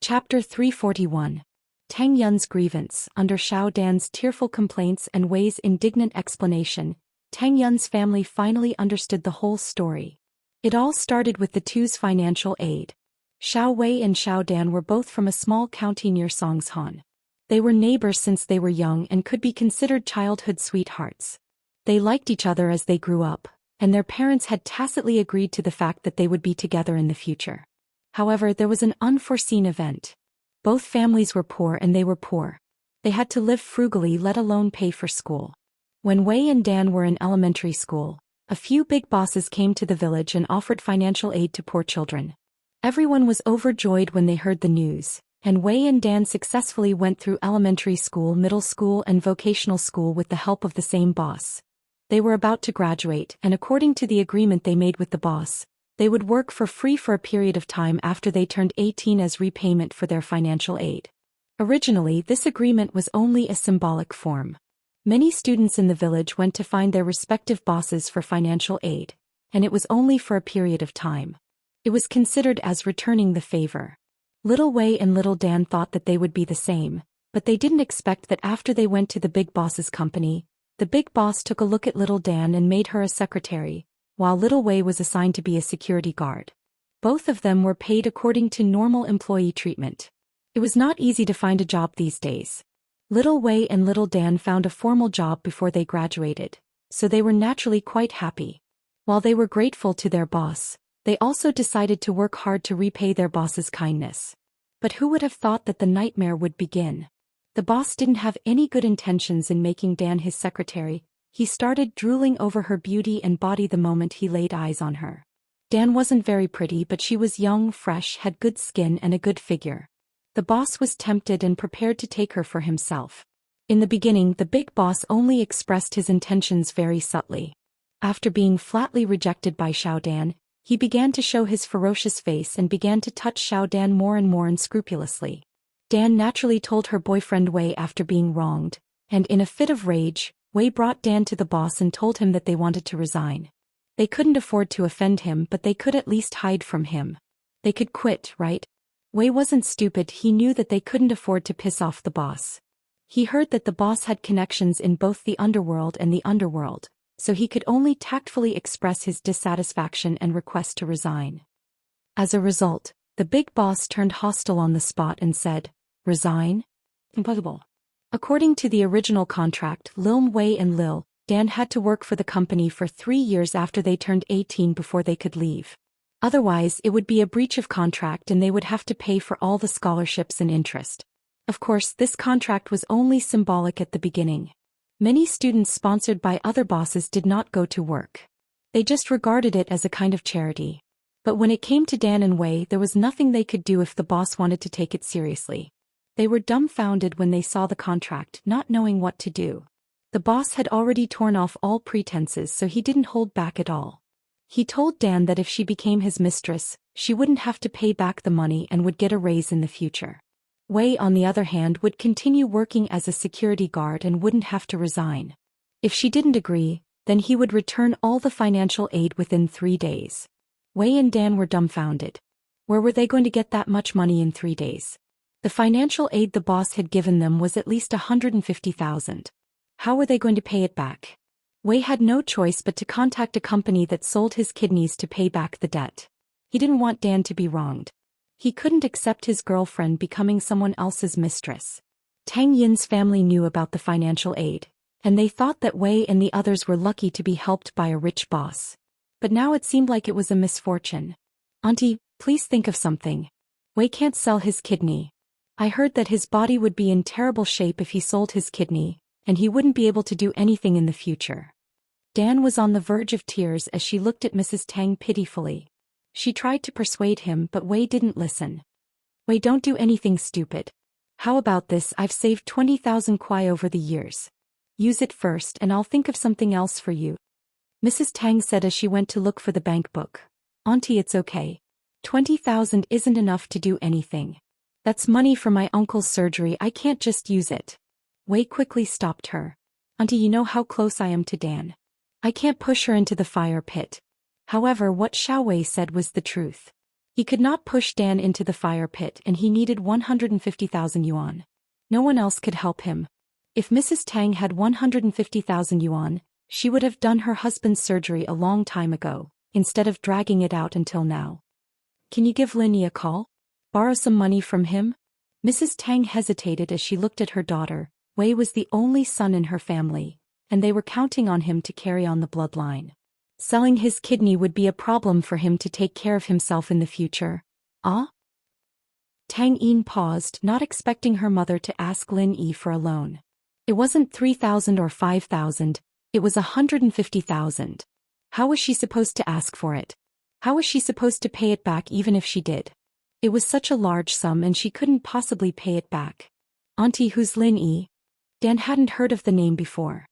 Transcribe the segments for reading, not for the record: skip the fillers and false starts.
Chapter 341. Tang Yun's grievance. Under Xiao Dan's tearful complaints and Wei's indignant explanation, Tang Yun's family finally understood the whole story. It all started with the two's financial aid. Xiao Wei and Xiao Dan were both from a small county near Songshan. They were neighbors since they were young and could be considered childhood sweethearts. They liked each other as they grew up, and their parents had tacitly agreed to the fact that they would be together in the future. However, there was an unforeseen event. Both families were poor and they were poor. They had to live frugally, let alone pay for school. When Wei and Dan were in elementary school, a few big bosses came to the village and offered financial aid to poor children. Everyone was overjoyed when they heard the news, and Wei and Dan successfully went through elementary school, middle school, and vocational school with the help of the same boss. They were about to graduate, and according to the agreement they made with the boss, they would work for free for a period of time after they turned 18 as repayment for their financial aid. Originally, this agreement was only a symbolic form. Many students in the village went to find their respective bosses for financial aid, and it was only for a period of time. It was considered as returning the favor. Little Wei and Little Dan thought that they would be the same, but they didn't expect that after they went to the big boss's company, the big boss took a look at Little Dan and made her a secretary, while Little Wei was assigned to be a security guard. Both of them were paid according to normal employee treatment. It was not easy to find a job these days. Little Wei and Little Dan found a formal job before they graduated, so they were naturally quite happy. While they were grateful to their boss, they also decided to work hard to repay their boss's kindness. But who would have thought that the nightmare would begin? The boss didn't have any good intentions in making Dan his secretary. He started drooling over her beauty and body the moment he laid eyes on her. Dan wasn't very pretty, but she was young, fresh, had good skin and a good figure. The boss was tempted and prepared to take her for himself. In the beginning, the big boss only expressed his intentions very subtly. After being flatly rejected by Xiao Dan, he began to show his ferocious face and began to touch Xiao Dan more and more unscrupulously. Dan naturally told her boyfriend Wei after being wronged, and in a fit of rage, Wei brought Dan to the boss and told him that they wanted to resign. They couldn't afford to offend him, but they could at least hide from him. They could quit, right? Wei wasn't stupid, he knew that they couldn't afford to piss off the boss. He heard that the boss had connections in both the underworld and the underworld, so he could only tactfully express his dissatisfaction and request to resign. As a result, the big boss turned hostile on the spot and said, "Resign? Impossible." According to the original contract, Lil Wei and Lil Dan had to work for the company for 3 years after they turned 18 before they could leave. Otherwise, it would be a breach of contract and they would have to pay for all the scholarships and interest. Of course, this contract was only symbolic at the beginning. Many students sponsored by other bosses did not go to work. They just regarded it as a kind of charity. But when it came to Dan and Wei, there was nothing they could do if the boss wanted to take it seriously. They were dumbfounded when they saw the contract, not knowing what to do. The boss had already torn off all pretenses, so he didn't hold back at all. He told Dan that if she became his mistress, she wouldn't have to pay back the money and would get a raise in the future. Wei, on the other hand, would continue working as a security guard and wouldn't have to resign. If she didn't agree, then he would return all the financial aid within 3 days. Wei and Dan were dumbfounded. Where were they going to get that much money in 3 days? The financial aid the boss had given them was at least 150,000. How were they going to pay it back? Wei had no choice but to contact a company that sold his kidneys to pay back the debt. He didn't want Dan to be wronged. He couldn't accept his girlfriend becoming someone else's mistress. Tang Yin's family knew about the financial aid, and they thought that Wei and the others were lucky to be helped by a rich boss. But now it seemed like it was a misfortune. "Auntie, please think of something. Wei can't sell his kidney. I heard that his body would be in terrible shape if he sold his kidney, and he wouldn't be able to do anything in the future." Dan was on the verge of tears as she looked at Mrs. Tang pitifully. She tried to persuade him, but Wei didn't listen. "Wei, don't do anything stupid. How about this? I've saved 20,000 kwai over the years. Use it first and I'll think of something else for you," Mrs. Tang said as she went to look for the bank book. "Auntie, it's okay. 20,000 isn't enough to do anything. That's money for my uncle's surgery, I can't just use it." Wei quickly stopped her. "Auntie, you know how close I am to Dan. I can't push her into the fire pit." However, what Xiao Wei said was the truth. He could not push Dan into the fire pit and he needed 150,000 yuan. No one else could help him. If Mrs. Tang had 150,000 yuan, she would have done her husband's surgery a long time ago, instead of dragging it out until now. Can you give Lin Yi a call? Borrow some money from him? Mrs. Tang hesitated as she looked at her daughter. Wei was the only son in her family, and they were counting on him to carry on the bloodline. Selling his kidney would be a problem for him to take care of himself in the future. Ah? Tang Yin paused, not expecting her mother to ask Lin Yi for a loan. It wasn't 3,000 or 5,000, it was 150,000. How was she supposed to ask for it? How was she supposed to pay it back even if she did? It was such a large sum and she couldn't possibly pay it back. Auntie, who's Lin Yi? Dan hadn't heard of the name before.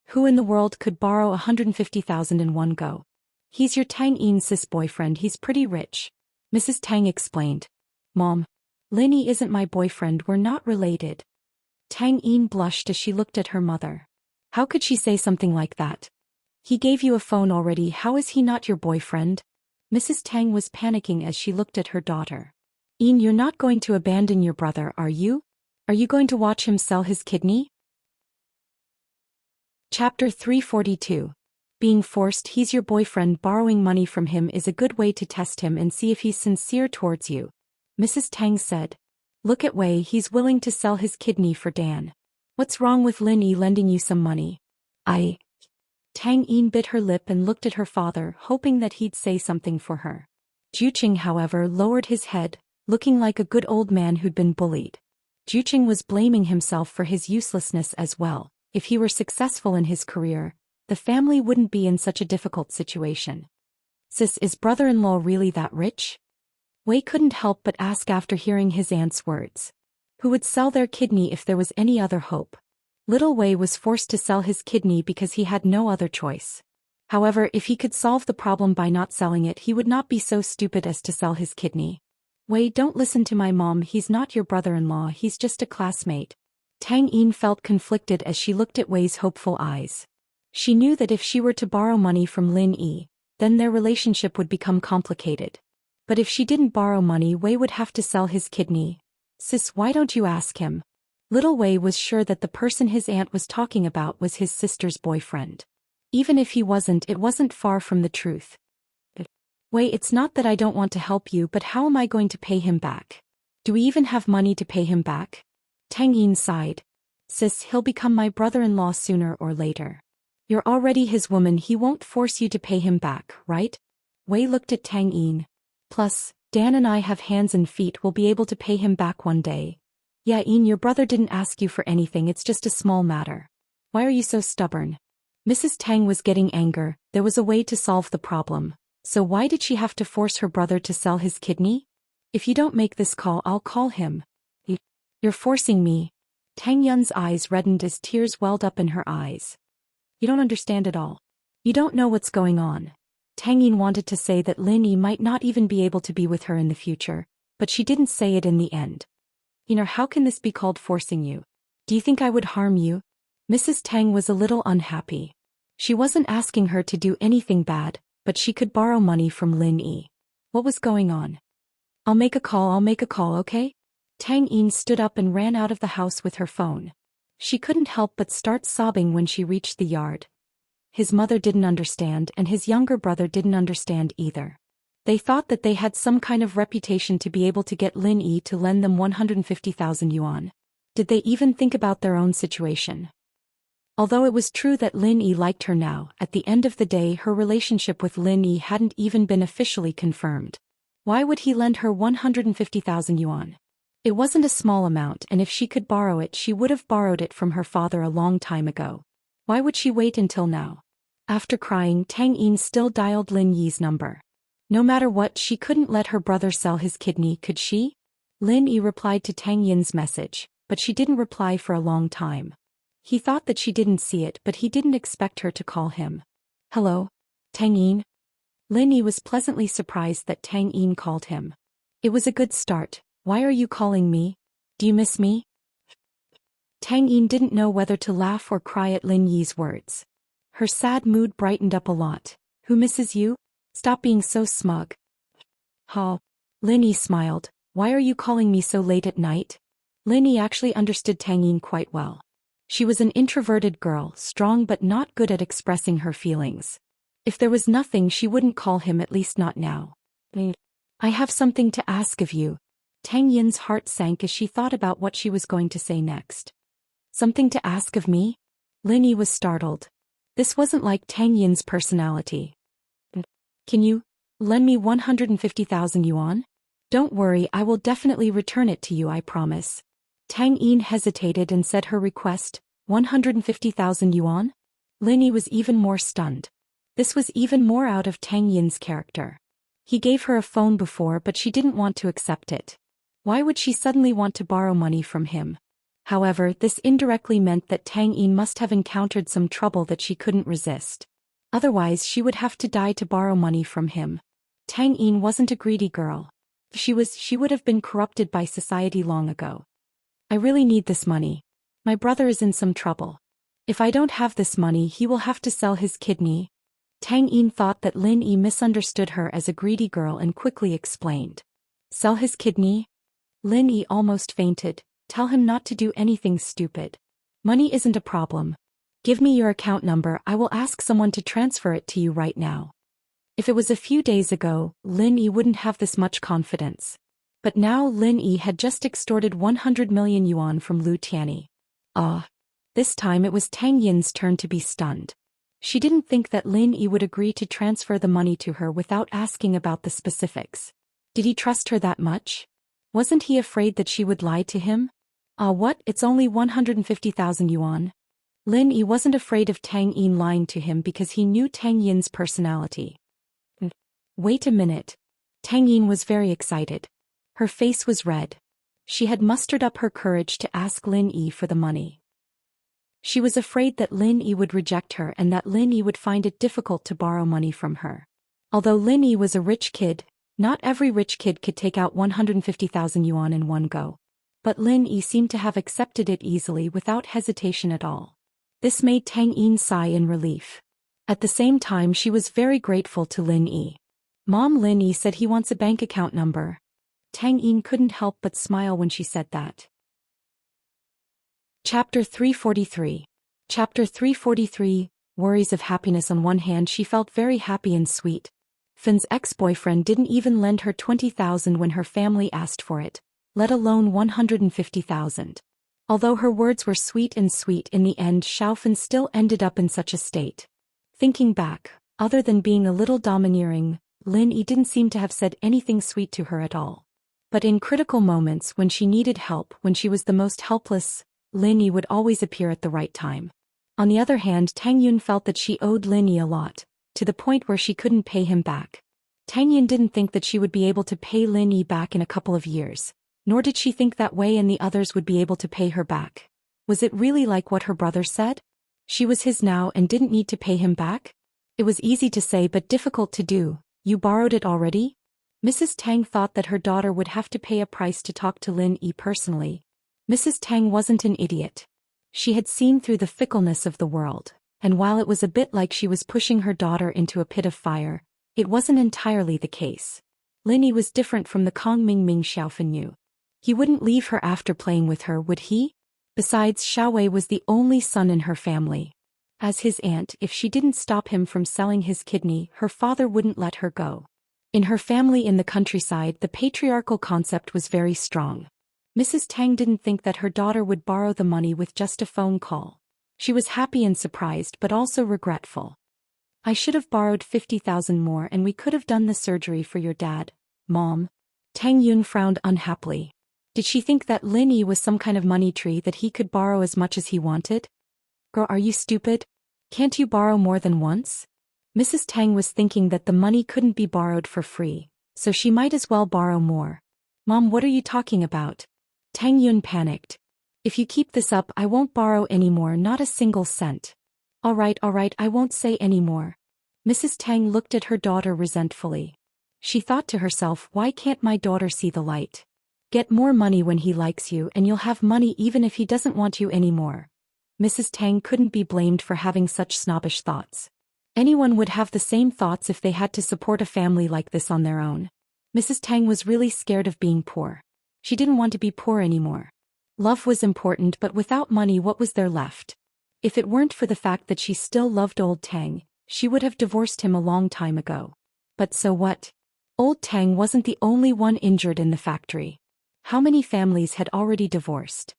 Who in the world could borrow 150,000 in one go? He's your Tang Yin's sis boyfriend, he's pretty rich. Mrs. Tang explained. Mom, Lin Yi isn't my boyfriend, we're not related. Tang Yin blushed as she looked at her mother. How could she say something like that? He gave you a phone already, how is he not your boyfriend? Mrs. Tang was panicking as she looked at her daughter. Yin, you're not going to abandon your brother, are you? Are you going to watch him sell his kidney? Chapter 342. Being forced. He's your boyfriend, borrowing money from him is a good way to test him and see if he's sincere towards you. Mrs. Tang said. Look at Wei, he's willing to sell his kidney for Dan. What's wrong with Lin Yi lending you some money? Tang Yin bit her lip and looked at her father, hoping that he'd say something for her. Juqing, however, lowered his head, looking like a good old man who'd been bullied. Juqing was blaming himself for his uselessness as well. If he were successful in his career, the family wouldn't be in such a difficult situation. Sis, is brother-in-law really that rich? Wei couldn't help but ask after hearing his aunt's words. Who would sell their kidney if there was any other hope? Little Wei was forced to sell his kidney because he had no other choice. However, if he could solve the problem by not selling it, he would not be so stupid as to sell his kidney. Wei, don't listen to my mom, he's not your brother-in-law, he's just a classmate. Tang Yin felt conflicted as she looked at Wei's hopeful eyes. She knew that if she were to borrow money from Lin Yi, then their relationship would become complicated. But if she didn't borrow money, Wei would have to sell his kidney. Sis, why don't you ask him? Little Wei was sure that the person his aunt was talking about was his sister's boyfriend. Even if he wasn't, it wasn't far from the truth. Wei, it's not that I don't want to help you, but how am I going to pay him back? Do we even have money to pay him back? Tang Yin sighed. Sis, he'll become my brother-in-law sooner or later. You're already his woman, he won't force you to pay him back, right? Wei looked at Tang Yin. Plus, Dan and I have hands and feet, we'll be able to pay him back one day. Yeah, Yin, your brother didn't ask you for anything, it's just a small matter. Why are you so stubborn? Mrs. Tang was getting anger. There was a way to solve the problem. So why did she have to force her brother to sell his kidney? If you don't make this call, I'll call him. You're forcing me. Tang Yun's eyes reddened as tears welled up in her eyes. You don't understand at all. You don't know what's going on. Tang Yin wanted to say that Lin Yi might not even be able to be with her in the future, but she didn't say it in the end. How can this be called forcing you? Do you think I would harm you? Mrs. Tang was a little unhappy. She wasn't asking her to do anything bad, but she could borrow money from Lin Yi. What was going on? I'll make a call, okay? Tang Yin stood up and ran out of the house with her phone. She couldn't help but start sobbing when she reached the yard. His mother didn't understand and his younger brother didn't understand either. They thought that they had some kind of reputation to be able to get Lin Yi to lend them 150,000 yuan. Did they even think about their own situation? Although it was true that Lin Yi liked her now, at the end of the day her relationship with Lin Yi hadn't even been officially confirmed. Why would he lend her 150,000 yuan? It wasn't a small amount, and if she could borrow it, she would have borrowed it from her father a long time ago. Why would she wait until now? After crying, Tang Yin still dialed Lin Yi's number. No matter what, she couldn't let her brother sell his kidney, could she? Lin Yi replied to Tang Yin's message, but she didn't reply for a long time. He thought that she didn't see it, but he didn't expect her to call him. Hello? Tang Yin? Lin Yi was pleasantly surprised that Tang Yin called him. It was a good start. Why are you calling me? Do you miss me? Tang Yin didn't know whether to laugh or cry at Lin Yi's words. Her sad mood brightened up a lot. Who misses you? Stop being so smug. Ha. Lin Yi smiled. Why are you calling me so late at night? Lin Yi actually understood Tang Yin quite well. She was an introverted girl, strong but not good at expressing her feelings. If there was nothing, she wouldn't call him, at least not now. I have something to ask of you. Tang Yin's heart sank as she thought about what she was going to say next. Something to ask of me? Lin Yi was startled. This wasn't like Tang Yin's personality. Can you lend me 150,000 yuan? Don't worry, I will definitely return it to you, I promise. Tang Yin hesitated and said her request, 150,000 yuan? Lin Yi was even more stunned. This was even more out of Tang Yin's character. He gave her a phone before, but she didn't want to accept it. Why would she suddenly want to borrow money from him? However, this indirectly meant that Tang Yin must have encountered some trouble that she couldn't resist. Otherwise, she would have to die to borrow money from him. Tang Yin wasn't a greedy girl. She would have been corrupted by society long ago. I really need this money. My brother is in some trouble. If I don't have this money, he will have to sell his kidney. Tang Yin thought that Lin Yi misunderstood her as a greedy girl and quickly explained. Sell his kidney? Lin Yi almost fainted. Tell him not to do anything stupid. Money isn't a problem. Give me your account number, I will ask someone to transfer it to you right now. If it was a few days ago, Lin Yi wouldn't have this much confidence. But now Lin Yi had just extorted 100 million yuan from Lu Tianyi. This time it was Tang Yin's turn to be stunned. She didn't think that Lin Yi would agree to transfer the money to her without asking about the specifics. Did he trust her that much? Wasn't he afraid that she would lie to him? What? It's only 150,000 yuan. Lin Yi wasn't afraid of Tang Yin lying to him because he knew Tang Yin's personality. Wait a minute. Tang Yin was very excited. Her face was red. She had mustered up her courage to ask Lin Yi for the money. She was afraid that Lin Yi would reject her and that Lin Yi would find it difficult to borrow money from her. Although Lin Yi was a rich kid, not every rich kid could take out 150,000 yuan in one go. But Lin Yi seemed to have accepted it easily without hesitation at all. This made Tang Yin sigh in relief. At the same time, she was very grateful to Lin Yi. Mom, Lin Yi said he wants a bank account number. Tang Yin couldn't help but smile when she said that. Chapter 343. Chapter 343, Worries of Happiness. On one hand, she felt very happy and sweet. Fin's ex-boyfriend didn't even lend her 20,000 when her family asked for it, let alone 150,000. Although her words were sweet, in the end Xiaofan still ended up in such a state. Thinking back, other than being a little domineering, Lin Yi didn't seem to have said anything sweet to her at all. But in critical moments when she needed help, when she was the most helpless, Lin Yi would always appear at the right time. On the other hand, Tang Yun felt that she owed Lin Yi a lot, to the point where she couldn't pay him back. Tang Yun didn't think that she would be able to pay Lin Yi back in a couple of years. Nor did she think that Wei and the others would be able to pay her back. Was it really like what her brother said? She was his now and didn't need to pay him back? It was easy to say but difficult to do. You borrowed it already? Mrs. Tang thought that her daughter would have to pay a price to talk to Lin Yi personally. Mrs. Tang wasn't an idiot. She had seen through the fickleness of the world, and while it was a bit like she was pushing her daughter into a pit of fire, it wasn't entirely the case. Lin Yi was different from the Kong Mingming Xiaofan knew. He wouldn't leave her after playing with her, would he? Besides, Xiaowei was the only son in her family. As his aunt, if she didn't stop him from selling his kidney, her father wouldn't let her go. In her family in the countryside, the patriarchal concept was very strong. Mrs. Tang didn't think that her daughter would borrow the money with just a phone call. She was happy and surprised but also regretful. I should have borrowed 50,000 more and we could have done the surgery for your dad, Mom. Tang Yun frowned unhappily. Did she think that Lin Yi was some kind of money tree that he could borrow as much as he wanted? Girl, are you stupid? Can't you borrow more than once? Mrs. Tang was thinking that the money couldn't be borrowed for free, so she might as well borrow more. Mom, what are you talking about? Tang Yun panicked. If you keep this up, I won't borrow anymore, not a single cent. All right, I won't say any more. Mrs. Tang looked at her daughter resentfully. She thought to herself, why can't my daughter see the light? Get more money when he likes you and you'll have money even if he doesn't want you anymore. Mrs. Tang couldn't be blamed for having such snobbish thoughts. Anyone would have the same thoughts if they had to support a family like this on their own. Mrs. Tang was really scared of being poor. She didn't want to be poor anymore. Love was important, but without money, what was there left? If it weren't for the fact that she still loved old Tang, she would have divorced him a long time ago. But so what? Old Tang wasn't the only one injured in the factory. How many families had already divorced?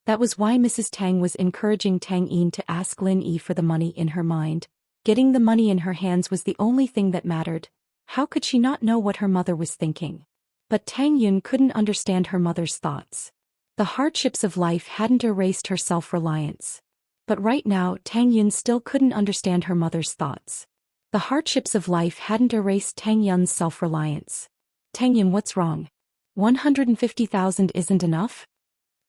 That was why Mrs. Tang was encouraging Tang Yin to ask Lin Yi for the money in her mind. Getting the money in her hands was the only thing that mattered. How could she not know what her mother was thinking? But Tang Yun couldn't understand her mother's thoughts. The hardships of life hadn't erased her self-reliance. But right now, Tang Yun still couldn't understand her mother's thoughts. The hardships of life hadn't erased Tang Yun's self-reliance. Tang Yun, what's wrong? 150,000 isn't enough?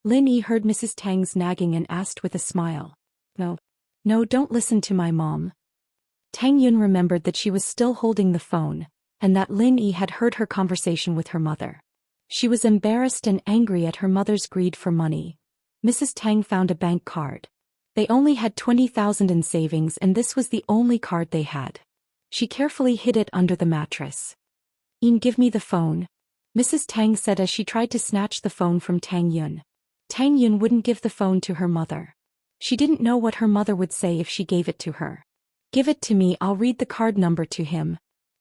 Lin Yi heard Mrs. Tang's nagging and asked with a smile. No, don't listen to my mom. Tang Yun remembered that she was still holding the phone, and that Lin Yi had heard her conversation with her mother. She was embarrassed and angry at her mother's greed for money. Mrs. Tang found a bank card. They only had 20,000 in savings, and this was the only card they had. She carefully hid it under the mattress. Give me the phone, Mrs. Tang said as she tried to snatch the phone from Tang Yun. Tang Yun wouldn't give the phone to her mother. She didn't know what her mother would say if she gave it to her. Give it to me, I'll read the card number to him.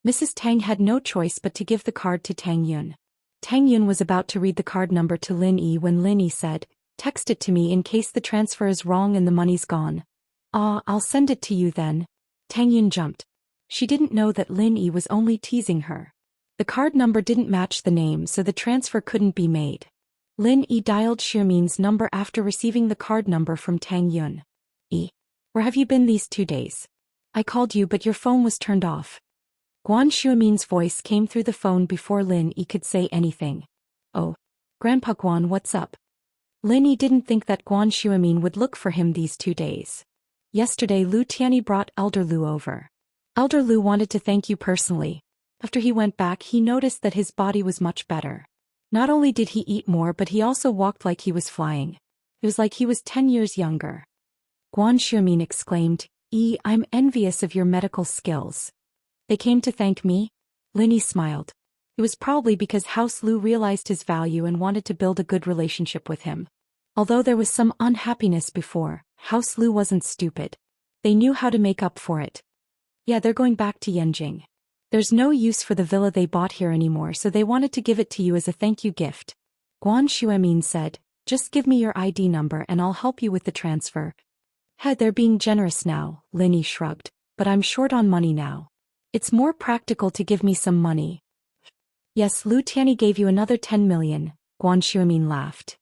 Mrs. Tang had no choice but to give the card to Tang Yun. Tang Yun was about to read the card number to Lin Yi when Lin Yi said, text it to me in case the transfer is wrong and the money's gone. I'll send it to you then. Tang Yun jumped. She didn't know that Lin Yi was only teasing her. The card number didn't match the name, so the transfer couldn't be made. Lin Yi dialed Xiaomin's number after receiving the card number from Tang Yun. Where have you been these 2 days? I called you but your phone was turned off. Guan Xiaomin's voice came through the phone before Lin Yi could say anything. Oh, Grandpa Guan, what's up? Lin Yi didn't think that Guan Xiaomin would look for him these 2 days. Yesterday Lu Tianyi brought Elder Lu over. Elder Lu wanted to thank you personally. After he went back, he noticed that his body was much better. Not only did he eat more, but he also walked like he was flying. It was like he was 10 years younger. Guan Xiaomin exclaimed, I'm envious of your medical skills. They came to thank me? Lin Yi smiled. It was probably because House Lu realized his value and wanted to build a good relationship with him. Although there was some unhappiness before, House Lu wasn't stupid. They knew how to make up for it. Yeah, they're going back to Yanjing. There's no use for the villa they bought here anymore, so they wanted to give it to you as a thank you gift. Guan Xiaomin said, just give me your ID number and I'll help you with the transfer. They're being generous now, Lin Yi shrugged, but I'm short on money now. It's more practical to give me some money. Yes, Lu Tianyi gave you another 10 million, Guan Xiaomin laughed.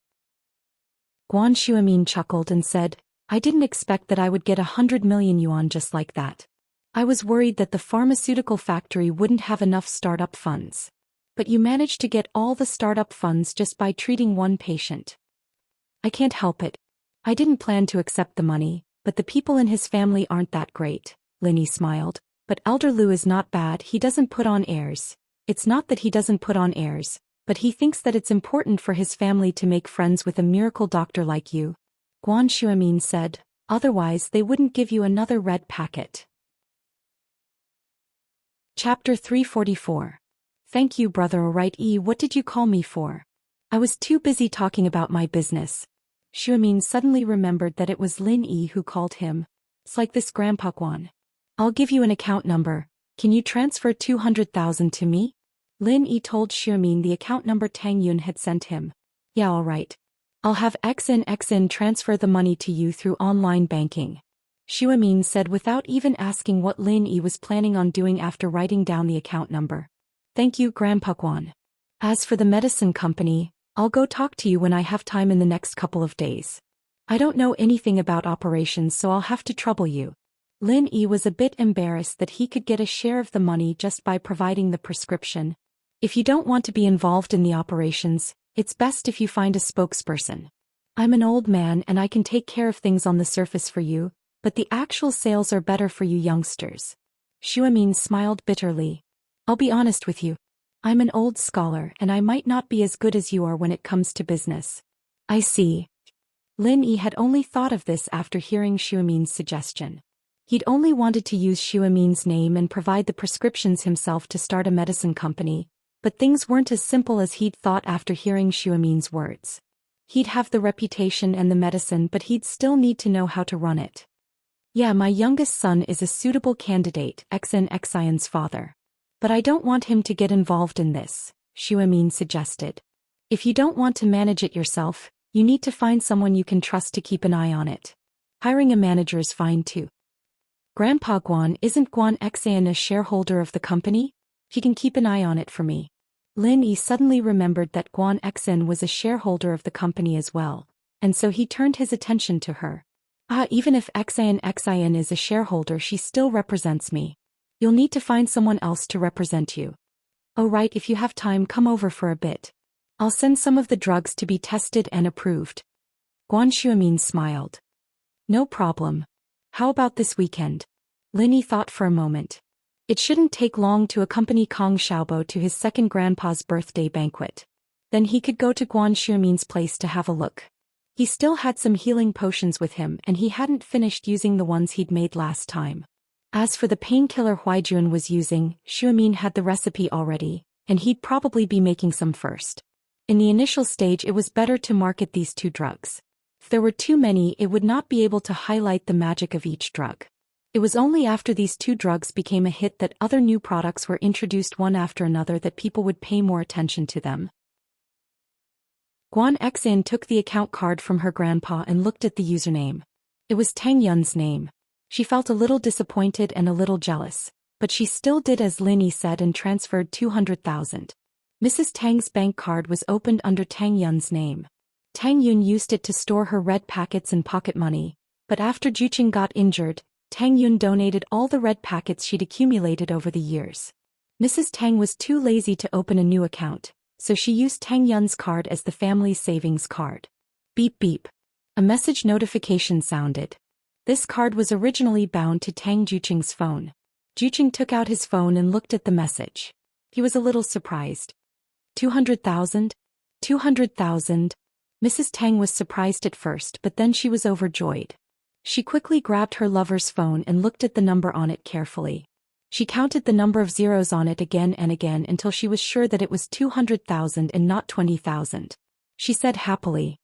Guan Xiaomin chuckled and said, I didn't expect that I would get 100 million yuan just like that. I was worried that the pharmaceutical factory wouldn't have enough startup funds. But you managed to get all the startup funds just by treating one patient. I can't help it. I didn't plan to accept the money, but the people in his family aren't that great, Lin Yi smiled. But Elder Lu is not bad, he doesn't put on airs. It's not that he doesn't put on airs, but he thinks that it's important for his family to make friends with a miracle doctor like you. Guan Xiaomin said, otherwise they wouldn't give you another red packet. Chapter 344. Thank you, brother. Alright, what did you call me for? I was too busy talking about my business. Xiaomin suddenly remembered that it was Lin Yi who called him. It's like this, Grandpa Guan. I'll give you an account number. Can you transfer 200,000 to me? Lin Yi told Xiaomin the account number Tang Yun had sent him. Yeah, alright. I'll have XN transfer the money to you through online banking. Xiaomin said without even asking what Lin Yi was planning on doing after writing down the account number. Thank you, Grandpa Guan. As for the medicine company, I'll go talk to you when I have time in the next couple of days. I don't know anything about operations, so I'll have to trouble you. Lin Yi was a bit embarrassed that he could get a share of the money just by providing the prescription. If you don't want to be involved in the operations, it's best if you find a spokesperson. I'm an old man and I can take care of things on the surface for you, but the actual sales are better for you youngsters. Xiaomin smiled bitterly. I'll be honest with you. I'm an old scholar and I might not be as good as you are when it comes to business. I see. Lin Yi had only thought of this after hearing Xiaomin's suggestion. He'd only wanted to use Xiaomin's name and provide the prescriptions himself to start a medicine company, But things weren't as simple as he'd thought after hearing Xuemin's words. He'd have the reputation and the medicine, but he'd still need to know how to run it. Yeah, my youngest son is a suitable candidate, Xian's father. But I don't want him to get involved in this, Xuemin suggested. If you don't want to manage it yourself, you need to find someone you can trust to keep an eye on it. Hiring a manager is fine too. Grandpa Guan, isn't Guan Xian a shareholder of the company? He can keep an eye on it for me. Lin Yi suddenly remembered that Guan Xian was a shareholder of the company as well, and so he turned his attention to her. Even if Xian is a shareholder, she still represents me. You'll need to find someone else to represent you. Oh right, if you have time, come over for a bit. I'll send some of the drugs to be tested and approved. Guan Xuemin smiled. No problem. How about this weekend? Lin Yi thought for a moment. It shouldn't take long to accompany Kong Xiaobo to his second grandpa's birthday banquet. Then he could go to Guan Xuemin's place to have a look. He still had some healing potions with him, and he hadn't finished using the ones he'd made last time. As for the painkiller Huijun was using, Xuemin had the recipe already, and he'd probably be making some first. In the initial stage, it was better to market these two drugs. If there were too many, it would not be able to highlight the magic of each drug. It was only after these two drugs became a hit that other new products were introduced one after another that people would pay more attention to them. Guan Xian took the account card from her grandpa and looked at the username. It was Tang Yun's name. She felt a little disappointed and a little jealous, but she still did as Lin Yi said and transferred 200,000. Mrs. Tang's bank card was opened under Tang Yun's name. Tang Yun used it to store her red packets and pocket money, but after Juqing got injured, Tang Yun donated all the red packets she'd accumulated over the years. Mrs. Tang was too lazy to open a new account, so she used Tang Yun's card as the family's savings card. Beep beep. A message notification sounded. This card was originally bound to Tang Juqing's phone. Juqing took out his phone and looked at the message. He was a little surprised. 200,000? 200,000? Mrs. Tang was surprised at first, but then she was overjoyed. She quickly grabbed her lover's phone and looked at the number on it carefully. She counted the number of zeros on it again and again until she was sure that it was 200,000 and not 20,000. She said happily,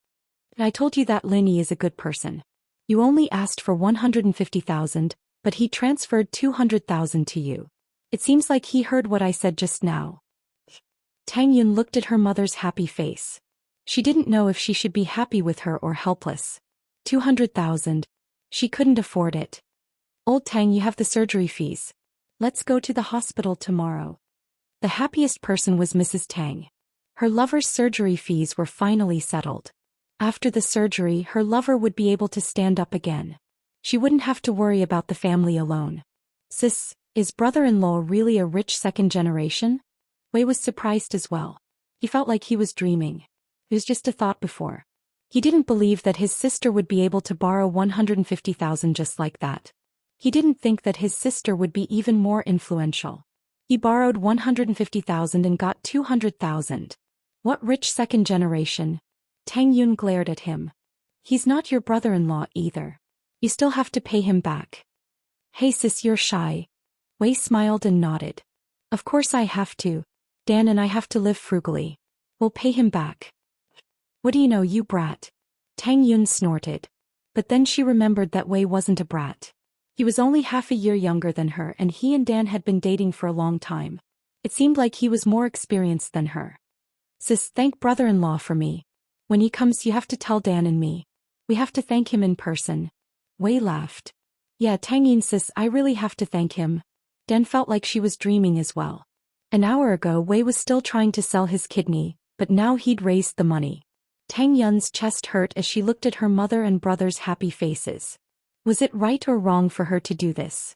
I told you that Lin Yi is a good person. You only asked for 150,000, but he transferred 200,000 to you. It seems like he heard what I said just now. Tang Yun looked at her mother's happy face. She didn't know if she should be happy with her or helpless. 200,000. She couldn't afford it. Old Tang, you have the surgery fees. Let's go to the hospital tomorrow. The happiest person was Mrs. Tang. Her lover's surgery fees were finally settled. After the surgery, her lover would be able to stand up again. She wouldn't have to worry about the family alone. Sis, is brother-in-law really a rich second generation? Wei was surprised as well. He felt like he was dreaming. It was just a thought before. He didn't believe that his sister would be able to borrow 150,000 just like that. He didn't think that his sister would be even more influential. He borrowed 150,000 and got 200,000. What rich second generation? Tang Yun glared at him. He's not your brother-in-law either. You still have to pay him back. Hey sis, you're shy. Wei smiled and nodded. Of course I have to. Dan and I have to live frugally. We'll pay him back. What do you know, you brat? Tang Yun snorted. But then she remembered that Wei wasn't a brat. He was only half a year younger than her, and he and Dan had been dating for a long time. It seemed like he was more experienced than her. Sis, thank brother-in-law for me. When he comes, you have to tell Dan and me. We have to thank him in person. Wei laughed. Yeah, Tang Yun sis, I really have to thank him. Dan felt like she was dreaming as well. An hour ago, Wei was still trying to sell his kidney, but now he'd raised the money. Tang Yun's chest hurt as she looked at her mother and brother's happy faces. Was it right or wrong for her to do this?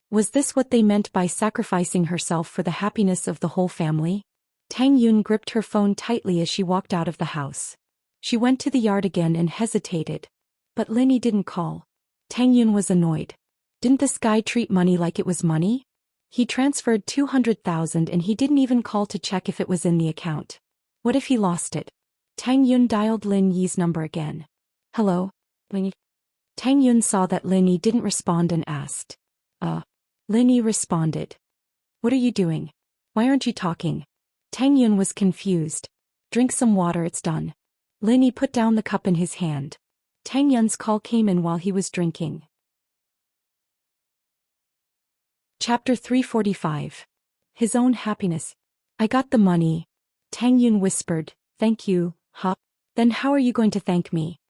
Was this what they meant by sacrificing herself for the happiness of the whole family? Tang Yun gripped her phone tightly as she walked out of the house. She went to the yard again and hesitated. But Lin Yi didn't call. Tang Yun was annoyed. Didn't this guy treat money like it was money? He transferred 200,000 and he didn't even call to check if it was in the account. What if he lost it? Tang Yun dialed Lin Yi's number again. Hello? Lin Yi? Tang Yun saw that Lin Yi didn't respond and asked. Lin Yi responded. What are you doing? Why aren't you talking? Tang Yun was confused. Drink some water, it's done. Lin Yi put down the cup in his hand. Tang Yun's call came in while he was drinking. Chapter 345. His own happiness. I got the money. Tang Yun whispered, thank you, huh? Then how are you going to thank me?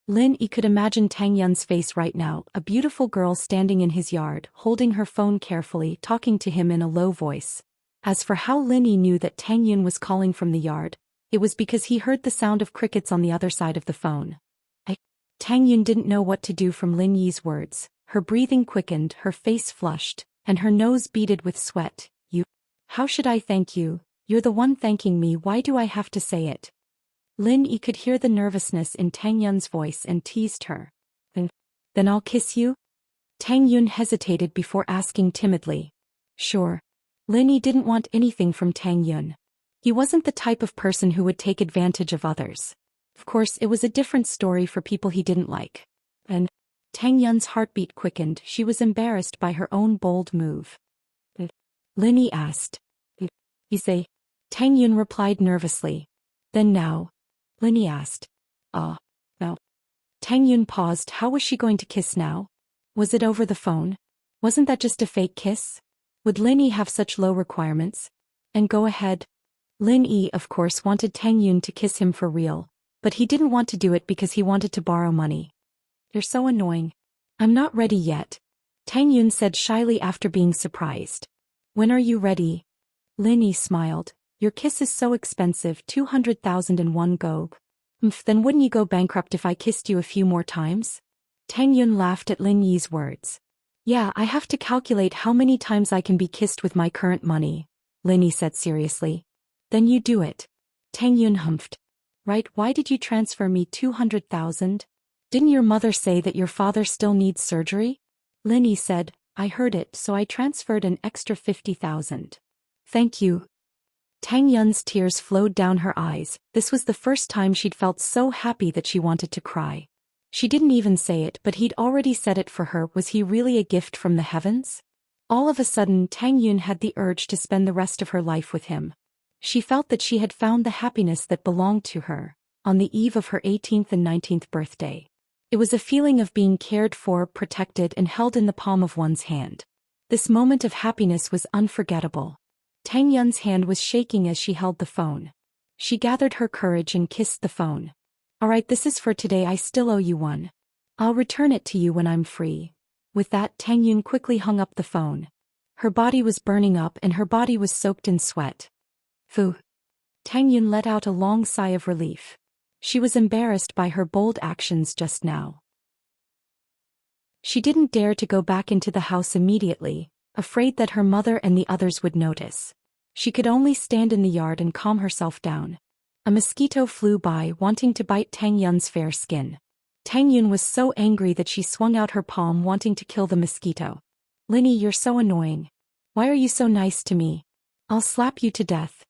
Lin Yi could imagine Tang Yun's face right now, a beautiful girl standing in his yard, holding her phone carefully, talking to him in a low voice. As for how Lin Yi knew that Tang Yun was calling from the yard, it was because he heard the sound of crickets on the other side of the phone. Tang Yun didn't know what to do from Lin Yi's words. Her breathing quickened, her face flushed, and her nose beaded with sweat. You? How should I thank you? You're the one thanking me, why do I have to say it? Lin Yi could hear the nervousness in Tang Yun's voice and teased her. Then I'll kiss you? Tang Yun hesitated before asking timidly. Sure. Lin Yi didn't want anything from Tang Yun. He wasn't the type of person who would take advantage of others. Of course, it was a different story for people he didn't like. And Tang Yun's heartbeat quickened, she was embarrassed by her own bold move. Lin Yi asked. You say? Tang Yun replied nervously. Then now? Lin Yi asked. No. Tang Yun paused, how was she going to kiss now? Was it over the phone? Wasn't that just a fake kiss? Would Lin Yi have such low requirements? And go ahead. Lin Yi, of course, wanted Tang Yun to kiss him for real, but he didn't want to do it because he wanted to borrow money. You're so annoying. I'm not ready yet. Tang Yun said shyly after being surprised. When are you ready? Lin Yi smiled. Your kiss is so expensive, 200,000 in one go. Then wouldn't you go bankrupt if I kissed you a few more times? Tang Yun laughed at Lin Yi's words. Yeah, I have to calculate how many times I can be kissed with my current money, Lin Yi said seriously. Then you do it. Tang Yun humphed. Right, why did you transfer me 200,000? Didn't your mother say that your father still needs surgery? Lin Yi said, I heard it, so I transferred an extra 50,000. Thank you. Tang Yun's tears flowed down her eyes. This was the first time she'd felt so happy that she wanted to cry. She didn't even say it, but he'd already said it for her. Was he really a gift from the heavens? All of a sudden, Tang Yun had the urge to spend the rest of her life with him. She felt that she had found the happiness that belonged to her, on the eve of her 18th and 19th birthday. It was a feeling of being cared for, protected, and held in the palm of one's hand. This moment of happiness was unforgettable. Tang Yun's hand was shaking as she held the phone. She gathered her courage and kissed the phone. Alright, this is for today, I still owe you one. I'll return it to you when I'm free. With that, Tang Yun quickly hung up the phone. Her body was burning up and her body was soaked in sweat. Phew. Tang Yun let out a long sigh of relief. She was embarrassed by her bold actions just now. She didn't dare to go back into the house immediately, afraid that her mother and the others would notice. She could only stand in the yard and calm herself down. A mosquito flew by, wanting to bite Tang Yun's fair skin. Tang Yun was so angry that she swung out her palm, wanting to kill the mosquito. Lin Yi, you're so annoying. Why are you so nice to me? I'll slap you to death.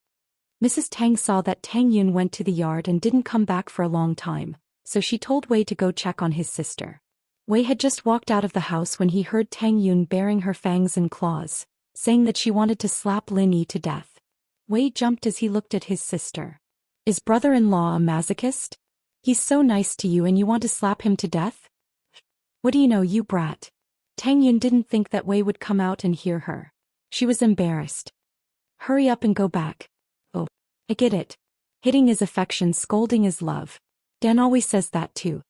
Mrs. Tang saw that Tang Yun went to the yard and didn't come back for a long time, so she told Wei to go check on his sister. Wei had just walked out of the house when he heard Tang Yun baring her fangs and claws, saying that she wanted to slap Lin Yi to death. Wei jumped as he looked at his sister. Is brother-in-law a masochist? He's so nice to you and you want to slap him to death? What do you know, you brat? Tang Yun didn't think that Wei would come out and hear her. She was embarrassed. Hurry up and go back. Oh, I get it. Hitting is affection, scolding is love. Dan always says that too.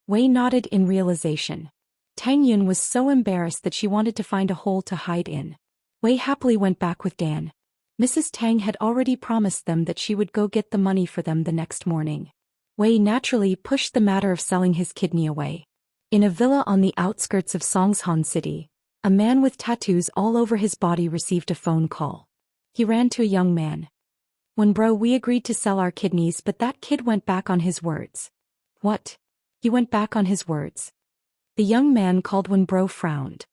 Wei nodded in realization. Tang Yun was so embarrassed that she wanted to find a hole to hide in. Wei happily went back with Dan. Mrs. Tang had already promised them that she would go get the money for them the next morning. Wei naturally pushed the matter of selling his kidney away. In a villa on the outskirts of Songshan City, a man with tattoos all over his body received a phone call. He ran to a young man. When bro, we agreed to sell our kidneys, but that kid went back on his words. What? He went back on his words. The young man called when bro frowned.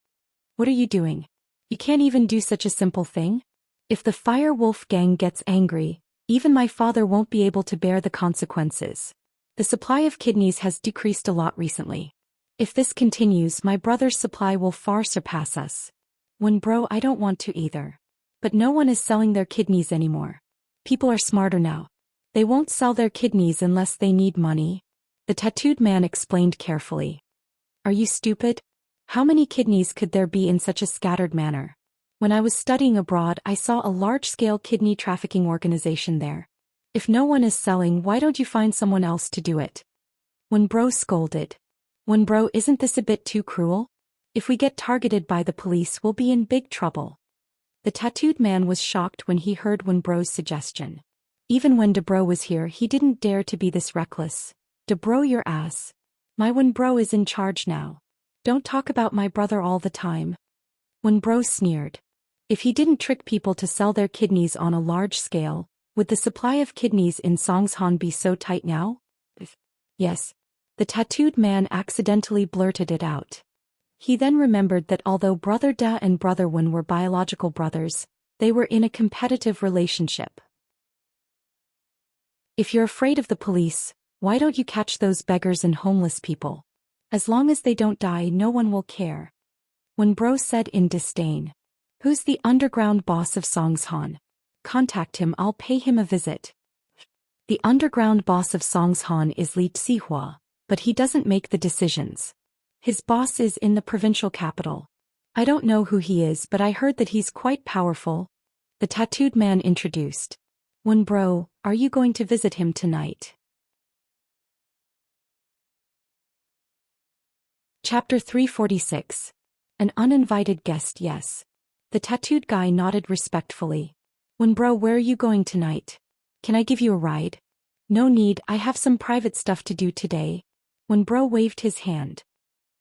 What are you doing? You can't even do such a simple thing? If the Fire Wolf gang gets angry, even my father won't be able to bear the consequences. The supply of kidneys has decreased a lot recently. If this continues, my brother's supply will far surpass us. When bro, I don't want to either. But no one is selling their kidneys anymore. People are smarter now. They won't sell their kidneys unless they need money. The tattooed man explained carefully. Are you stupid? How many kidneys could there be in such a scattered manner? When I was studying abroad, I saw a large-scale kidney trafficking organization there. If no one is selling, why don't you find someone else to do it? When bro scolded. When bro, isn't this a bit too cruel? If we get targeted by the police, we'll be in big trouble. The tattooed man was shocked when he heard When bro's suggestion. Even when DeBro was here, he didn't dare to be this reckless. DeBro, your ass. My When bro is in charge now. Don't talk about my brother all the time. When bro sneered. If he didn't trick people to sell their kidneys on a large scale, would the supply of kidneys in Songshan be so tight now? Yes. The tattooed man accidentally blurted it out. He then remembered that although Brother Da and Brother Wen were biological brothers, they were in a competitive relationship. If you're afraid of the police, why don't you catch those beggars and homeless people? As long as they don't die, no one will care. When bro said in disdain. Who's the underground boss of Songshan? Contact him, I'll pay him a visit. The underground boss of Songshan is Li Tsihua, but he doesn't make the decisions. His boss is in the provincial capital. I don't know who he is, but I heard that he's quite powerful. The tattooed man introduced. When bro, are you going to visit him tonight? Chapter 346. An uninvited guest, yes. The tattooed guy nodded respectfully. When bro, where are you going tonight? Can I give you a ride? No need, I have some private stuff to do today. When bro waved his hand.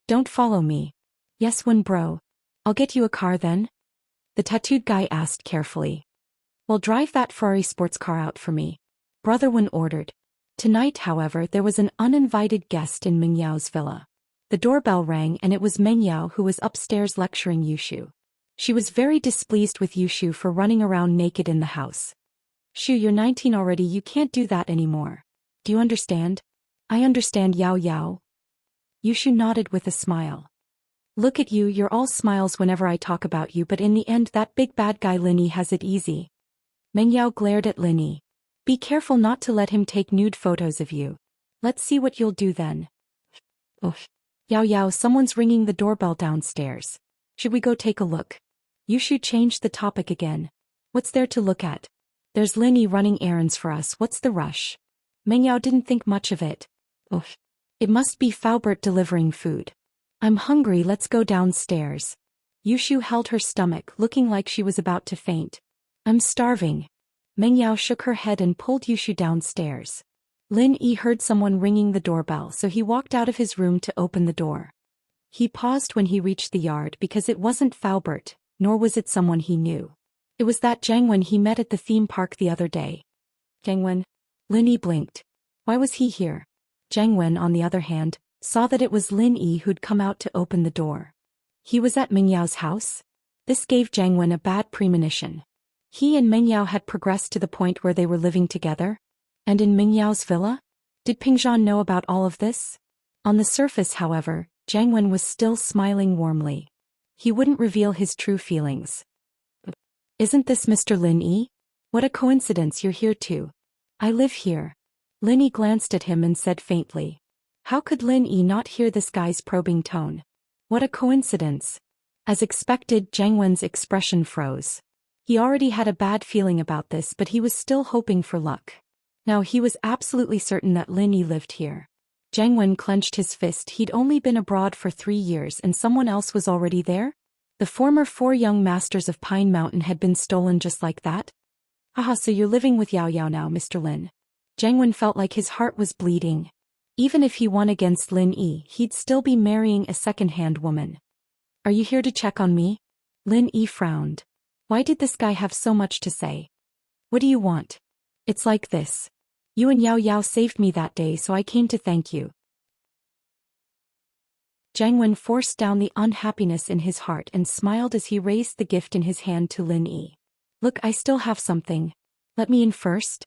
Don't follow me. Yes, when bro. I'll get you a car then? The tattooed guy asked carefully. Well, drive that Ferrari sports car out for me. Brother Wen ordered. Tonight, however, there was an uninvited guest in Meng Yao's villa. The doorbell rang and it was Meng Yao who was upstairs lecturing Yushu. She was very displeased with Yushu for running around naked in the house. Shu, you're 19 already, you can't do that anymore. Do you understand? I understand, Yao Yao. Yushu nodded with a smile. Look at you, you're all smiles whenever I talk about you, but in the end that big bad guy Linny has it easy. Meng Yao glared at Linny. Be careful not to let him take nude photos of you. Let's see what you'll do then. Oof. Yao Yao, someone's ringing the doorbell downstairs. Should we go take a look? Yushu changed the topic again. What's there to look at? There's Linny running errands for us, what's the rush? Meng Yao didn't think much of it. Oof. It must be Faubert delivering food. I'm hungry, let's go downstairs. Yushu held her stomach, looking like she was about to faint. I'm starving. Meng Yao shook her head and pulled Yushu downstairs. Lin Yi heard someone ringing the doorbell, so he walked out of his room to open the door. He paused when he reached the yard because it wasn't Faubert, nor was it someone he knew. It was that Zhang Wen he met at the theme park the other day. Zhang Wen? Lin Yi blinked. Why was he here? Zhang Wen, on the other hand, saw that it was Lin Yi who'd come out to open the door. He was at Meng Yao's house? This gave Zhang Wen a bad premonition. He and Meng Yao had progressed to the point where they were living together? And in Meng Yao's villa? Did Pingzhan know about all of this? On the surface, however, Zhang Wen was still smiling warmly. He wouldn't reveal his true feelings. Isn't this Mr. Lin Yi? What a coincidence, you're here too. I live here. Lin Yi glanced at him and said faintly. How could Lin Yi not hear this guy's probing tone? What a coincidence. As expected, Zhang Wen's expression froze. He already had a bad feeling about this, but he was still hoping for luck. Now he was absolutely certain that Lin Yi lived here. Zhang Wen clenched his fist. He'd only been abroad for 3 years and someone else was already there? The former 4 young masters of Pine Mountain had been stolen just like that? Haha, so you're living with Yao Yao now, Mr. Lin. Zhang Wen felt like his heart was bleeding. Even if he won against Lin Yi, he'd still be marrying a second-hand woman. Are you here to check on me? Lin Yi frowned. Why did this guy have so much to say? What do you want? It's like this. You and Yao Yao saved me that day, so I came to thank you. Zhang Wen forced down the unhappiness in his heart and smiled as he raised the gift in his hand to Lin Yi. Look, I still have something. Let me in first.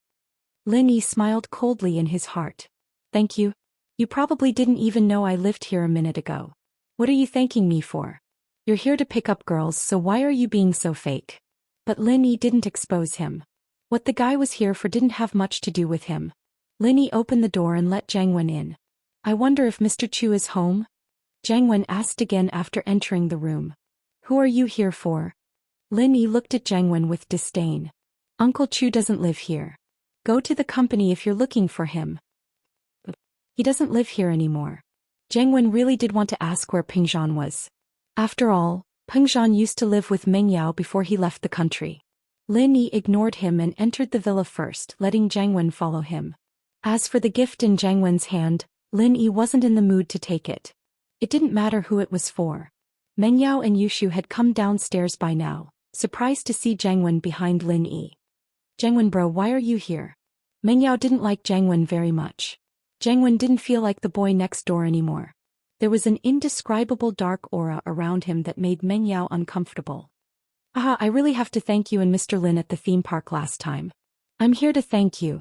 Lin Yi smiled coldly in his heart. Thank you. You probably didn't even know I lived here a minute ago. What are you thanking me for? You're here to pick up girls, so why are you being so fake? But Lin Yi didn't expose him. What the guy was here for didn't have much to do with him. Lin Yi opened the door and let Jiang Wen in. I wonder if Mr. Chu is home? Jiang Wen asked again after entering the room. Who are you here for? Lin Yi looked at Jiang Wen with disdain. Uncle Chu doesn't live here. Go to the company if you're looking for him. He doesn't live here anymore. Jiang Wen really did want to ask where Ping Zhan was. After all, Ping Zhan used to live with Meng Yao before he left the country. Lin Yi ignored him and entered the villa first, letting Jiang Wen follow him. As for the gift in Jiang Wen's hand, Lin Yi wasn't in the mood to take it. It didn't matter who it was for. Meng Yao and Yushu had come downstairs by now, surprised to see Jiang Wen behind Lin Yi. Jiang Wen bro, why are you here? Meng Yao didn't like Jiang Wen very much. Jiang Wen didn't feel like the boy next door anymore. There was an indescribable dark aura around him that made Meng Yao uncomfortable. I really have to thank you and Mr. Lin at the theme park last time. I'm here to thank you,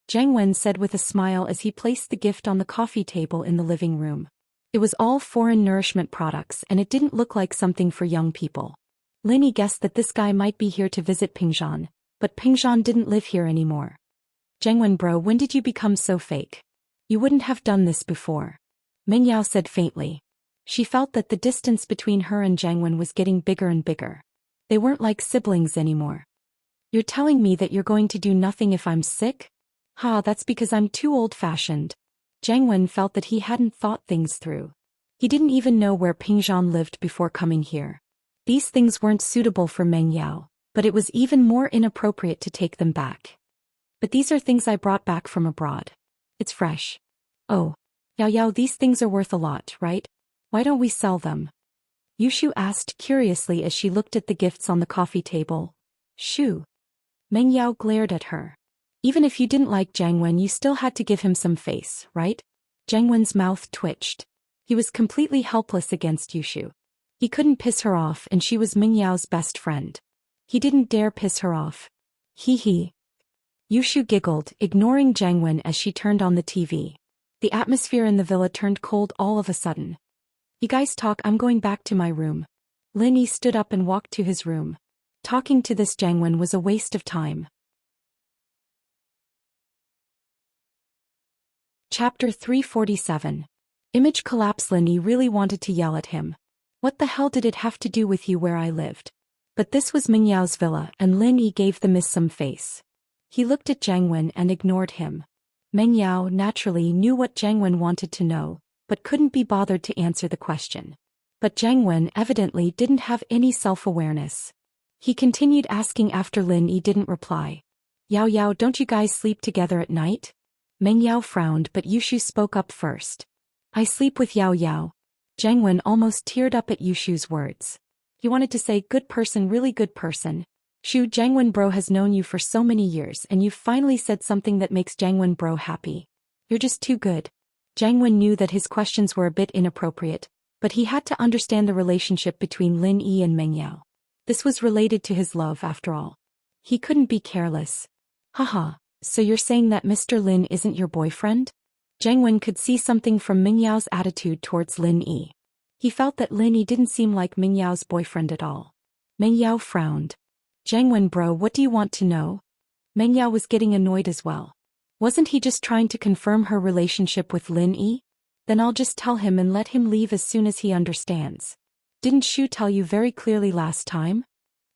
Jiang Wen said with a smile as he placed the gift on the coffee table in the living room. It was all foreign nourishment products and it didn't look like something for young people. Lin Yi guessed that this guy might be here to visit Ping Zhan, but Ping Zhan didn't live here anymore. Jiang Wen bro, when did you become so fake? You wouldn't have done this before. Meng Yao said faintly. She felt that the distance between her and Jiang Wen was getting bigger and bigger. They weren't like siblings anymore. You're telling me that you're going to do nothing if I'm sick? That's because I'm too old-fashioned. Jiang Wen felt that he hadn't thought things through. He didn't even know where Ping Zhan lived before coming here. These things weren't suitable for Meng Yao, but it was even more inappropriate to take them back. But these are things I brought back from abroad. It's fresh. Oh. Yao, these things are worth a lot, right? Why don't we sell them? Yushu asked curiously as she looked at the gifts on the coffee table. Shoo. Meng Yao glared at her. Even if you didn't like Jiang Wen, you still had to give him some face, right? Jiang Wen's mouth twitched. He was completely helpless against Yushu. He couldn't piss her off and she was Meng Yao's best friend. He didn't dare piss her off. Hee. Yushu giggled, ignoring Jiang Wen as she turned on the TV. The atmosphere in the villa turned cold all of a sudden. You guys talk, I'm going back to my room. Lin Yi stood up and walked to his room. Talking to this Jiang Wen was a waste of time. Chapter 347. Image collapse. Lin Yi really wanted to yell at him. What the hell did it have to do with you where I lived? But this was Meng Yao's villa and Lin Yi gave the miss some face. He looked at Jiang Wen and ignored him. Meng Yao naturally knew what Jiang Wen wanted to know, but couldn't be bothered to answer the question. But Jiang Wen evidently didn't have any self-awareness. He continued asking after Lin Yi didn't reply. Yao, don't you guys sleep together at night? Meng Yao frowned but Yushu spoke up first. I sleep with Yao. Jiang Wen almost teared up at Yushu's words. He wanted to say good person, really good person. Shu, Jiang Wen bro has known you for so many years and you've finally said something that makes Jiang Wen bro happy. You're just too good. Jiang Wen knew that his questions were a bit inappropriate, but he had to understand the relationship between Lin Yi and Meng Yao. This was related to his love after all. He couldn't be careless. So you're saying that Mr. Lin isn't your boyfriend? Jiang Wen could see something from Meng Yao's attitude towards Lin Yi. He felt that Lin Yi didn't seem like Meng Yao's boyfriend at all. Meng Yao frowned. Jiang Wen bro, what do you want to know? Meng Yao was getting annoyed as well. Wasn't he just trying to confirm her relationship with Lin Yi? Then I'll just tell him and let him leave as soon as he understands. Didn't Shu tell you very clearly last time?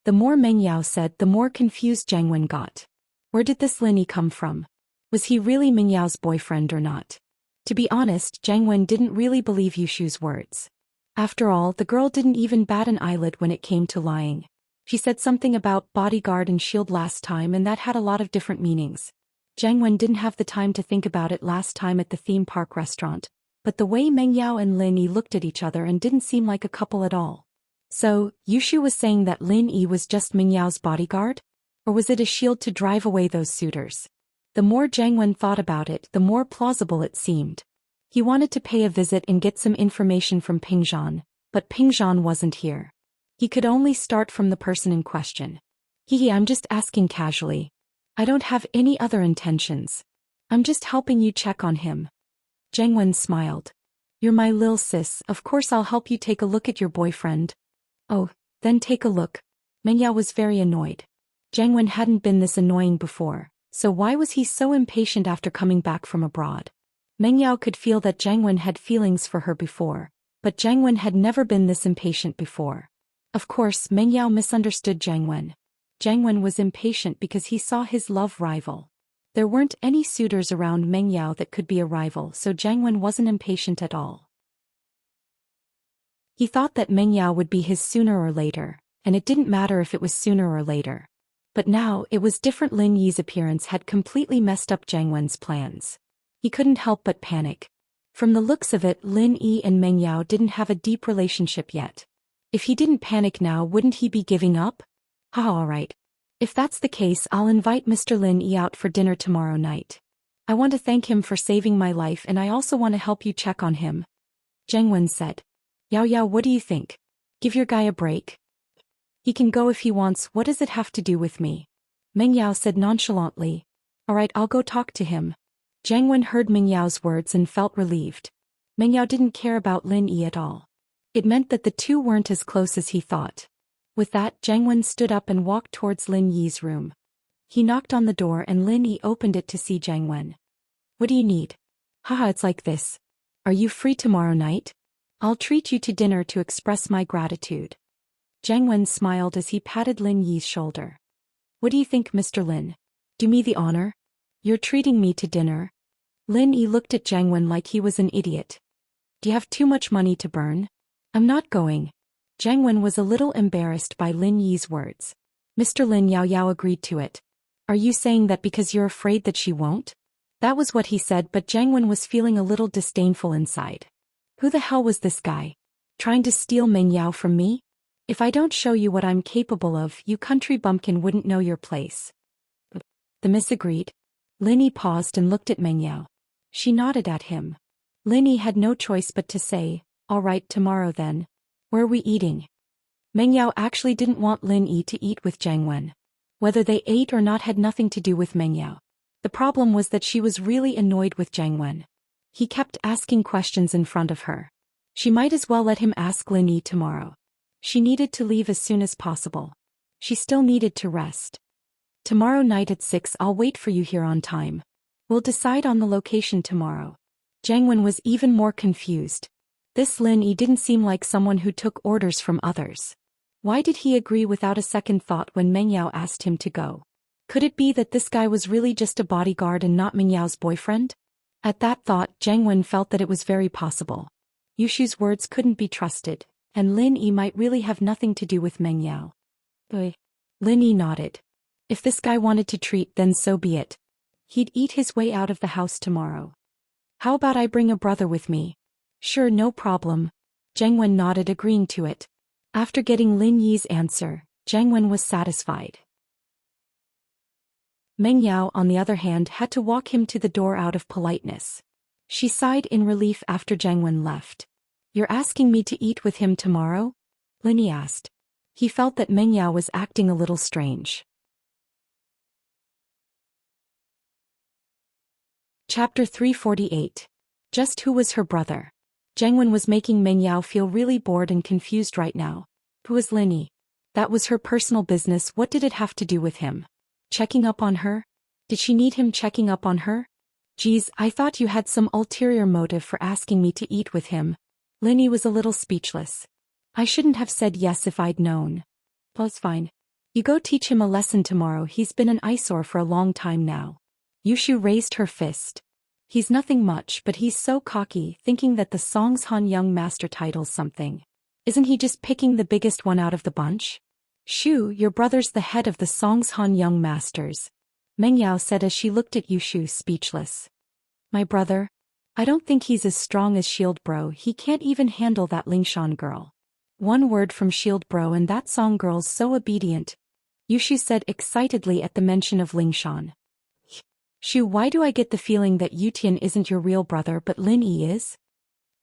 The more Meng Yao said, the more confused Jiang Wen got. Where did this Lin Yi come from? Was he really Meng Yao's boyfriend or not? To be honest, Jiang Wen didn't really believe Yushu's words. After all, the girl didn't even bat an eyelid when it came to lying. She said something about bodyguard and shield last time and that had a lot of different meanings. Jiang Wen didn't have the time to think about it last time at the theme park restaurant, but the way Meng Yao and Lin Yi looked at each other and didn't seem like a couple at all. So, Yushu was saying that Lin Yi was just Meng Yao's bodyguard? Or was it a shield to drive away those suitors? The more Jiang Wen thought about it, the more plausible it seemed. He wanted to pay a visit and get some information from Ping Zhan, but Ping Zhan wasn't here. He could only start from the person in question. I'm just asking casually. I don't have any other intentions. I'm just helping you check on him. Jiang Wen smiled. You're my lil sis, of course I'll help you take a look at your boyfriend. Oh, then take a look. Meng Yao was very annoyed. Jiang Wen hadn't been this annoying before, so why was he so impatient after coming back from abroad? Meng Yao could feel that Jiang Wen had feelings for her before, but Jiang Wen had never been this impatient before. Of course, Meng Yao misunderstood Jiang Wen. Jiang Wen was impatient because he saw his love rival. There weren't any suitors around Meng Yao that could be a rival, so Jiang Wen wasn't impatient at all. He thought that Meng Yao would be his sooner or later, and it didn't matter if it was sooner or later. But now, it was different. Lin Yi's appearance had completely messed up Jiang Wen's plans. He couldn't help but panic. From the looks of it, Lin Yi and Meng Yao didn't have a deep relationship yet. If he didn't panic now, wouldn't he be giving up? Alright. If that's the case, I'll invite Mr. Lin Yi out for dinner tomorrow night. I want to thank him for saving my life, and I also want to help you check on him. Jiang Wen said. Yao Yao, what do you think? Give your guy a break. He can go if he wants, what does it have to do with me? Meng Yao said nonchalantly. Alright, I'll go talk to him. Jiang Wen heard Meng Yao's words and felt relieved. Meng Yao didn't care about Lin Yi at all. It meant that the two weren't as close as he thought. With that, Jiang Wen stood up and walked towards Lin Yi's room. He knocked on the door and Lin Yi opened it to see Jiang Wen. What do you need? Haha, it's like this. Are you free tomorrow night? I'll treat you to dinner to express my gratitude. Jiang Wen smiled as he patted Lin Yi's shoulder. What do you think, Mr. Lin? Do me the honor? You're treating me to dinner? Lin Yi looked at Jiang Wen like he was an idiot. Do you have too much money to burn? I'm not going. Jiang Wen was a little embarrassed by Lin Yi's words. Mr. Lin, Yao Yao agreed to it. Are you saying that because you're afraid that she won't? That was what he said, but Jiang Wen was feeling a little disdainful inside. Who the hell was this guy? Trying to steal Meng Yao from me? If I don't show you what I'm capable of, you country bumpkin wouldn't know your place. The miss agreed. Lin Yi paused and looked at Meng Yao. She nodded at him. Lin Yi had no choice but to say, all right, tomorrow then. Where are we eating? Meng Yao actually didn't want Lin Yi to eat with Jiang Wen. Whether they ate or not had nothing to do with Meng Yao. The problem was that she was really annoyed with Jiang Wen. He kept asking questions in front of her. She might as well let him ask Lin Yi tomorrow. She needed to leave as soon as possible. She still needed to rest. Tomorrow night at 6, I'll wait for you here on time. We'll decide on the location tomorrow. Jiang Wen was even more confused. This Lin Yi didn't seem like someone who took orders from others. Why did he agree without a second thought when Meng Yao asked him to go? Could it be that this guy was really just a bodyguard and not Meng Yao's boyfriend? At that thought, Jiang Wen felt that it was very possible. Yushu's words couldn't be trusted, and Lin Yi might really have nothing to do with Meng Yao. Lin Yi nodded. If this guy wanted to treat, then so be it. He'd eat his way out of the house tomorrow. How about I bring a brother with me? Sure, no problem. Jiang Wen nodded, agreeing to it. After getting Lin Yi's answer, Jiang Wen was satisfied. Meng Yao, on the other hand, had to walk him to the door out of politeness. She sighed in relief after Jiang Wen left. You're asking me to eat with him tomorrow? Lin Yi asked. He felt that Meng Yao was acting a little strange. Chapter 348. Just who was her brother? Jiang Wen was making Meng Yao feel really bored and confused right now. Who was Lin Yi? That was her personal business. What did it have to do with him? Checking up on her? Did she need him checking up on her? Geez, I thought you had some ulterior motive for asking me to eat with him. Lin Yi was a little speechless. I shouldn't have said yes if I'd known. Well, it's fine. You go teach him a lesson tomorrow. He's been an eyesore for a long time now. Yushu raised her fist. He's nothing much, but he's so cocky, thinking that the Songshan Young Master title's something. Isn't he just picking the biggest one out of the bunch? Shu, your brother's the head of the Songshan Young Masters. Meng Yao said as she looked at Yushu, speechless. My brother? I don't think he's as strong as Shield Bro. He can't even handle that Lingshan girl. One word from Shield Bro and that Song girl's so obedient. Yushu said excitedly at the mention of Lingshan. Shu, why do I get the feeling that Yutian isn't your real brother but Lin Yi is?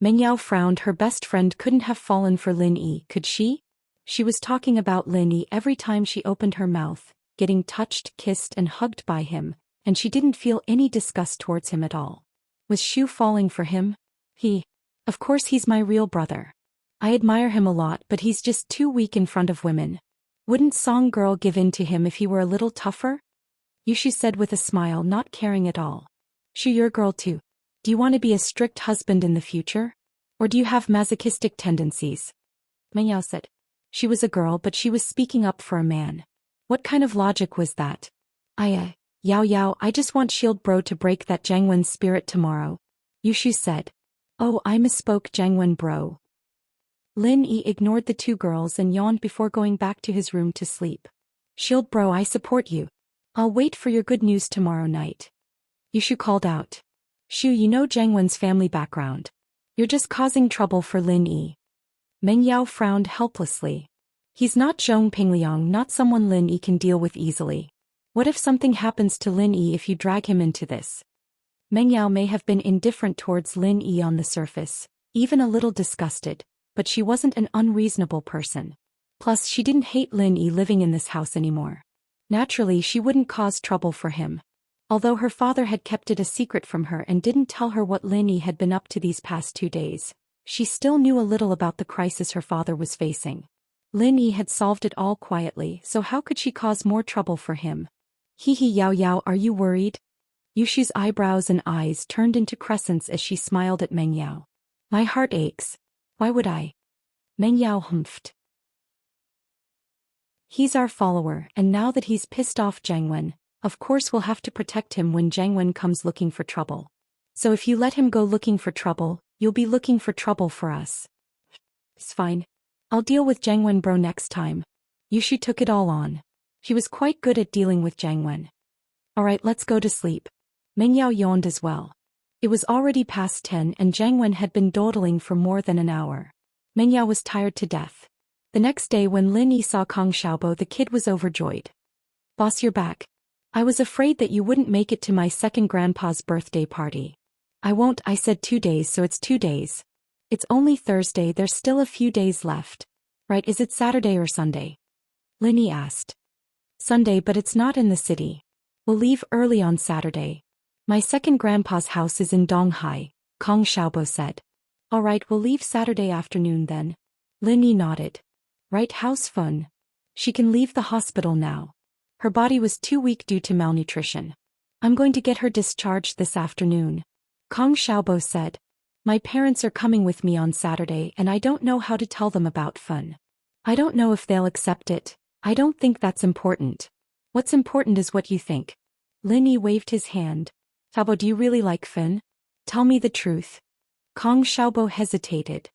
Meng Yao frowned. Her best friend couldn't have fallen for Lin Yi, could she? She was talking about Lin Yi every time she opened her mouth, getting touched, kissed and hugged by him, and she didn't feel any disgust towards him at all. Was Shu falling for him? Of course he's my real brother. I admire him a lot, but he's just too weak in front of women. Wouldn't Song Girl give in to him if he were a little tougher? Yushu said with a smile, not caring at all. Sure, you're a girl too. Do you want to be a strict husband in the future? Or do you have masochistic tendencies? Mengyao said. She was a girl, but she was speaking up for a man. What kind of logic was that? Yao, I just want Shield Bro to break that Jiangwen's spirit tomorrow. Yushu said. Oh, I misspoke, Jiangwen Bro. Lin Yi ignored the two girls and yawned before going back to his room to sleep. Shield Bro, I support you. I'll wait for your good news tomorrow night. Yushu called out. Shu, you know Jiangwen's family background. You're just causing trouble for Lin Yi. Mengyao frowned helplessly. He's not Zhong Pingliang, not someone Lin Yi can deal with easily. What if something happens to Lin Yi if you drag him into this? Mengyao may have been indifferent towards Lin Yi on the surface, even a little disgusted, but she wasn't an unreasonable person. Plus, she didn't hate Lin Yi living in this house anymore. Naturally, she wouldn't cause trouble for him. Although her father had kept it a secret from her and didn't tell her what Lin Yi had been up to these past 2 days, she still knew a little about the crisis her father was facing. Lin Yi had solved it all quietly, so how could she cause more trouble for him? Yao, are you worried? Yushu's eyebrows and eyes turned into crescents as she smiled at Mengyao. My heart aches. Why would I? Mengyao humphed. He's our follower, and now that he's pissed off Jiangwen, of course we'll have to protect him when Jiangwen comes looking for trouble. So if you let him go looking for trouble, you'll be looking for trouble for us. It's fine. I'll deal with Jiangwen Bro next time. Yushu took it all on. She was quite good at dealing with Jiangwen. Alright, let's go to sleep. Mengyao yawned as well. It was already past 10 and Jiangwen had been dawdling for more than an hour. Mengyao was tired to death. The next day when Lin Yi saw Kong Xiaobo, the kid was overjoyed. Boss, you're back. I was afraid that you wouldn't make it to my second grandpa's birthday party. I won't, I said 2 days, so it's 2 days. It's only Thursday, there's still a few days left. Right, is it Saturday or Sunday? Lin Yi asked. Sunday, but it's not in the city. We'll leave early on Saturday. My second grandpa's house is in Donghai, Kong Xiaobo said. Alright, we'll leave Saturday afternoon then. Lin Yi nodded. Right, how's fun? She can leave the hospital now. Her body was too weak due to malnutrition. I'm going to get her discharged this afternoon. Kong Xiaobo said. My parents are coming with me on Saturday and I don't know how to tell them about fun. I don't know if they'll accept it. I don't think that's important. What's important is what you think. Lin Yi waved his hand. Xiaobo, do you really like fun? Tell me the truth. Kong Xiaobo hesitated.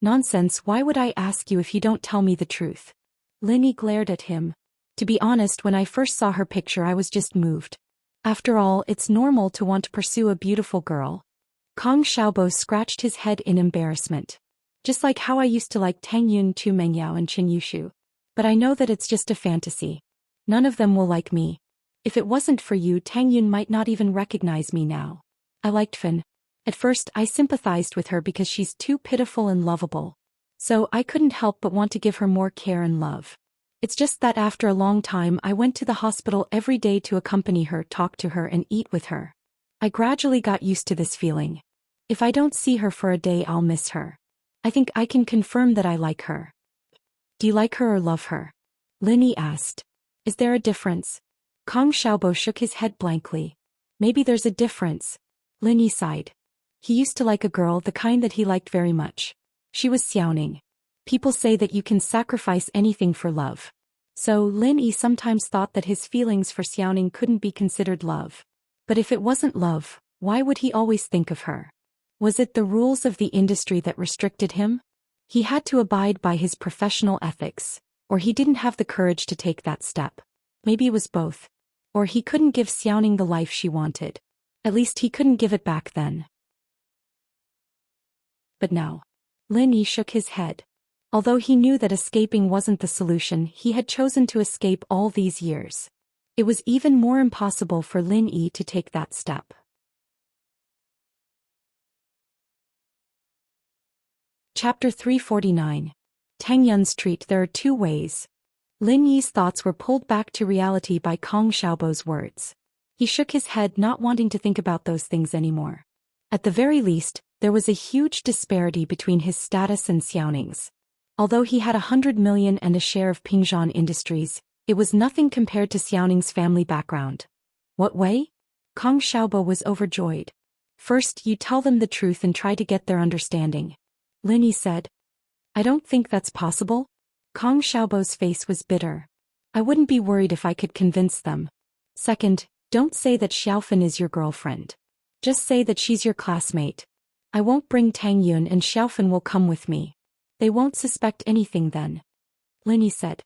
Nonsense, why would I ask you if you don't tell me the truth? Lin Yi glared at him. To be honest, when I first saw her picture I was just moved. After all, it's normal to want to pursue a beautiful girl. Kong Xiaobo scratched his head in embarrassment. Just like how I used to like Tang Yun, Tu Mengyao and Qin Yushu. But I know that it's just a fantasy. None of them will like me. If it wasn't for you, Tang Yun might not even recognize me now. I liked Fin. At first, I sympathized with her because she's too pitiful and lovable. So I couldn't help but want to give her more care and love. It's just that after a long time I went to the hospital every day to accompany her, talk to her and eat with her. I gradually got used to this feeling. If I don't see her for a day I'll miss her. I think I can confirm that I like her. Do you like her or love her? Lin Yi asked. Is there a difference? Kong Xiaobo shook his head blankly. Maybe there's a difference. Lin Yi sighed. He used to like a girl, the kind that he liked very much. She was Xiaoning. People say that you can sacrifice anything for love. So Lin Yi sometimes thought that his feelings for Xiaoning couldn't be considered love. But if it wasn't love, why would he always think of her? Was it the rules of the industry that restricted him? He had to abide by his professional ethics, or he didn't have the courage to take that step. Maybe it was both. Or he couldn't give Xiaoning the life she wanted. At least he couldn't give it back then. But now. Lin Yi shook his head. Although he knew that escaping wasn't the solution, he had chosen to escape all these years. It was even more impossible for Lin Yi to take that step. Chapter 349. Tang Yun's treat. There are 2 ways. Lin Yi's thoughts were pulled back to reality by Kong Xiaobo's words. He shook his head, not wanting to think about those things anymore. At the very least, there was a huge disparity between his status and Xiaoning's. Although he had 100 million and a share of Pingzhan Industries, it was nothing compared to Xiaoning's family background. What way? Kong Xiaobo was overjoyed. First, you tell them the truth and try to get their understanding. Lin Yi said. I don't think that's possible. Kong Xiaobo's face was bitter. I wouldn't be worried if I could convince them. Second, don't say that Xiaofan is your girlfriend. Just say that she's your classmate. I won't bring Tang Yun and Xiaofan will come with me. They won't suspect anything then. Lin Yi said.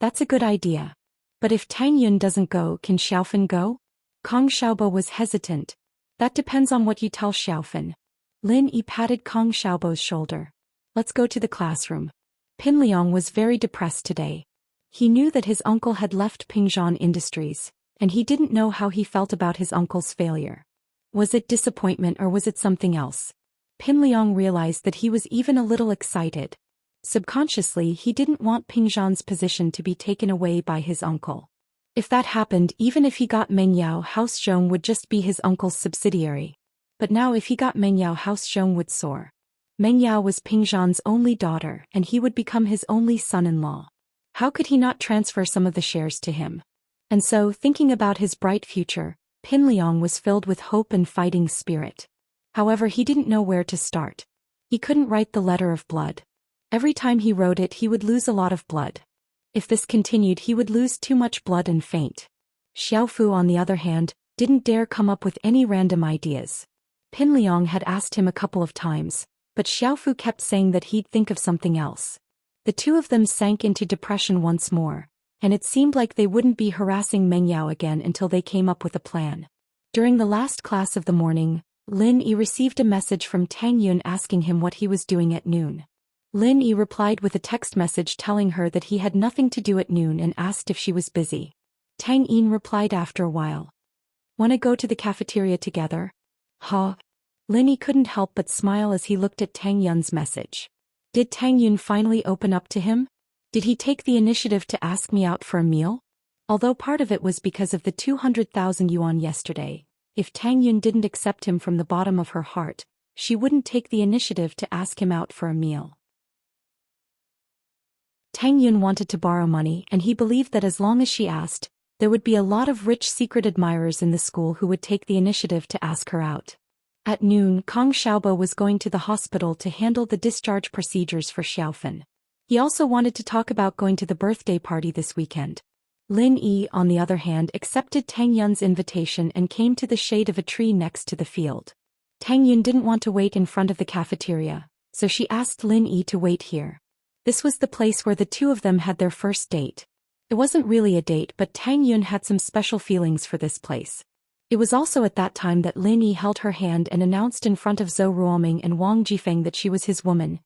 That's a good idea. But if Tang Yun doesn't go, can Xiaofan go? Kong Xiaobo was hesitant. That depends on what you tell Xiaofan. Lin Yi patted Kong Xiaobo's shoulder. Let's go to the classroom. Pin Liang was very depressed today. He knew that his uncle had left Pingzhan Industries, and he didn't know how he felt about his uncle's failure. Was it disappointment or was it something else? Pin Liang realized that he was even a little excited. Subconsciously, he didn't want Pingzhan's position to be taken away by his uncle. If that happened, even if he got Mengyao, House Zhong would just be his uncle's subsidiary. But now if he got Mengyao, House Zhong would soar. Mengyao was Pingzhan's only daughter and he would become his only son-in-law. How could he not transfer some of the shares to him? And so, thinking about his bright future, Pin Liang was filled with hope and fighting spirit. However, he didn't know where to start. He couldn't write the letter of blood. Every time he wrote it, he would lose a lot of blood. If this continued, he would lose too much blood and faint. Xiaofu, on the other hand, didn't dare come up with any random ideas. Pin Liang had asked him a couple of times, but Xiaofu kept saying that he'd think of something else. The two of them sank into depression once more, and it seemed like they wouldn't be harassing Mengyao again until they came up with a plan. During the last class of the morning, Lin Yi received a message from Tang Yun asking him what he was doing at noon. Lin Yi replied with a text message telling her that he had nothing to do at noon and asked if she was busy. Tang Yin replied after a while. Wanna go to the cafeteria together? Huh? Lin Yi couldn't help but smile as he looked at Tang Yun's message. Did Tang Yun finally open up to him? Did he take the initiative to ask me out for a meal? Although part of it was because of the 200,000 yuan yesterday, if Tang Yun didn't accept him from the bottom of her heart, she wouldn't take the initiative to ask him out for a meal. Tang Yun wanted to borrow money and he believed that as long as she asked, there would be a lot of rich secret admirers in the school who would take the initiative to ask her out. At noon, Kong Xiaobo was going to the hospital to handle the discharge procedures for Xiaofan. He also wanted to talk about going to the birthday party this weekend. Lin Yi, on the other hand, accepted Tang Yun's invitation and came to the shade of a tree next to the field. Tang Yun didn't want to wait in front of the cafeteria, so she asked Lin Yi to wait here. This was the place where the two of them had their first date. It wasn't really a date, but Tang Yun had some special feelings for this place. It was also at that time that Lin Yi held her hand and announced in front of Zhou Ruoming and Wang Jifeng that she was his woman.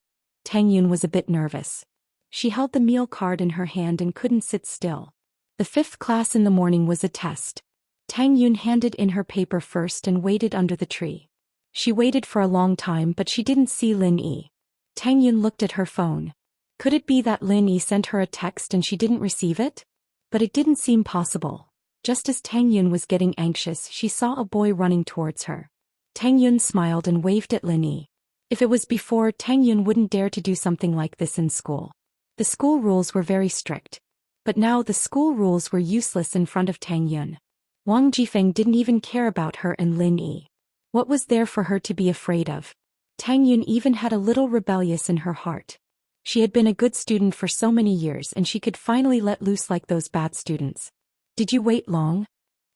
Tang Yun was a bit nervous. She held the meal card in her hand and couldn't sit still. The 5th class in the morning was a test. Tang Yun handed in her paper first and waited under the tree. She waited for a long time but she didn't see Lin Yi. Tang Yun looked at her phone. Could it be that Lin Yi sent her a text and she didn't receive it? But it didn't seem possible. Just as Tang Yun was getting anxious, she saw a boy running towards her. Tang Yun smiled and waved at Lin Yi. If it was before, Tang Yun wouldn't dare to do something like this in school. The school rules were very strict. But now the school rules were useless in front of Tang Yun. Wang Jifeng didn't even care about her and Lin Yi. What was there for her to be afraid of? Tang Yun even had a little rebellious in her heart. She had been a good student for so many years and she could finally let loose like those bad students. Did you wait long?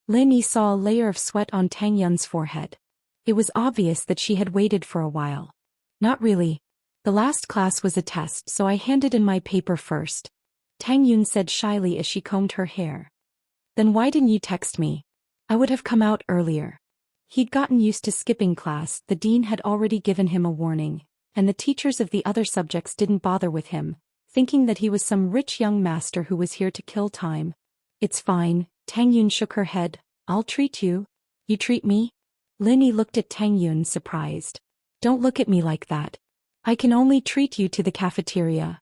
Lin Yi saw a layer of sweat on Tang Yun's forehead. It was obvious that she had waited for a while. Not really. The last class was a test, so I handed in my paper first. Tang Yun said shyly as she combed her hair. Then why didn't you text me? I would have come out earlier. He'd gotten used to skipping class, the dean had already given him a warning, and the teachers of the other subjects didn't bother with him, thinking that he was some rich young master who was here to kill time. It's fine, Tang Yun shook her head. I'll treat you. You treat me? Lin Yi looked at Tang Yun surprised. Don't look at me like that. I can only treat you to the cafeteria.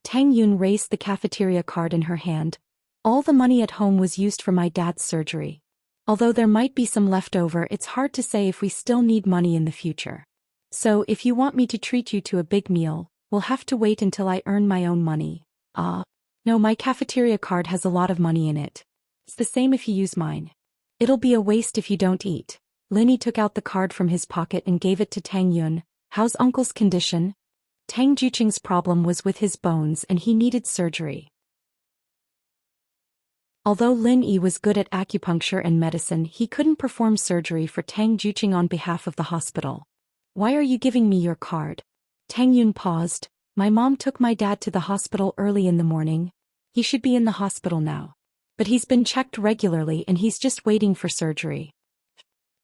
Tang Yun raised the cafeteria card in her hand. All the money at home was used for my dad's surgery. Although there might be some left over, it's hard to say if we still need money in the future. So if you want me to treat you to a big meal, We'll have to wait until I earn my own money. No, my cafeteria card has a lot of money in it. It's the same if you use mine. It'll be a waste if you don't eat. Linny took out the card from his pocket and gave it to Tang Yun. How's uncle's condition? Tang Juqing's problem was with his bones and he needed surgery. Although Lin Yi was good at acupuncture and medicine, he couldn't perform surgery for Tang Juqing on behalf of the hospital. Why are you giving me your card? Tang Yun paused. My mom took my dad to the hospital early in the morning. He should be in the hospital now. But he's been checked regularly and he's just waiting for surgery.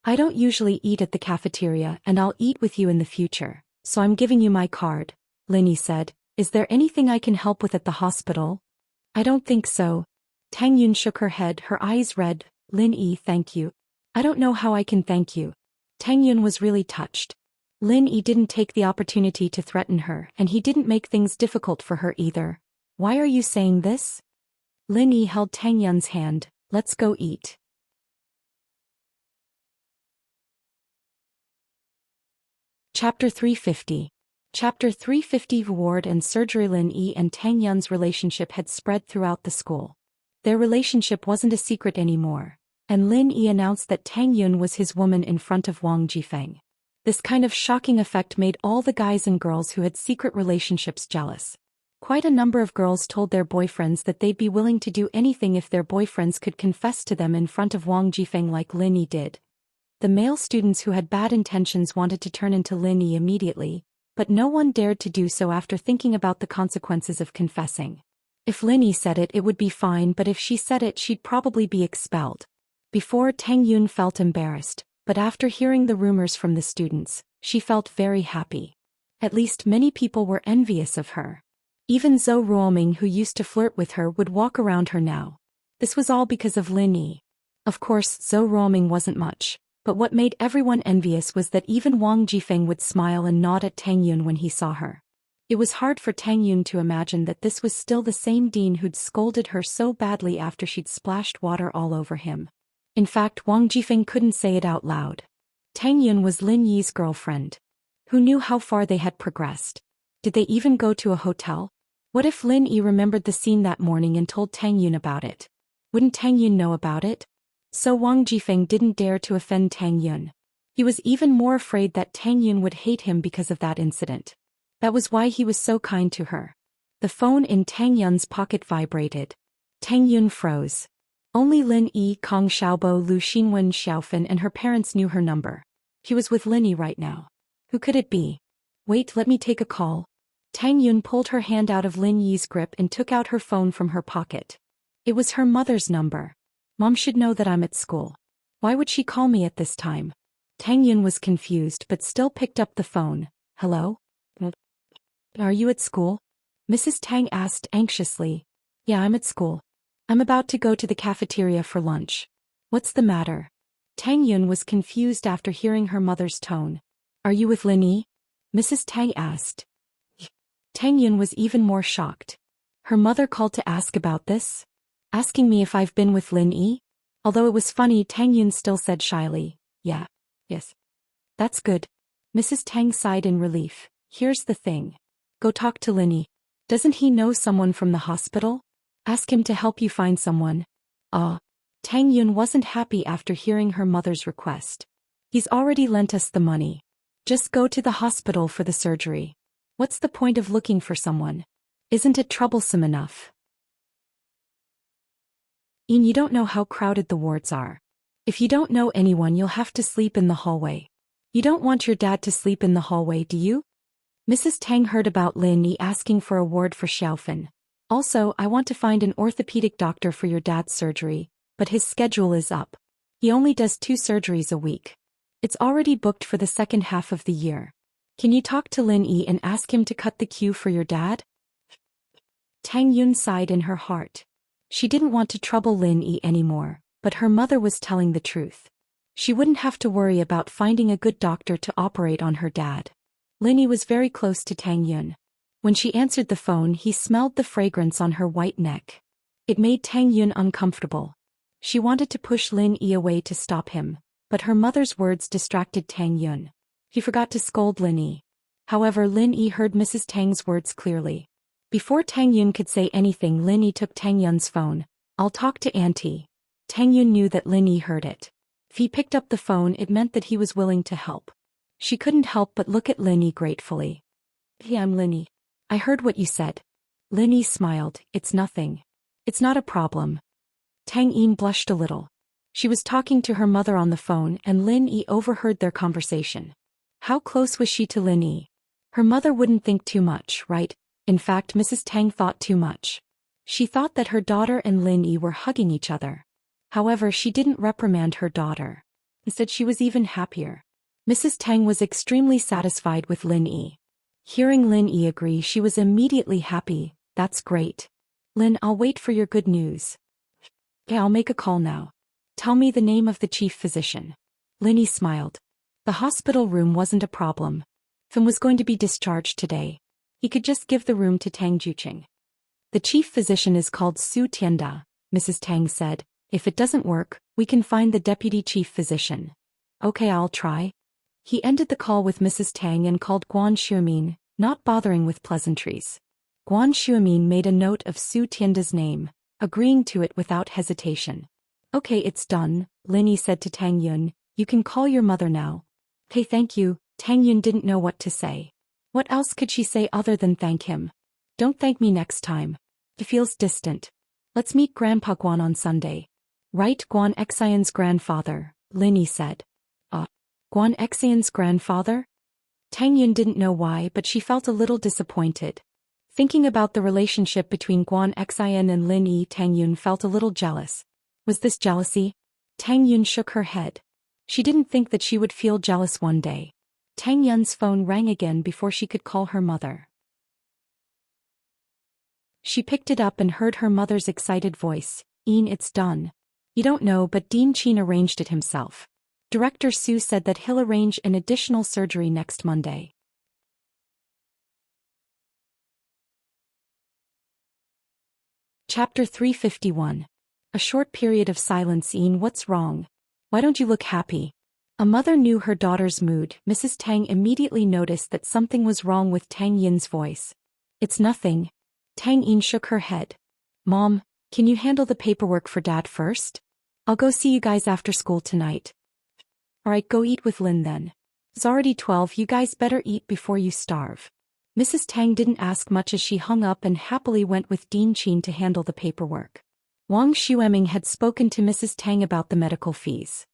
I don't usually eat at the cafeteria and I'll eat with you in the future, so I'm giving you my card, Lin Yi said. Is there anything I can help with at the hospital? I don't think so. Tang Yun shook her head, her eyes red. Lin Yi, thank you. I don't know how I can thank you. Tang Yun was really touched. Lin Yi didn't take the opportunity to threaten her and he didn't make things difficult for her either. Why are you saying this? Lin Yi held Tang Yun's hand. Let's go eat. Chapter 350. Chapter 350. Ward and surgery. Lin Yi and Tang Yun's relationship had spread throughout the school. Their relationship wasn't a secret anymore, and Lin Yi announced that Tang Yun was his woman in front of Wang Jifeng. This kind of shocking effect made all the guys and girls who had secret relationships jealous. Quite a number of girls told their boyfriends that they'd be willing to do anything if their boyfriends could confess to them in front of Wang Jifeng like Lin Yi did. The male students who had bad intentions wanted to turn into Lin Yi immediately, but no one dared to do so after thinking about the consequences of confessing. If Lin Yi said it, it would be fine, but if she said it, she'd probably be expelled. Before, Tang Yun felt embarrassed, but after hearing the rumors from the students, she felt very happy. At least many people were envious of her. Even Zhou Ruoming, who used to flirt with her, would walk around her now. This was all because of Lin Yi. Of course, Zhou Ruoming wasn't much, but what made everyone envious was that even Wang Jifeng would smile and nod at Tang Yun when he saw her. It was hard for Tang Yun to imagine that this was still the same dean who'd scolded her so badly after she'd splashed water all over him. In fact, Wang Jifeng couldn't say it out loud. Tang Yun was Lin Yi's girlfriend. Who knew how far they had progressed? Did they even go to a hotel? What if Lin Yi remembered the scene that morning and told Tang Yun about it? Wouldn't Tang Yun know about it? So Wang Jifeng didn't dare to offend Tang Yun. He was even more afraid that Tang Yun would hate him because of that incident. That was why he was so kind to her. The phone in Tang Yun's pocket vibrated. Tang Yun froze. Only Lin Yi, Kong Xiaobo, Lu Xinwen, Xiaofan and her parents knew her number. He was with Lin Yi right now. Who could it be? Wait, let me take a call. Tang Yun pulled her hand out of Lin Yi's grip and took out her phone from her pocket. It was her mother's number. Mom should know that I'm at school. Why would she call me at this time? Tang Yun was confused but still picked up the phone. Hello? Are you at school? Mrs. Tang asked anxiously. Yeah, I'm at school. I'm about to go to the cafeteria for lunch. What's the matter? Tang Yun was confused after hearing her mother's tone. Are you with Lin Yi? Mrs. Tang asked. Tang Yun was even more shocked. Her mother called to ask about this? Asking me if I've been with Lin Yi? Although it was funny, Tang Yun still said shyly, yeah, yes. That's good. Mrs. Tang sighed in relief. Here's the thing. Go talk to Lin Yi. Doesn't he know someone from the hospital? Ask him to help you find someone. Tang Yun wasn't happy after hearing her mother's request. He's already lent us the money. Just go to the hospital for the surgery. What's the point of looking for someone? Isn't it troublesome enough? You don't know how crowded the wards are. If you don't know anyone, you'll have to sleep in the hallway. You don't want your dad to sleep in the hallway, do you? Mrs. Tang heard about Lin Yi asking for a ward for Xiaofan. Also, I want to find an orthopedic doctor for your dad's surgery, but his schedule is up. He only does 2 surgeries a week. It's already booked for the second half of the year. Can you talk to Lin Yi and ask him to cut the queue for your dad? Tang Yun sighed in her heart. She didn't want to trouble Lin Yi anymore, but her mother was telling the truth. She wouldn't have to worry about finding a good doctor to operate on her dad. Lin Yi was very close to Tang Yun. When she answered the phone, he smelled the fragrance on her white neck. It made Tang Yun uncomfortable. She wanted to push Lin Yi away to stop him, but her mother's words distracted Tang Yun. He forgot to scold Lin Yi. However, Lin Yi heard Mrs. Tang's words clearly. Before Tang Yun could say anything, Lin Yi took Tang Yun's phone. "I'll talk to Auntie." Tang Yun knew that Lin Yi heard it. If he picked up the phone, it meant that he was willing to help. She couldn't help but look at Lin Yi gratefully. "Hey, I'm Lin Yi. I heard what you said." Lin Yi smiled. "It's nothing. It's not a problem." Tang Yin blushed a little. She was talking to her mother on the phone and Lin Yi overheard their conversation. How close was she to Lin Yi? Her mother wouldn't think too much, right? In fact, Mrs. Tang thought too much. She thought that her daughter and Lin Yi were hugging each other. However, she didn't reprimand her daughter. Instead, she was even happier. Mrs. Tang was extremely satisfied with Lin Yi. Hearing Lin Yi agree, she was immediately happy. "That's great. Lin, I'll wait for your good news." "Okay, I'll make a call now. Tell me the name of the chief physician." Lin Yi smiled. The hospital room wasn't a problem. Finn was going to be discharged today. He could just give the room to Tang Juqing. "The chief physician is called Su Tianda," Mrs. Tang said. "If it doesn't work, we can find the deputy chief physician." "Okay, I'll try." He ended the call with Mrs. Tang and called Guan Xuemin, not bothering with pleasantries. Guan Xuemin made a note of Su Tianda's name, agreeing to it without hesitation. "Okay, it's done," Lin Yi said to Tang Yun. "You can call your mother now." "Okay, thank you." Tang Yun didn't know what to say. What else could she say other than thank him? "Don't thank me next time. It feels distant. Let's meet Grandpa Guan on Sunday." "Right, Guan Xian's grandfather," Lin Yi said. Guan Xian's grandfather? Tang Yun didn't know why, but she felt a little disappointed. Thinking about the relationship between Guan Xian and Lin Yi, Tang Yun felt a little jealous. Was this jealousy? Tang Yun shook her head. She didn't think that she would feel jealous one day. Tang Yun's phone rang again before she could call her mother. She picked it up and heard her mother's excited voice. "Ian, it's done. You don't know, but Dean Chin arranged it himself. Director Su said that he'll arrange an additional surgery next Monday." Chapter 351. A short period of silence. "Ian, what's wrong? Why don't you look happy?" A mother knew her daughter's mood. Mrs. Tang immediately noticed that something was wrong with Tang Yin's voice. "It's nothing." Tang Yin shook her head. "Mom, can you handle the paperwork for Dad first? I'll go see you guys after school tonight." "Alright, go eat with Lin then. It's already 12, you guys better eat before you starve." Mrs. Tang didn't ask much as she hung up and happily went with Dean Chin to handle the paperwork. Wang Xueming had spoken to Mrs. Tang about the medical fees.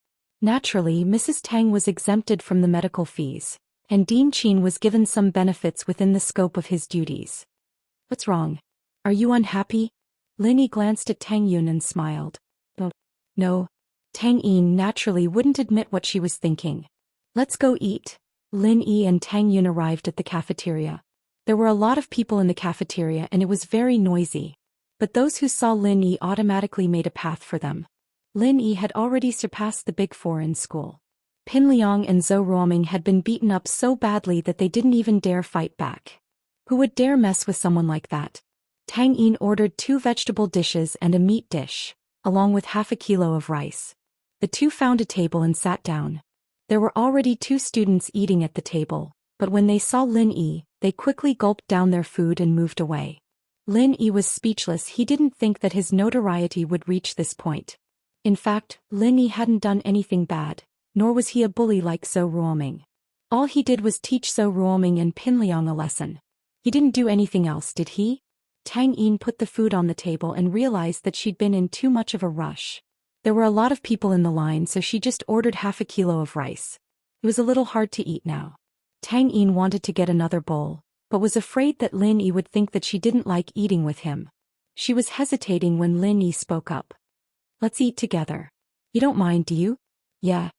Naturally, Mrs. Tang was exempted from the medical fees, and Dean Chin was given some benefits within the scope of his duties. "What's wrong? Are you unhappy?" Lin Yi glanced at Tang Yun and smiled. "Oh, no." Tang Yin naturally wouldn't admit what she was thinking. "Let's go eat." Lin Yi and Tang Yun arrived at the cafeteria. There were a lot of people in the cafeteria and it was very noisy. But those who saw Lin Yi automatically made a path for them. Lin Yi had already surpassed the Big Four in school. Pin Liang and Zhou Ruoming had been beaten up so badly that they didn't even dare fight back. Who would dare mess with someone like that? Tang Yin ordered 2 vegetable dishes and a meat dish, along with half a kilo of rice. The two found a table and sat down. There were already 2 students eating at the table, but when they saw Lin Yi, they quickly gulped down their food and moved away. Lin Yi was speechless. He didn't think that his notoriety would reach this point. In fact, Lin Yi hadn't done anything bad, nor was he a bully like Zhou Ruoming. All he did was teach Zhou Ruoming and Pin Liang a lesson. He didn't do anything else, did he? Tang Yin put the food on the table and realized that she'd been in too much of a rush. There were a lot of people in the line, so she just ordered half a kilo of rice. It was a little hard to eat now. Tang Yin wanted to get another bowl, but was afraid that Lin Yi would think that she didn't like eating with him. She was hesitating when Lin Yi spoke up. "Let's eat together. You don't mind, do you?" "Yeah."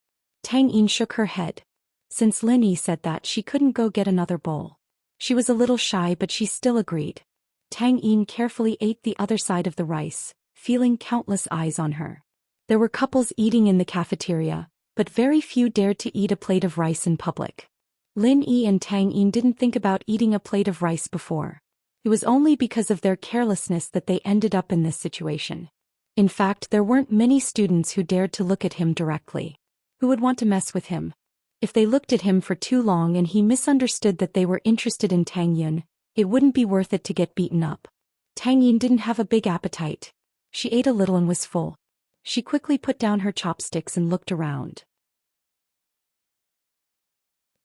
Tang Yin shook her head. Since Lin Yi said that, she couldn't go get another bowl. She was a little shy, but she still agreed. Tang Yin carefully ate the other side of the rice, feeling countless eyes on her. There were couples eating in the cafeteria, but very few dared to eat a plate of rice in public. Lin Yi and Tang Yin didn't think about eating a plate of rice before. It was only because of their carelessness that they ended up in this situation. In fact, there weren't many students who dared to look at him directly. Who would want to mess with him? If they looked at him for too long and he misunderstood that they were interested in Tang Yun, it wouldn't be worth it to get beaten up. Tang Yun didn't have a big appetite. She ate a little and was full. She quickly put down her chopsticks and looked around.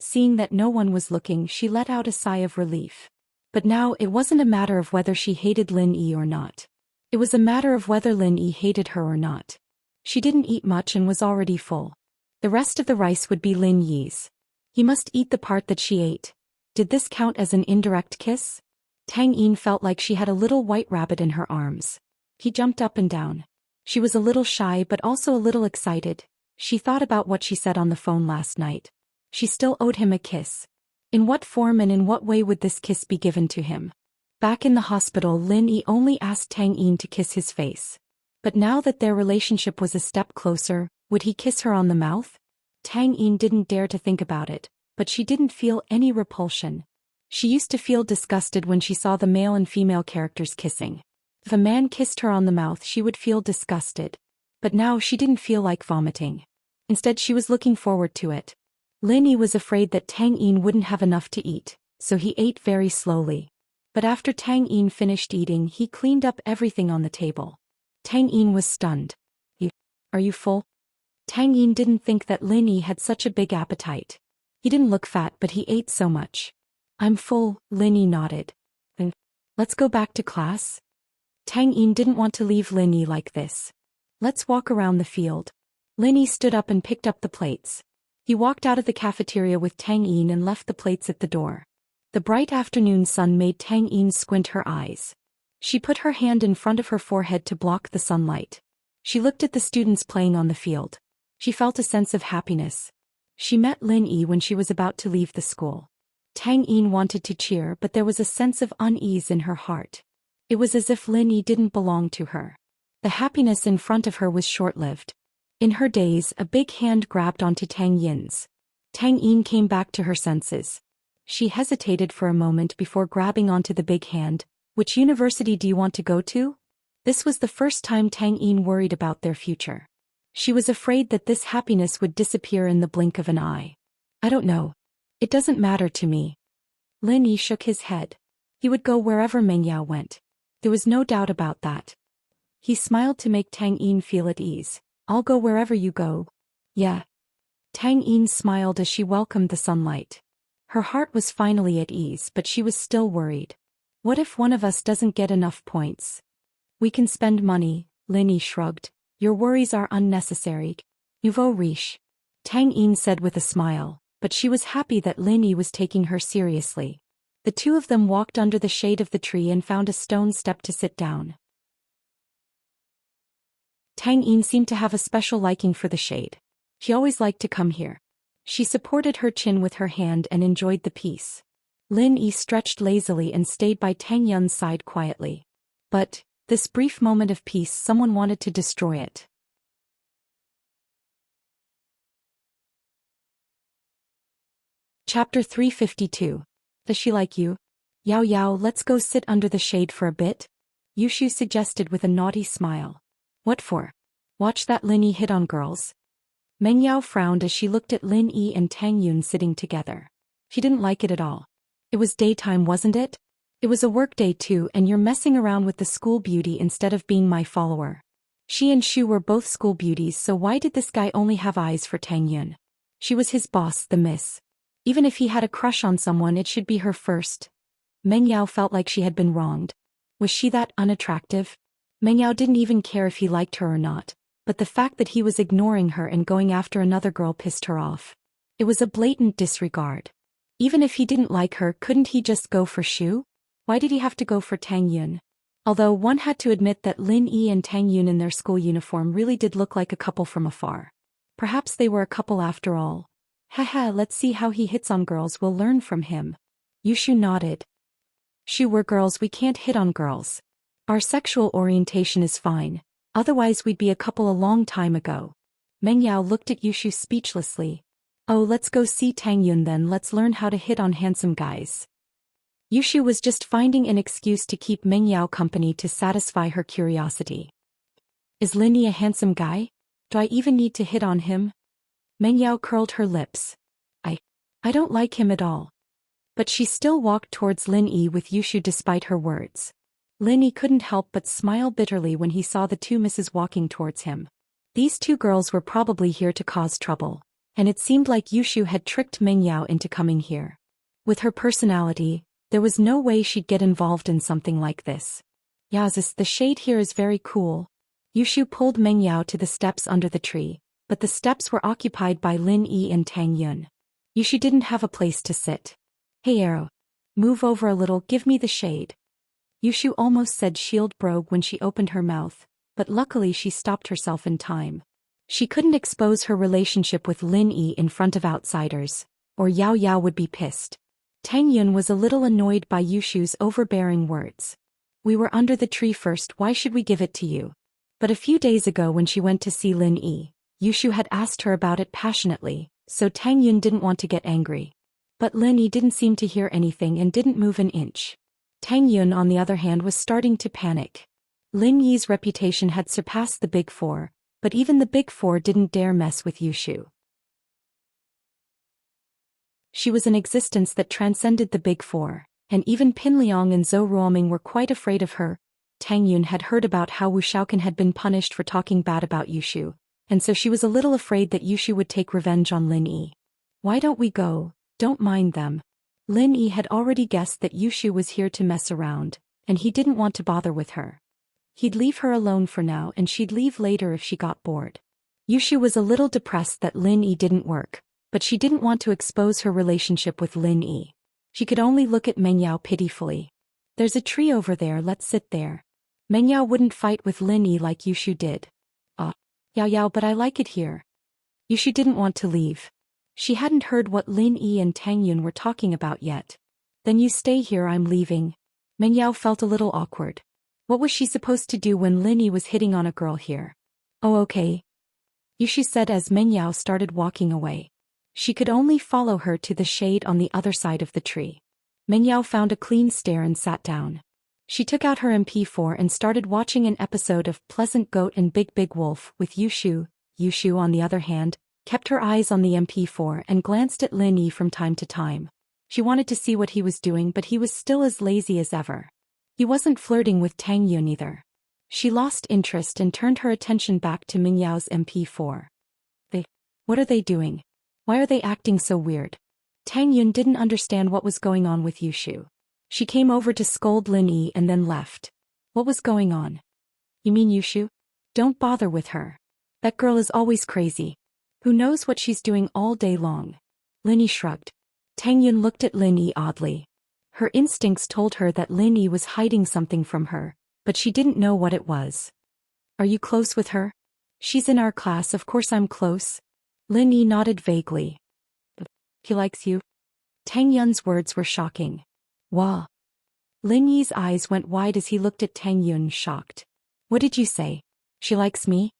Seeing that no one was looking, she let out a sigh of relief. But now it wasn't a matter of whether she hated Lin Yi or not. It was a matter of whether Lin Yi hated her or not. She didn't eat much and was already full. The rest of the rice would be Lin Yi's. He must eat the part that she ate. Did this count as an indirect kiss? Tang Yin felt like she had a little white rabbit in her arms. He jumped up and down. She was a little shy but also a little excited. She thought about what she said on the phone last night. She still owed him a kiss. In what form and in what way would this kiss be given to him? Back in the hospital, Lin Yi only asked Tang Yin to kiss his face. But now that their relationship was a step closer, would he kiss her on the mouth? Tang Yin didn't dare to think about it, but she didn't feel any repulsion. She used to feel disgusted when she saw the male and female characters kissing. If a man kissed her on the mouth, she would feel disgusted. But now she didn't feel like vomiting. Instead, she was looking forward to it. Lin Yi was afraid that Tang Yin wouldn't have enough to eat, so he ate very slowly. But after Tang Yin finished eating, he cleaned up everything on the table. Tang Yin was stunned. Are you full? Tang Yin didn't think that Lin Yi had such a big appetite. He didn't look fat, but he ate so much. I'm full, Lin Yi nodded. Then, let's go back to class? Tang Yin didn't want to leave Lin Yi like this. Let's walk around the field. Lin Yi stood up and picked up the plates. He walked out of the cafeteria with Tang Yin and left the plates at the door. The bright afternoon sun made Tang Yin squint her eyes. She put her hand in front of her forehead to block the sunlight. She looked at the students playing on the field. She felt a sense of happiness. She met Lin Yi when she was about to leave the school. Tang Yin wanted to cheer, but there was a sense of unease in her heart. It was as if Lin Yi didn't belong to her. The happiness in front of her was short-lived. In her daze, a big hand grabbed onto Tang Yin's. Tang Yin came back to her senses. She hesitated for a moment before grabbing onto the big hand. Which university do you want to go to? This was the first time Tang Yin worried about their future. She was afraid that this happiness would disappear in the blink of an eye. I don't know. It doesn't matter to me. Lin Yi shook his head. He would go wherever Meng Yao went. There was no doubt about that. He smiled to make Tang Yin feel at ease. I'll go wherever you go. Yeah. Tang Yin smiled as she welcomed the sunlight. Her heart was finally at ease, but she was still worried. What if one of us doesn't get enough points? We can spend money, Lin Yi shrugged. Your worries are unnecessary. Nouveau riche. Tang Yin said with a smile, but she was happy that Lin Yi was taking her seriously. The two of them walked under the shade of the tree and found a stone step to sit down. Tang Yin seemed to have a special liking for the shade. She always liked to come here. She supported her chin with her hand and enjoyed the peace. Lin Yi stretched lazily and stayed by Tang Yun's side quietly. But, this brief moment of peace, someone wanted to destroy it. Chapter 352. Does she like you? Yao Yao, let's go sit under the shade for a bit? Yushu suggested with a naughty smile. What for? Watch that Lin Yi hit on girls. Meng Yao frowned as she looked at Lin Yi and Tang Yun sitting together. She didn't like it at all. It was daytime, wasn't it? It was a work day too, and you're messing around with the school beauty instead of being my follower. She and Shu were both school beauties, so why did this guy only have eyes for Tang Yun? She was his boss, the miss. Even if he had a crush on someone, it should be her first. Meng Yao felt like she had been wronged. Was she that unattractive? Meng Yao didn't even care if he liked her or not, but the fact that he was ignoring her and going after another girl pissed her off. It was a blatant disregard. Even if he didn't like her, couldn't he just go for Shu? Why did he have to go for Tang Yun? Although one had to admit that Lin Yi and Tang Yun in their school uniform really did look like a couple from afar. Perhaps they were a couple after all. Haha, let's see how he hits on girls, we'll learn from him. Yushu nodded. Shu, we're girls, we can't hit on girls. Our sexual orientation is fine, otherwise we'd be a couple a long time ago. Meng Yao looked at Yushu speechlessly. Oh, let's go see Tang Yun then, let's learn how to hit on handsome guys. Yushu was just finding an excuse to keep Meng Yao company to satisfy her curiosity. Is Lin Yi a handsome guy? Do I even need to hit on him? Meng Yao curled her lips. I don't like him at all. But she still walked towards Lin Yi with Yushu despite her words. Lin Yi couldn't help but smile bitterly when he saw the two misses walking towards him. These two girls were probably here to cause trouble, and it seemed like Yushu had tricked Meng Yao into coming here. With her personality, there was no way she'd get involved in something like this. Yazis, the shade here is very cool. Yushu pulled Meng Yao to the steps under the tree, but the steps were occupied by Lin Yi and Tang Yun. Yushu didn't have a place to sit. Hey Arrow. Move over a little, give me the shade. Yushu almost said shield brogue when she opened her mouth, but luckily she stopped herself in time. She couldn't expose her relationship with Lin Yi in front of outsiders, or Yao Yao would be pissed. Tang Yun was a little annoyed by Yushu's overbearing words. We were under the tree first, why should we give it to you? But a few days ago when she went to see Lin Yi, Yushu had asked her about it passionately, so Tang Yun didn't want to get angry. But Lin Yi didn't seem to hear anything and didn't move an inch. Tang Yun on the other hand was starting to panic. Lin Yi's reputation had surpassed the Big Four, but even the Big Four didn't dare mess with Yushu. She was an existence that transcended the Big Four, and even Pin Liang and Zhou Ruoming were quite afraid of her. Tang Yun had heard about how Wu Shaoqin had been punished for talking bad about Yushu, and so she was a little afraid that Yushu would take revenge on Lin Yi. Why don't we go? Don't mind them. Lin Yi had already guessed that Yushu was here to mess around, and he didn't want to bother with her. He'd leave her alone for now and she'd leave later if she got bored. Yushu was a little depressed that Lin Yi didn't work, but she didn't want to expose her relationship with Lin Yi. She could only look at Meng Yao pitifully. There's a tree over there, let's sit there. Meng Yao wouldn't fight with Lin Yi like Yushu did. Yao Yao, but I like it here. Yushu didn't want to leave. She hadn't heard what Lin Yi and Tang Yun were talking about yet. Then you stay here, I'm leaving. Meng Yao felt a little awkward. What was she supposed to do when Lin Yi was hitting on a girl here? Oh okay. Yushu said as Meng Yao started walking away. She could only follow her to the shade on the other side of the tree. Meng Yao found a clean stair and sat down. She took out her MP4 and started watching an episode of Pleasant Goat and Big Big Wolf with Yushu. Yushu, on the other hand, kept her eyes on the MP4 and glanced at Lin Yi from time to time. She wanted to see what he was doing, but he was still as lazy as ever. He wasn't flirting with Tang Yun either. She lost interest and turned her attention back to Meng Yao's MP4. What are they doing? Why are they acting so weird? Tang Yun didn't understand what was going on with Yushu. She came over to scold Lin Yi and then left. What was going on? You mean Yushu? Don't bother with her. That girl is always crazy. Who knows what she's doing all day long? Lin Yi shrugged. Tang Yun looked at Lin Yi oddly. Her instincts told her that Lin Yi was hiding something from her, but she didn't know what it was. Are you close with her? She's in our class, of course I'm close. Lin Yi nodded vaguely. He likes you? Tang Yun's words were shocking. Wah. Lin Yi's eyes went wide as he looked at Tang Yun, shocked. What did you say? She likes me?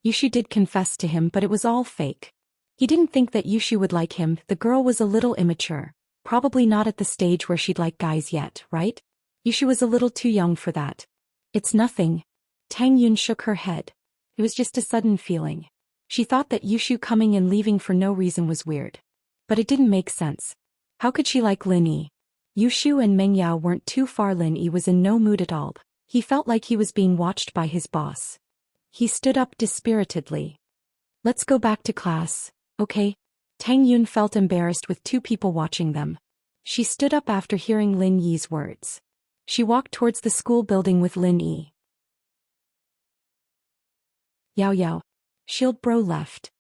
Yushu did confess to him, but it was all fake. He didn't think that Yushu would like him. The girl was a little immature, probably not at the stage where she'd like guys yet, right? Yushu was a little too young for that. It's nothing. Tang Yun shook her head. It was just a sudden feeling. She thought that Yushu coming and leaving for no reason was weird. But it didn't make sense. How could she like Lin Yi? Yushu and Meng Yao weren't too far. Lin Yi was in no mood at all. He felt like he was being watched by his boss. He stood up dispiritedly. Let's go back to class, okay? Tang Yun felt embarrassed with two people watching them. She stood up after hearing Lin Yi's words. She walked towards the school building with Lin Yi. Yao Yao. Shield Bro left.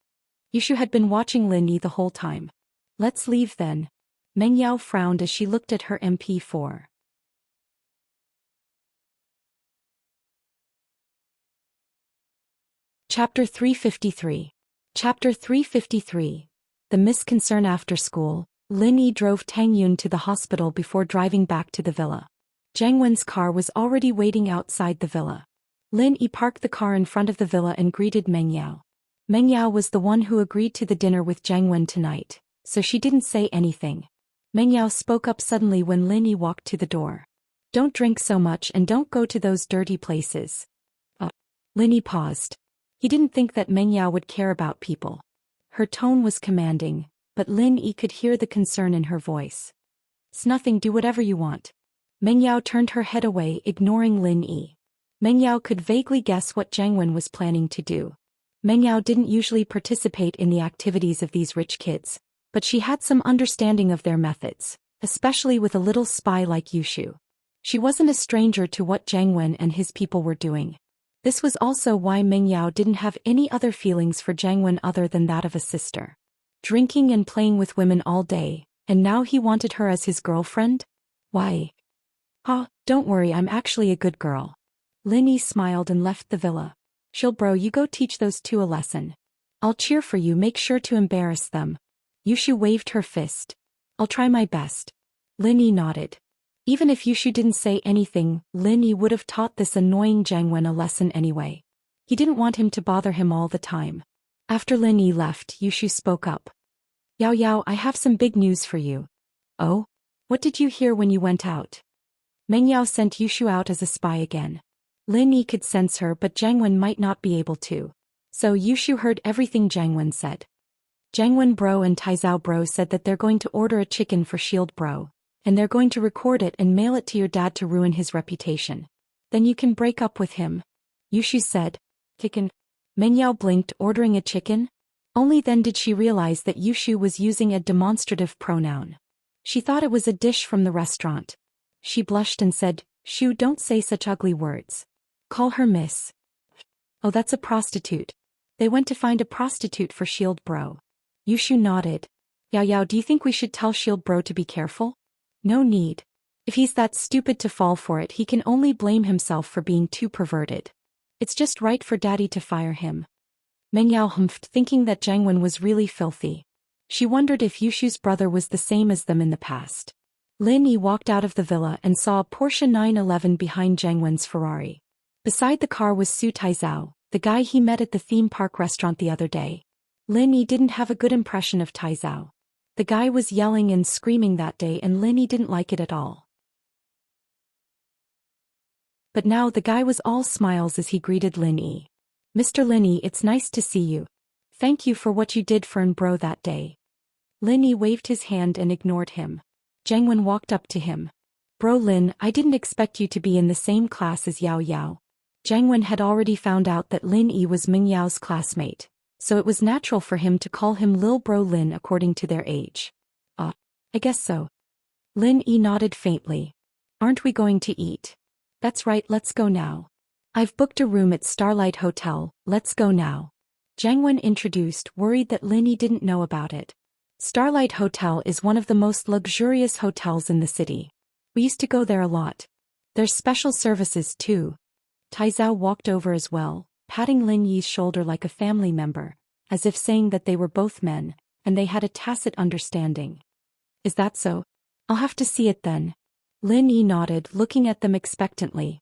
Yushu had been watching Lin Yi the whole time. Let's leave then. Meng Yao frowned as she looked at her MP4. Chapter 353. Chapter 353. The misconcern after school. Lin Yi drove Tang Yun to the hospital before driving back to the villa. Jiang Wen's car was already waiting outside the villa. Lin Yi parked the car in front of the villa and greeted Meng Yao. Meng Yao was the one who agreed to the dinner with Jiang Wen tonight, so she didn't say anything. Meng Yao spoke up suddenly when Lin Yi walked to the door. Don't drink so much and don't go to those dirty places. Lin Yi paused. He didn't think that Meng Yao would care about people. Her tone was commanding, but Lin Yi could hear the concern in her voice. It's nothing, do whatever you want. Meng Yao turned her head away, ignoring Lin Yi. Meng Yao could vaguely guess what Jiang Wen was planning to do. Meng Yao didn't usually participate in the activities of these rich kids, but she had some understanding of their methods, especially with a little spy like Yushu. She wasn't a stranger to what Jiang Wen and his people were doing. This was also why Meng Yao didn't have any other feelings for Jiang Wen other than that of a sister. Drinking and playing with women all day, and now he wanted her as his girlfriend? Why? Don't worry, I'm actually a good girl. Lin Yi smiled and left the villa. Chill bro, you go teach those two a lesson. I'll cheer for you, make sure to embarrass them. Yushu waved her fist. I'll try my best. Lin Yi nodded. Even if Yushu didn't say anything, Lin Yi would have taught this annoying Jiang Wen a lesson anyway. He didn't want him to bother him all the time. After Lin Yi left, Yushu spoke up. Yao Yao, I have some big news for you. Oh? What did you hear when you went out? Meng Yao sent Yushu out as a spy again. Lin Yi could sense her, but Jiang Wen might not be able to. So Yushu heard everything Jiang Wen said. Jiang Wen bro and Taizao bro said that they're going to order a chicken for Shield bro, and they're going to record it and mail it to your dad to ruin his reputation. Then you can break up with him. Yushu said. Chicken. Meng Yao blinked, ordering a chicken? Only then did she realize that Yushu was using a demonstrative pronoun. She thought it was a dish from the restaurant. She blushed and said, Shu, don't say such ugly words. Call her miss. Oh, that's a prostitute. They went to find a prostitute for Shield bro. Yushu nodded. Yao Yao, do you think we should tell Shield bro to be careful? No need. If he's that stupid to fall for it, he can only blame himself for being too perverted. It's just right for daddy to fire him. Meng Yao humphed, thinking that Jiang Wen was really filthy. She wondered if Yushu's brother was the same as them in the past. Lin Yi walked out of the villa and saw a Porsche 911 behind Jiang Wen's Ferrari. Beside the car was Su Taizao, the guy he met at the theme park restaurant the other day. Lin Yi didn't have a good impression of Taizao. The guy was yelling and screaming that day and Lin Yi didn't like it at all. But now the guy was all smiles as he greeted Lin Yi. Mr. Lin Yi, it's nice to see you. Thank you for what you did for Bro that day. Lin Yi waved his hand and ignored him. Jiang Wen walked up to him. Bro Lin, I didn't expect you to be in the same class as Yao Yao. Jiang Wen had already found out that Lin Yi was Meng Yao's classmate, so it was natural for him to call him Lil Bro Lin according to their age. I guess so. Lin Yi nodded faintly. Aren't we going to eat? That's right, let's go now. I've booked a room at Starlight Hotel, let's go now. Jiang Wen introduced, worried that Lin Yi didn't know about it. Starlight Hotel is one of the most luxurious hotels in the city. We used to go there a lot. There's special services too. Taizao walked over as well, patting Lin Yi's shoulder like a family member, as if saying that they were both men, and they had a tacit understanding. Is that so? I'll have to see it then. Lin Yi nodded, looking at them expectantly.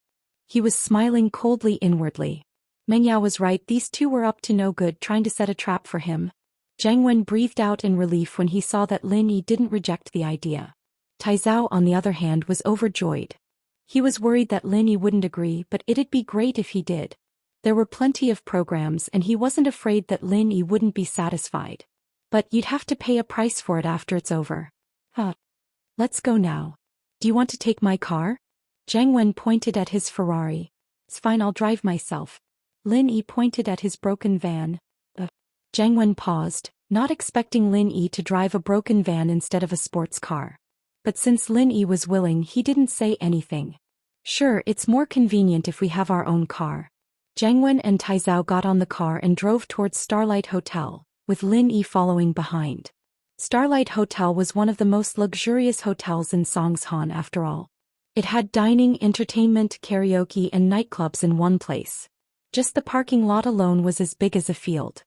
He was smiling coldly inwardly. Meng Yao was right, these two were up to no good trying to set a trap for him. Jiang Wen breathed out in relief when he saw that Lin Yi didn't reject the idea. Taizao, on the other hand, was overjoyed. He was worried that Lin Yi wouldn't agree, but it'd be great if he did. There were plenty of programs and he wasn't afraid that Lin Yi wouldn't be satisfied. But you'd have to pay a price for it after it's over. Let's go now. Do you want to take my car? Jiang Wen pointed at his Ferrari. It's fine, I'll drive myself. Lin Yi pointed at his broken van. Jiang Wen paused, not expecting Lin Yi to drive a broken van instead of a sports car. But since Lin Yi was willing, he didn't say anything. Sure, it's more convenient if we have our own car. Jiang Wen and Taizao got on the car and drove towards Starlight Hotel, with Lin Yi following behind. Starlight Hotel was one of the most luxurious hotels in Songshan after all. It had dining, entertainment, karaoke and nightclubs in one place. Just the parking lot alone was as big as a field.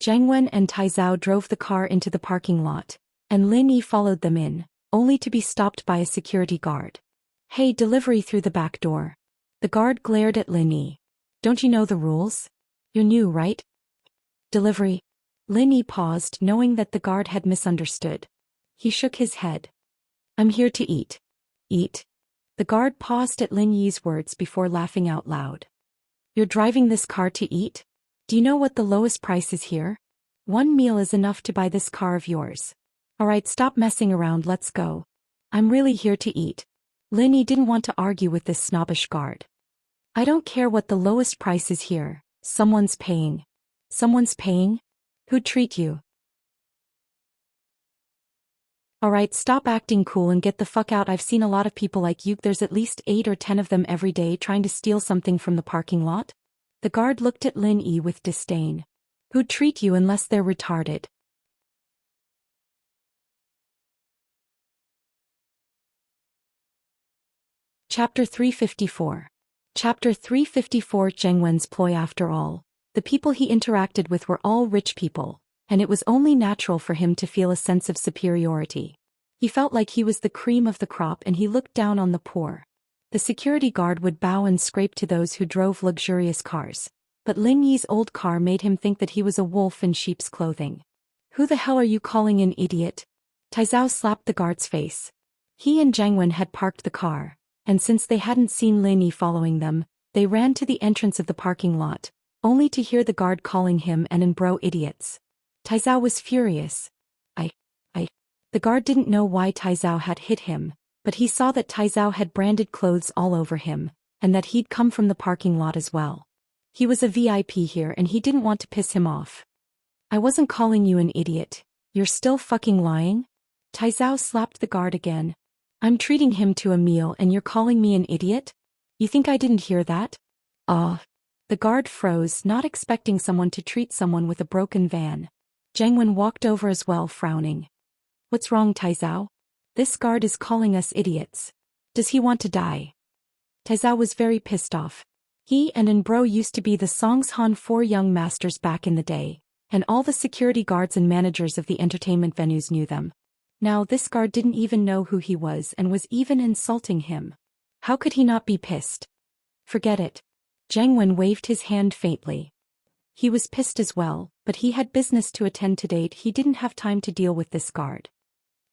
Jiang Wen and Taizao drove the car into the parking lot, and Lin Yi followed them in, only to be stopped by a security guard. Hey, delivery through the back door. The guard glared at Lin Yi. Don't you know the rules? You're new, right? Delivery. Lin Yi paused, knowing that the guard had misunderstood. He shook his head. I'm here to eat. Eat? The guard paused at Lin Yi's words before laughing out loud. You're driving this car to eat? Do you know what the lowest price is here? 1 meal is enough to buy this car of yours. Alright, stop messing around, let's go. I'm really here to eat. Lin Yi didn't want to argue with this snobbish guard. I don't care what the lowest price is here. Someone's paying. Someone's paying? Who'd treat you? Alright, stop acting cool and get the fuck out. I've seen a lot of people like you. There's at least 8 or 10 of them every day trying to steal something from the parking lot. The guard looked at Lin Yi with disdain. Who'd treat you unless they're retarded? Chapter 354. Chapter 354. Zheng Wen's ploy. After all, the people he interacted with were all rich people, and it was only natural for him to feel a sense of superiority. He felt like he was the cream of the crop and he looked down on the poor. The security guard would bow and scrape to those who drove luxurious cars, but Lin Yi's old car made him think that he was a wolf in sheep's clothing. Who the hell are you calling an idiot? Taizao slapped the guard's face. He and Zheng Wen had parked the car, and since they hadn't seen Lin Yi following them, they ran to the entrance of the parking lot, only to hear the guard calling him and bro idiots. Taizao was furious. The guard didn't know why Taizao had hit him, but he saw that Taizao had branded clothes all over him, and that he'd come from the parking lot as well. He was a VIP here and he didn't want to piss him off. I wasn't calling you an idiot. You're still fucking lying? Taizao slapped the guard again. I'm treating him to a meal and you're calling me an idiot? You think I didn't hear that? The guard froze, not expecting someone to treat someone with a broken van. Zheng Wen walked over as well, frowning. What's wrong, Taizao? This guard is calling us idiots. Does he want to die? Taizao was very pissed off. He and Bro used to be the Songshan 4 young masters back in the day, and all the security guards and managers of the entertainment venues knew them. Now this guard didn't even know who he was and was even insulting him. How could he not be pissed? Forget it. Zheng Wen waved his hand faintly. He was pissed as well, but he had business to attend to date. He didn't have time to deal with this guard.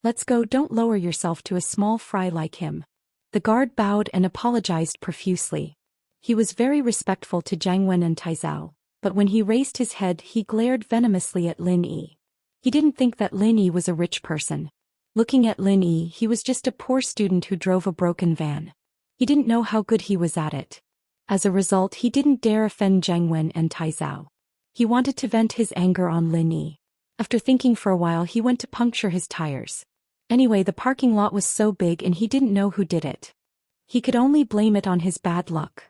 Let's go, don't lower yourself to a small fry like him. The guard bowed and apologized profusely. He was very respectful to Zheng Wen and Taizao, but when he raised his head he glared venomously at Lin Yi. He didn't think that Lin Yi was a rich person. Looking at Lin Yi, he was just a poor student who drove a broken van. He didn't know how good he was at it. As a result, he didn't dare offend Zheng Wen and Taizao. He wanted to vent his anger on Lin Yi. After thinking for a while, he went to puncture his tires. Anyway, the parking lot was so big and he didn't know who did it. He could only blame it on his bad luck.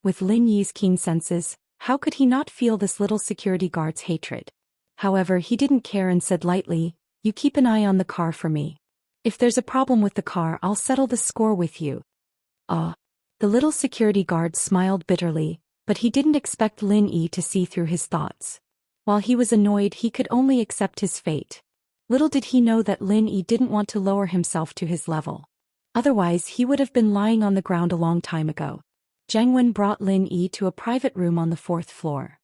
With Lin Yi's keen senses, how could he not feel this little security guard's hatred? However, he didn't care and said lightly, "You keep an eye on the car for me. If there's a problem with the car, I'll settle the score with you." The little security guard smiled bitterly, but he didn't expect Lin Yi to see through his thoughts. While he was annoyed, he could only accept his fate. Little did he know that Lin Yi didn't want to lower himself to his level. Otherwise, he would have been lying on the ground a long time ago. Zheng Wen brought Lin Yi to a private room on the 4th floor.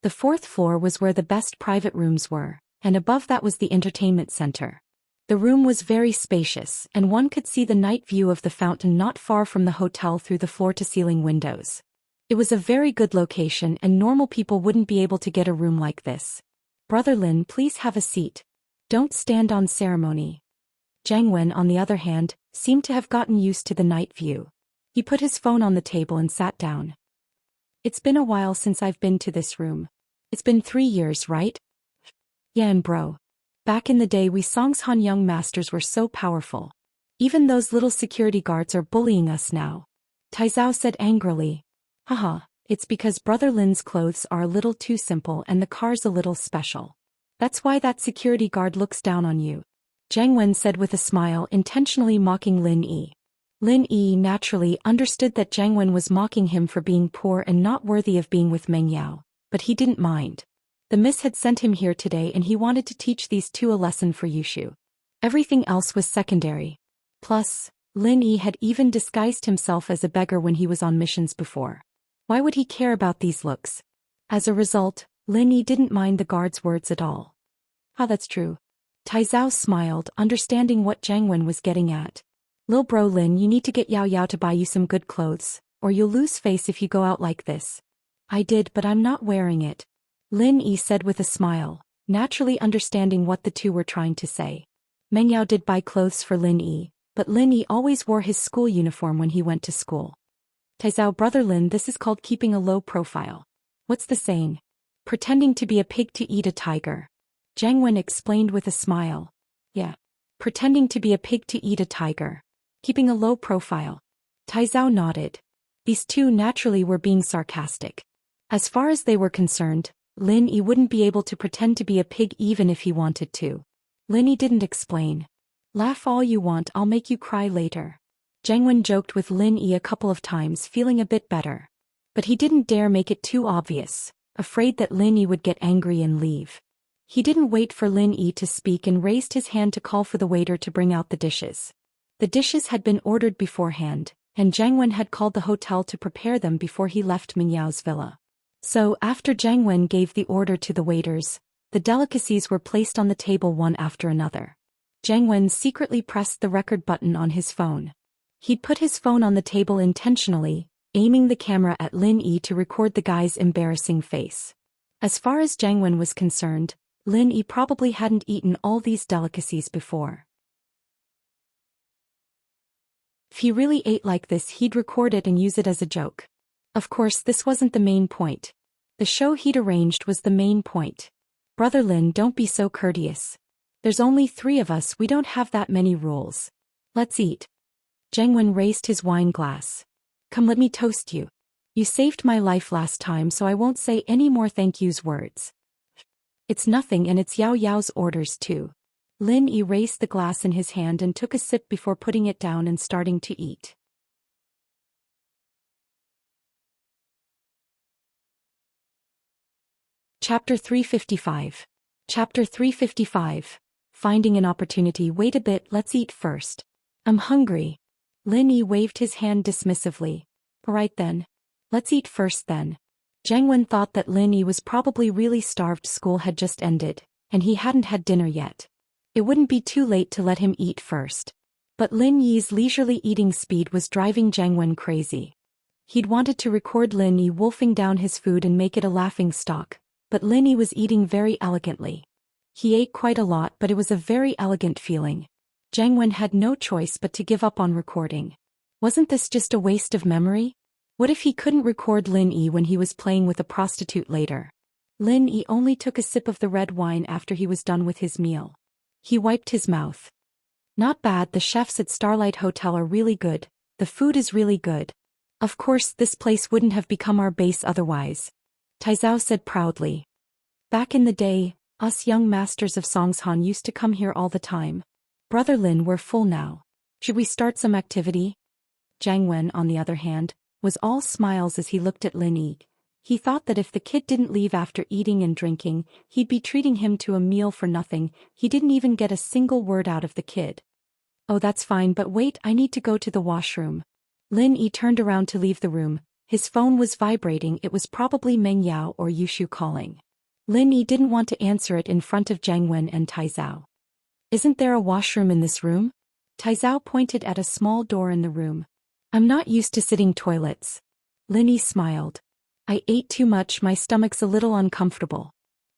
The 4th floor was where the best private rooms were, and above that was the entertainment center. The room was very spacious, and one could see the night view of the fountain not far from the hotel through the floor-to-ceiling windows. It was a very good location and normal people wouldn't be able to get a room like this. "Brother Lin, please have a seat. Don't stand on ceremony." Zheng Wen, on the other hand, seemed to have gotten used to the night view. He put his phone on the table and sat down. "It's been a while since I've been to this room. It's been 3 years, right?" "Yeah, and bro. Back in the day we Songshan young masters were so powerful. Even those little security guards are bullying us now." Taizao said angrily. "Haha, it's because Brother Lin's clothes are a little too simple and the car's a little special. That's why that security guard looks down on you," Zheng Wen said with a smile, intentionally mocking Lin Yi. Lin Yi naturally understood that Zheng Wen was mocking him for being poor and not worthy of being with Meng Yao, but he didn't mind. The miss had sent him here today and he wanted to teach these two a lesson for Yushu. Everything else was secondary. Plus, Lin Yi had even disguised himself as a beggar when he was on missions before. Why would he care about these looks? As a result, Lin Yi didn't mind the guard's words at all. That's true. Taizao smiled, understanding what Zheng Wen was getting at. "Lil bro Lin, you need to get Yao Yao to buy you some good clothes, or you'll lose face if you go out like this." "I did, but I'm not wearing it," Lin Yi said with a smile. naturally understanding what the two were trying to say. Meng Yao did buy clothes for Lin Yi, but Lin Yi always wore his school uniform when he went to school. Taizao, brother Lin, this is called keeping a low profile. What's the saying? Pretending to be a pig to eat a tiger. Zhang Wen explained with a smile. Yeah. Pretending to be a pig to eat a tiger. Keeping a low profile. Taizao nodded. These two naturally were being sarcastic. As far as they were concerned, Lin Yi wouldn't be able to pretend to be a pig even if he wanted to. Lin Yi didn't explain. Laugh all you want, I'll make you cry later. Zhang Wen joked with Lin Yi a couple of times, feeling a bit better. But he didn't dare make it too obvious, afraid that Lin Yi would get angry and leave. He didn't wait for Lin Yi to speak and raised his hand to call for the waiter to bring out the dishes. The dishes had been ordered beforehand, and Zhang Wen had called the hotel to prepare them before he left Meng Yao's villa. So, after Zhang Wen gave the order to the waiters, the delicacies were placed on the table one after another. Zhang Wen secretly pressed the record button on his phone. He'd put his phone on the table intentionally, aiming the camera at Lin Yi to record the guy's embarrassing face. As far as Zhang Wen was concerned, Lin Yi probably hadn't eaten all these delicacies before. If he really ate like this, he'd record it and use it as a joke. Of course, this wasn't the main point. The show he'd arranged was the main point. Brother Lin, don't be so courteous. There's only 3 of us, we don't have that many rules. Let's eat. Zhang Wen raised his wine glass. Come, let me toast you. You saved my life last time, so I won't say any more thank yous words. It's nothing, and it's Yao Yao's orders too. Lin Yi raised the glass in his hand and took a sip before putting it down and starting to eat. Chapter 355. Chapter 355. Finding an opportunity. Wait a bit, let's eat first. I'm hungry. Lin Yi waved his hand dismissively. Alright then. Let's eat first then. Zhang Wen thought that Lin Yi was probably really starved. School had just ended, and he hadn't had dinner yet. It wouldn't be too late to let him eat first. But Lin Yi's leisurely eating speed was driving Zhang Wen crazy. He'd wanted to record Lin Yi wolfing down his food and make it a laughingstock, but Lin Yi was eating very elegantly. He ate quite a lot, but it was a very elegant feeling. Zhang Wen had no choice but to give up on recording. Wasn't this just a waste of memory? What if he couldn't record Lin Yi when he was playing with a prostitute later? Lin Yi only took a sip of the red wine after he was done with his meal. He wiped his mouth. Not bad, the chefs at Starlight Hotel are really good, the food is really good. Of course, this place wouldn't have become our base otherwise. Taizao said proudly. Back in the day, us young masters of Songshan used to come here all the time. Brother Lin, we're full now. Should we start some activity? Zhang Wen, on the other hand, was all smiles as he looked at Lin Yi. He thought that if the kid didn't leave after eating and drinking, he'd be treating him to a meal for nothing. He didn't even get a single word out of the kid. Oh, that's fine, but wait, I need to go to the washroom. Lin Yi turned around to leave the room. His phone was vibrating. It was probably Meng Yao or Yushu calling. Lin Yi didn't want to answer it in front of Zhang Wen and Taizao. Isn't there a washroom in this room? Taizao pointed at a small door in the room. I'm not used to sitting toilets. Lin Yi smiled. I ate too much, my stomach's a little uncomfortable.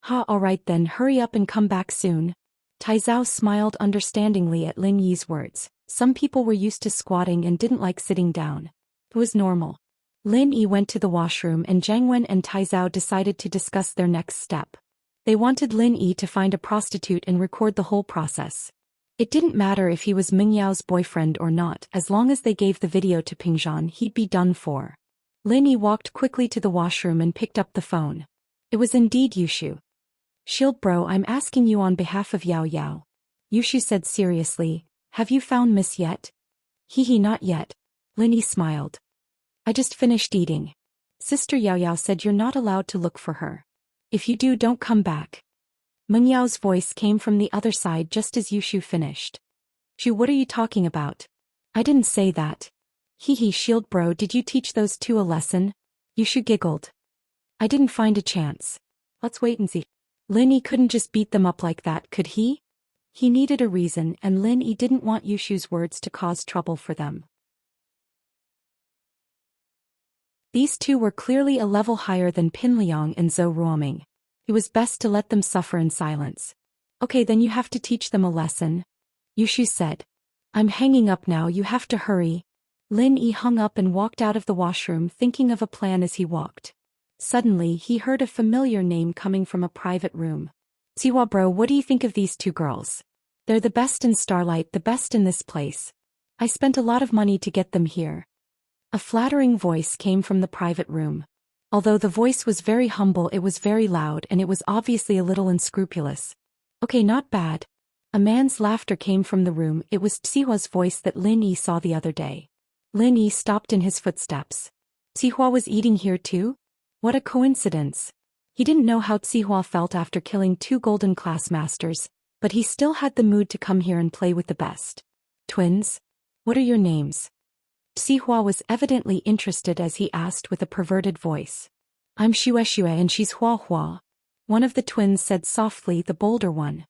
Ha, alright then, hurry up and come back soon. Taizao smiled understandingly at Lin Yi's words. Some people were used to squatting and didn't like sitting down. It was normal. Lin Yi went to the washroom and Zhang Wen and Taizao decided to discuss their next step. They wanted Lin Yi to find a prostitute and record the whole process. It didn't matter if he was Meng Yao's boyfriend or not, as long as they gave the video to Pingzhan, he'd be done for. Lin Yi walked quickly to the washroom and picked up the phone. It was indeed Yushu. Shield bro, I'm asking you on behalf of Yao Yao. Yushu said seriously, have you found Miss yet? Hee, not yet. Lin Yi smiled. I just finished eating. Sister Yao Yao said you're not allowed to look for her. If you do, don't come back. Meng Yao's voice came from the other side just as Yushu finished. Shu, what are you talking about? I didn't say that. Hee, Shield bro, did you teach those two a lesson? Yushu giggled. I didn't find a chance. Let's wait and see. Lin Yi couldn't just beat them up like that, could he? He needed a reason, and Lin Yi didn't want Yushu's words to cause trouble for them. These two were clearly a level higher than Pin Liang and Zhou Ruoming. It was best to let them suffer in silence. Okay, then you have to teach them a lesson. Yushu said. I'm hanging up now, you have to hurry. Lin Yi hung up and walked out of the washroom thinking of a plan as he walked. Suddenly, he heard a familiar name coming from a private room. Siwa bro, what do you think of these two girls? They're the best in Starlight, the best in this place. I spent a lot of money to get them here. A flattering voice came from the private room. Although the voice was very humble, it was very loud and it was obviously a little unscrupulous. Okay, not bad. A man's laughter came from the room. It was Tsihua's voice that Lin Yi saw the other day. Lin Yi stopped in his footsteps. Tsihua was eating here too? What a coincidence. He didn't know how Tsihua felt after killing 2 golden class masters, but he still had the mood to come here and play with the best. Twins? What are your names? Tsihua was evidently interested as he asked with a perverted voice. I'm Xue and she's Hua Hua. One of the twins said softly, the bolder one.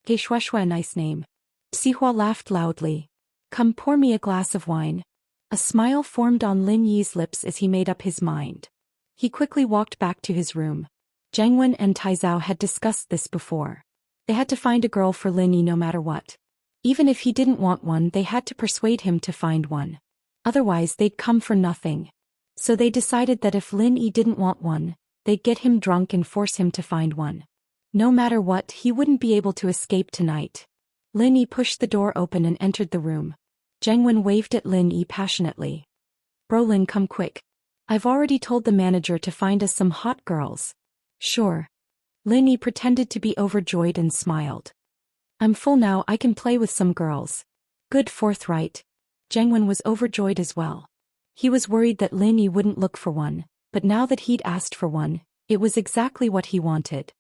Hey Xue, a nice name. Tsihua laughed loudly. Come pour me a glass of wine. A smile formed on Lin Yi's lips as he made up his mind. He quickly walked back to his room. Zhang Wen and Taizao had discussed this before. They had to find a girl for Lin Yi no matter what. Even if he didn't want one, they had to persuade him to find one. Otherwise they'd come for nothing. So they decided that if Lin Yi didn't want one, they'd get him drunk and force him to find one. No matter what, he wouldn't be able to escape tonight. Lin Yi pushed the door open and entered the room. Zhang Wen waved at Lin Yi passionately. Bro Lin, come quick. I've already told the manager to find us some hot girls. Sure. Lin Yi pretended to be overjoyed and smiled. I'm full now, I can play with some girls. Good, forthright. Zhang Wen was overjoyed as well. He was worried that Lin Yi wouldn't look for one, but now that he'd asked for one, it was exactly what he wanted.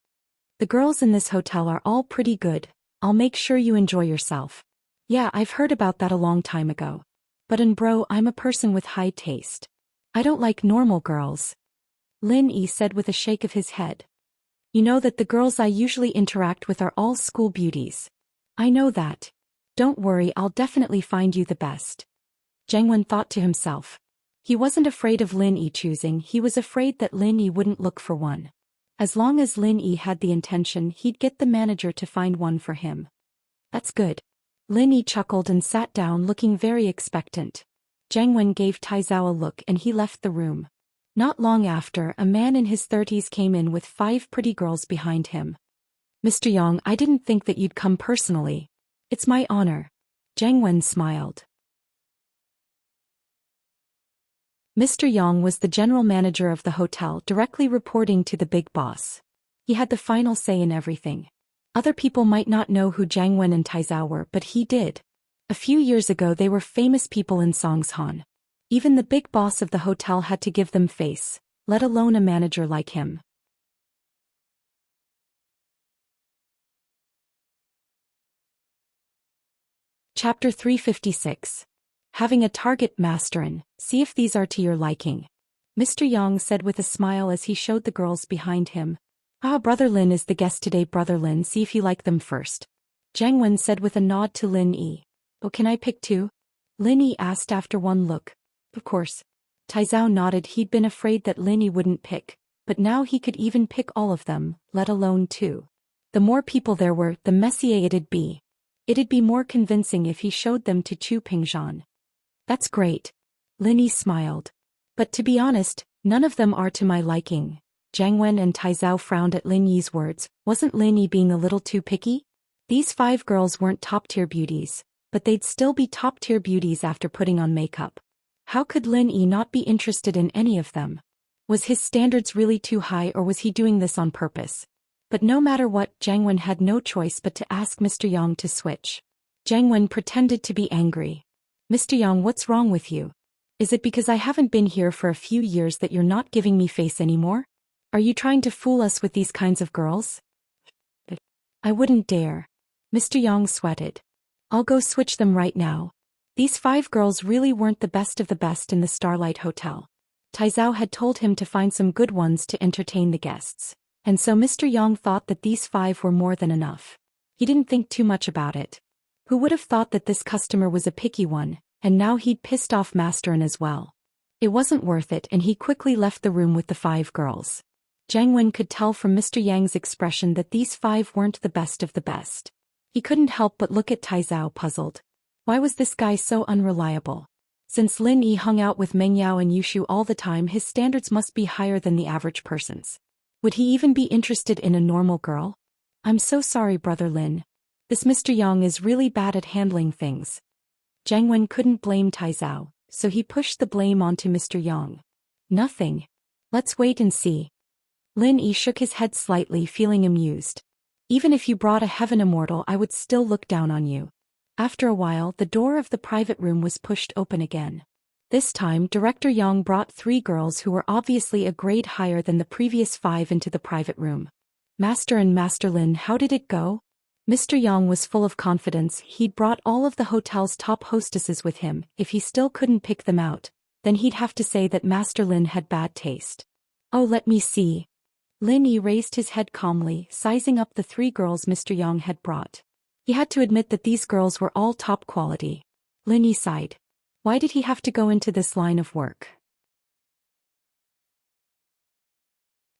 The girls in this hotel are all pretty good. I'll make sure you enjoy yourself. Yeah, I've heard about that a long time ago. But bro, I'm a person with high taste. I don't like normal girls. Lin Yi said with a shake of his head. You know that the girls I usually interact with are all school beauties. I know that. Don't worry, I'll definitely find you the best. Zhang Wen thought to himself. He wasn't afraid of Lin Yi choosing, he was afraid that Lin Yi wouldn't look for one. As long as Lin Yi had the intention, he'd get the manager to find one for him. That's good. Lin Yi chuckled and sat down looking very expectant. Zhang Wen gave Taizao a look and he left the room. Not long after, a man in his 30s came in with 5 pretty girls behind him. Mr. Yang, I didn't think that you'd come personally. It's my honor. Zhang Wen smiled. Mr. Yang was the general manager of the hotel, directly reporting to the big boss. He had the final say in everything. Other people might not know who Zhang Wen and Taizao were, but he did. A few years ago they were famous people in Songshan. Even the big boss of the hotel had to give them face, let alone a manager like him. Chapter 356. Having a target, Masterin, see if these are to your liking. Mr. Yang said with a smile as he showed the girls behind him. Ah, Brother Lin is the guest today. Brother Lin, see if you like them first. Zhang Wen said with a nod to Lin Yi. Oh, can I pick 2? Lin Yi asked after one look. Of course. Taizao nodded. He'd been afraid that Lin Yi wouldn't pick, but now he could even pick all of them, let alone 2. The more people there were, the messier it'd be. It'd be more convincing if he showed them to Chu Pingzhan. That's great. Lin Yi smiled. But to be honest, none of them are to my liking. Zhang Wen and Taizao frowned at Lin Yi's words. Wasn't Lin Yi being a little too picky? These 5 girls weren't top-tier beauties, but they'd still be top-tier beauties after putting on makeup. How could Lin Yi not be interested in any of them? Was his standards really too high, or was he doing this on purpose? But no matter what, Zhang Wen had no choice but to ask Mr. Yang to switch. Zhang Wen pretended to be angry. Mr. Yang, what's wrong with you? Is it because I haven't been here for a few years that you're not giving me face anymore? Are you trying to fool us with these kinds of girls? I wouldn't dare. Mr. Yang sweated. I'll go switch them right now. These 5 girls really weren't the best of the best in the Starlight Hotel. Taizao had told him to find some good ones to entertain the guests, and so Mr. Yang thought that these 5 were more than enough. He didn't think too much about it. Who would have thought that this customer was a picky one, and now he'd pissed off Masterin as well. It wasn't worth it, and he quickly left the room with the 5 girls. Jiang Wen could tell from Mr. Yang's expression that these 5 weren't the best of the best. He couldn't help but look at Tai Zhao puzzled. Why was this guy so unreliable? Since Lin Yi hung out with Meng Yao and Yushu all the time, his standards must be higher than the average person's. Would he even be interested in a normal girl? I'm so sorry, Brother Lin. This Mr. Yang is really bad at handling things. Jiang Wen couldn't blame Tai Zhao, so he pushed the blame onto Mr. Yang. Nothing. Let's wait and see. Lin Yi shook his head slightly, feeling amused. Even if you brought a heaven immortal, I would still look down on you. After a while, the door of the private room was pushed open again. This time, Director Yang brought 3 girls who were obviously a grade higher than the previous 5 into the private room. Master and Master Lin, how did it go? Mr. Yang was full of confidence. He'd brought all of the hotel's top hostesses with him. If he still couldn't pick them out, then he'd have to say that Master Lin had bad taste. Oh, let me see. Lin Yi raised his head calmly, sizing up the 3 girls Mr. Yang had brought. He had to admit that these girls were all top quality. Lin Yi sighed. Why did he have to go into this line of work?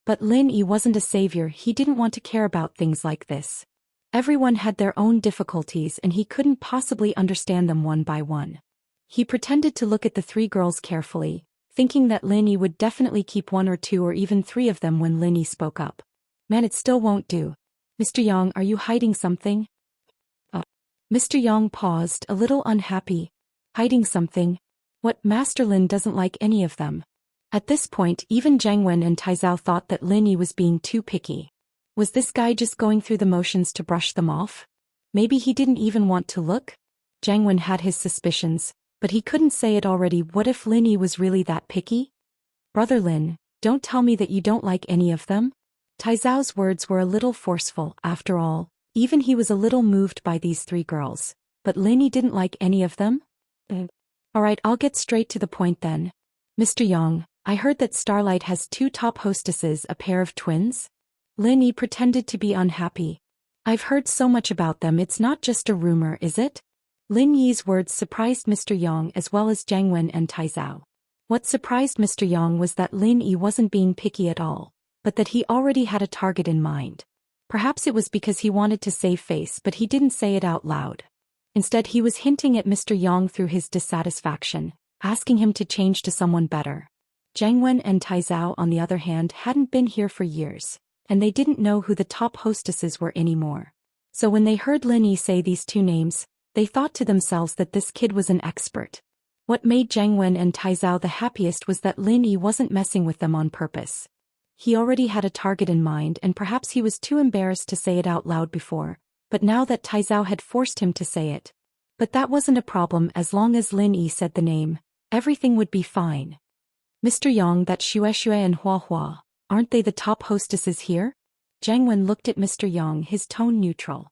But Lin Yi wasn't a savior. He didn't want to care about things like this. Everyone had their own difficulties and he couldn't possibly understand them one by one. He pretended to look at the 3 girls carefully, thinking that Lin Yi would definitely keep 1 or 2 or even 3 of them when Lin Yi spoke up. Man, it still won't do. Mr. Yang, are you hiding something? Mr. Yang paused, a little unhappy. Hiding something? What, Master Lin doesn't like any of them? At this point, even Jiang Wen and Tai Zhao thought that Lin Yi was being too picky. Was this guy just going through the motions to brush them off? Maybe he didn't even want to look? Jiang Wen had his suspicions, but he couldn't say it already. What if Lin Yi was really that picky? Brother Lin, don't tell me that you don't like any of them? Tai Zhao's words were a little forceful. After all, even he was a little moved by these 3 girls. But Lin Yi didn't like any of them? Alright, I'll get straight to the point then. Mr. Yang, I heard that Starlight has 2 top hostesses, a pair of twins? Lin Yi pretended to be unhappy. I've heard so much about them, it's not just a rumor, is it? Lin Yi's words surprised Mr. Yang as well as Jiang Wen and Tai Zhao. What surprised Mr. Yang was that Lin Yi wasn't being picky at all, but that he already had a target in mind. Perhaps it was because he wanted to save face, but he didn't say it out loud. Instead, he was hinting at Mr. Yang through his dissatisfaction, asking him to change to someone better. Jiang Wen and Tai Zhao, on the other hand, hadn't been here for years, and they didn't know who the top hostesses were anymore. So when they heard Lin Yi say these 2 names, they thought to themselves that this kid was an expert. What made Jiang Wen and Tai Zhao the happiest was that Lin Yi wasn't messing with them on purpose. He already had a target in mind, and perhaps he was too embarrassed to say it out loud before, but now that Tai Zhao had forced him to say it. But that wasn't a problem. As long as Lin Yi said the name, everything would be fine. Mr. Yang, that Xue and Hua Hua, aren't they the top hostesses here? Jiang Wen looked at Mr. Yang, his tone neutral.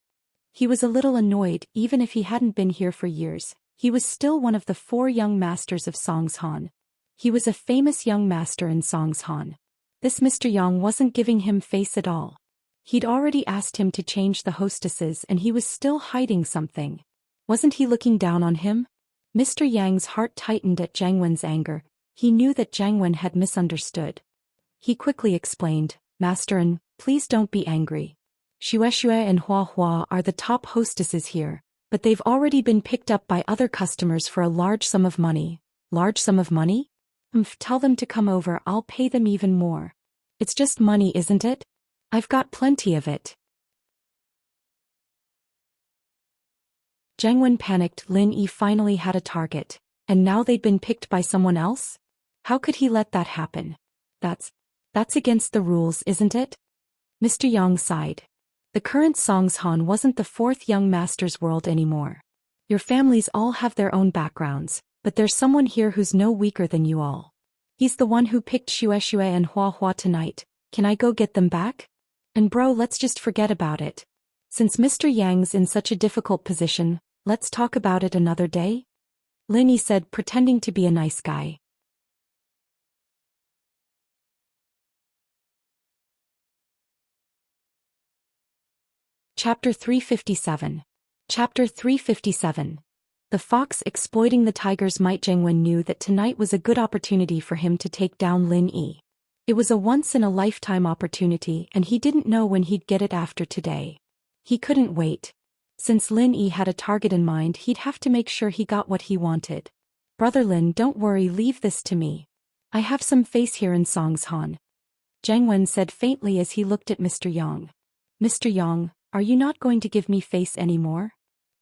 He was a little annoyed. Even if he hadn't been here for years, he was still one of the 4 young masters of Songshan. He was a famous young master in Songshan. This Mr. Yang wasn't giving him face at all. He'd already asked him to change the hostesses and he was still hiding something. Wasn't he looking down on him? Mr. Yang's heart tightened at Jiang Wen's anger. He knew that Jiang Wen had misunderstood. He quickly explained, Master N, please don't be angry. Xue and Hua Hua are the top hostesses here, but they've already been picked up by other customers for a large sum of money. Large sum of money? Tell them to come over, I'll pay them even more. It's just money, isn't it? I've got plenty of it. Jiang Wen panicked. Lin Yi finally had a target, and now they'd been picked by someone else? How could he let that happen? That's against the rules, isn't it? Mr. Yang sighed. The current Songshan wasn't the 4th young master's world anymore. Your families all have their own backgrounds, but there's someone here who's no weaker than you all. He's the one who picked Xue and Hua Hua tonight. Can I go get them back? And bro, let's just forget about it. Since Mr. Yang's in such a difficult position, let's talk about it another day? Lin Yi said, pretending to be a nice guy. Chapter 357. Chapter 357. The fox exploiting the tiger's might. Jiang Wen knew that tonight was a good opportunity for him to take down Lin Yi. It was a once-in-a-lifetime opportunity and he didn't know when he'd get it after today. He couldn't wait. Since Lin Yi had a target in mind, he'd have to make sure he got what he wanted. Brother Lin, don't worry, leave this to me. I have some face here in Songshan. Zhang Wen said faintly as he looked at Mr. Yang. Mr. Yang, are you not going to give me face anymore?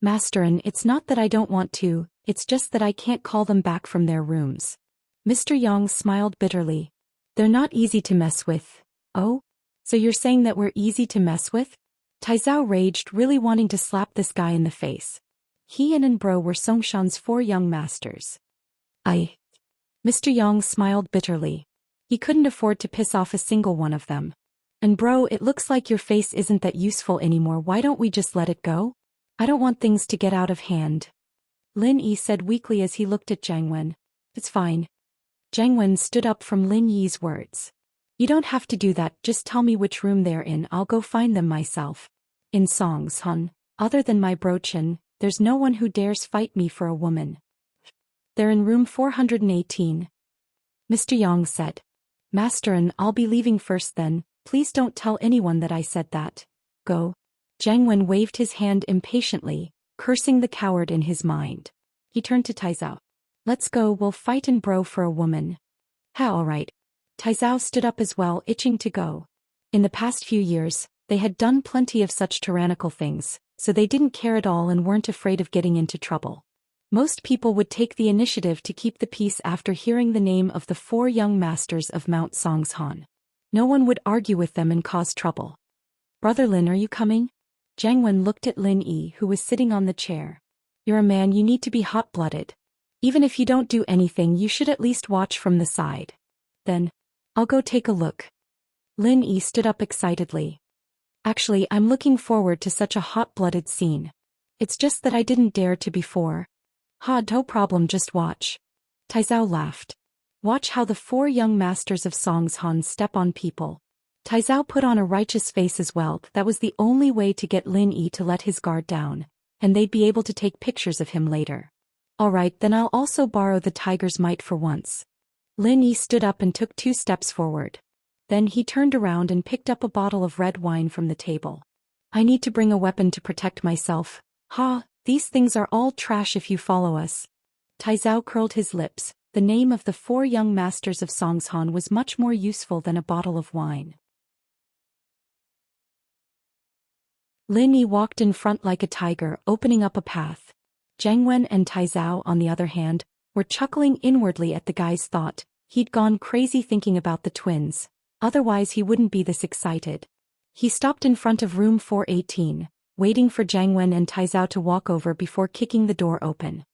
Masterin, it's not that I don't want to, it's just that I can't call them back from their rooms. Mr. Yang smiled bitterly. They're not easy to mess with. Oh? So you're saying that we're easy to mess with? Taizao raged, really wanting to slap this guy in the face. He and Bro were Songshan's 4 young masters. Mr. Yang smiled bitterly. He couldn't afford to piss off a single one of them. And bro, it looks like your face isn't that useful anymore, why don't we just let it go? I don't want things to get out of hand. Lin Yi said weakly as he looked at Zhang Wen. It's fine. Zhang Wen stood up from Lin Yi's words. You don't have to do that, just tell me which room they're in, I'll go find them myself. In Songshan, other than my bro Chen, there's no one who dares fight me for a woman. They're in room 418. Mr. Yang said. Masterin, I'll be leaving first then, please don't tell anyone that I said that. Go. Zhang Wen waved his hand impatiently, cursing the coward in his mind. He turned to Taizao. Let's go, we'll fight and bro for a woman. Ha, alright. Taizao stood up as well, itching to go. In the past few years, they had done plenty of such tyrannical things, so they didn't care at all and weren't afraid of getting into trouble. Most people would take the initiative to keep the peace after hearing the name of the 4 young masters of Mount Songshan. No one would argue with them and cause trouble. Brother Lin, are you coming? Zhang Wen looked at Lin Yi, who was sitting on the chair. You're a man, you need to be hot-blooded. Even if you don't do anything, you should at least watch from the side. Then, I'll go take a look. Lin Yi stood up excitedly. Actually, I'm looking forward to such a hot-blooded scene. It's just that I didn't dare to before. Ha, no problem, just watch. Taizao laughed. Watch how the 4 young masters of Songshan step on people. Taizao put on a righteous face as well, that was the only way to get Lin Yi to let his guard down, and they'd be able to take pictures of him later. Alright, then I'll also borrow the tiger's might for once. Lin Yi stood up and took 2 steps forward. Then he turned around and picked up a bottle of red wine from the table. I need to bring a weapon to protect myself. Ha, these things are all trash if you follow us. Taizao curled his lips. The name of the 4 young masters of Songshan was much more useful than a bottle of wine. Lin Yi walked in front like a tiger, opening up a path. Zhang Wen and Taizao, on the other hand, were chuckling inwardly at the guy's thought. He'd gone crazy thinking about the twins. Otherwise he wouldn't be this excited. He stopped in front of room 418, waiting for Zhang Wen and Taizao to walk over before kicking the door open.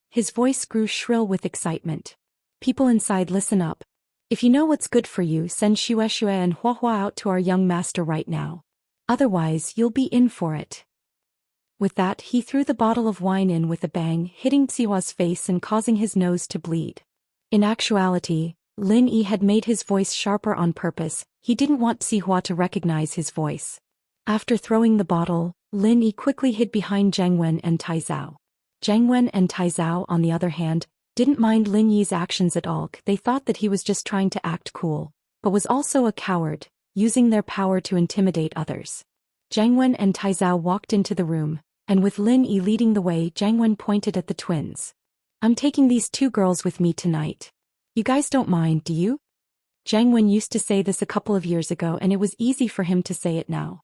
His voice grew shrill with excitement. People inside, listen up. If you know what's good for you, send Xue and Hua Hua out to our young master right now. Otherwise, you'll be in for it. With that, he threw the bottle of wine in with a bang, hitting Xihua's face and causing his nose to bleed. In actuality, Lin Yi had made his voice sharper on purpose. He didn't want Xihua to recognize his voice. After throwing the bottle, Lin Yi quickly hid behind Zhang Wen and Taizao. Zhang Wen and Taizao, on the other hand, didn't mind Lin Yi's actions at all. They thought that he was just trying to act cool, but was also a coward, using their power to intimidate others. Zhang Wen and Taizao walked into the room, and with Lin Yi leading the way, Zhang Wen pointed at the twins. I'm taking these 2 girls with me tonight. You guys don't mind, do you? Zhang Wen used to say this a couple of years ago and it was easy for him to say it now.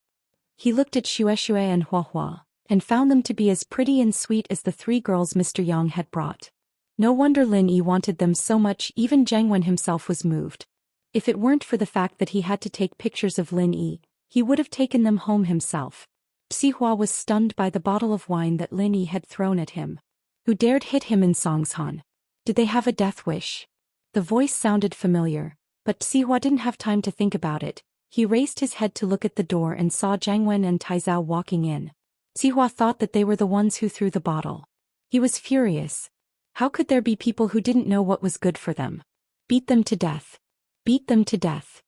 He looked at Xue and Hua Hua, and found them to be as pretty and sweet as the 3 girls Mr. Yang had brought. No wonder Lin Yi wanted them so much, even Zhang Wen himself was moved. If it weren't for the fact that he had to take pictures of Lin Yi, he would have taken them home himself. Xihua was stunned by the bottle of wine that Lin Yi had thrown at him. Who dared hit him in Songshan? Did they have a death wish? The voice sounded familiar, but Xihua didn't have time to think about it. He raised his head to look at the door and saw Zhang Wen and Taizao walking in. Xihua thought that they were the ones who threw the bottle. He was furious. How could there be people who didn't know what was good for them? Beat them to death. Beat them to death.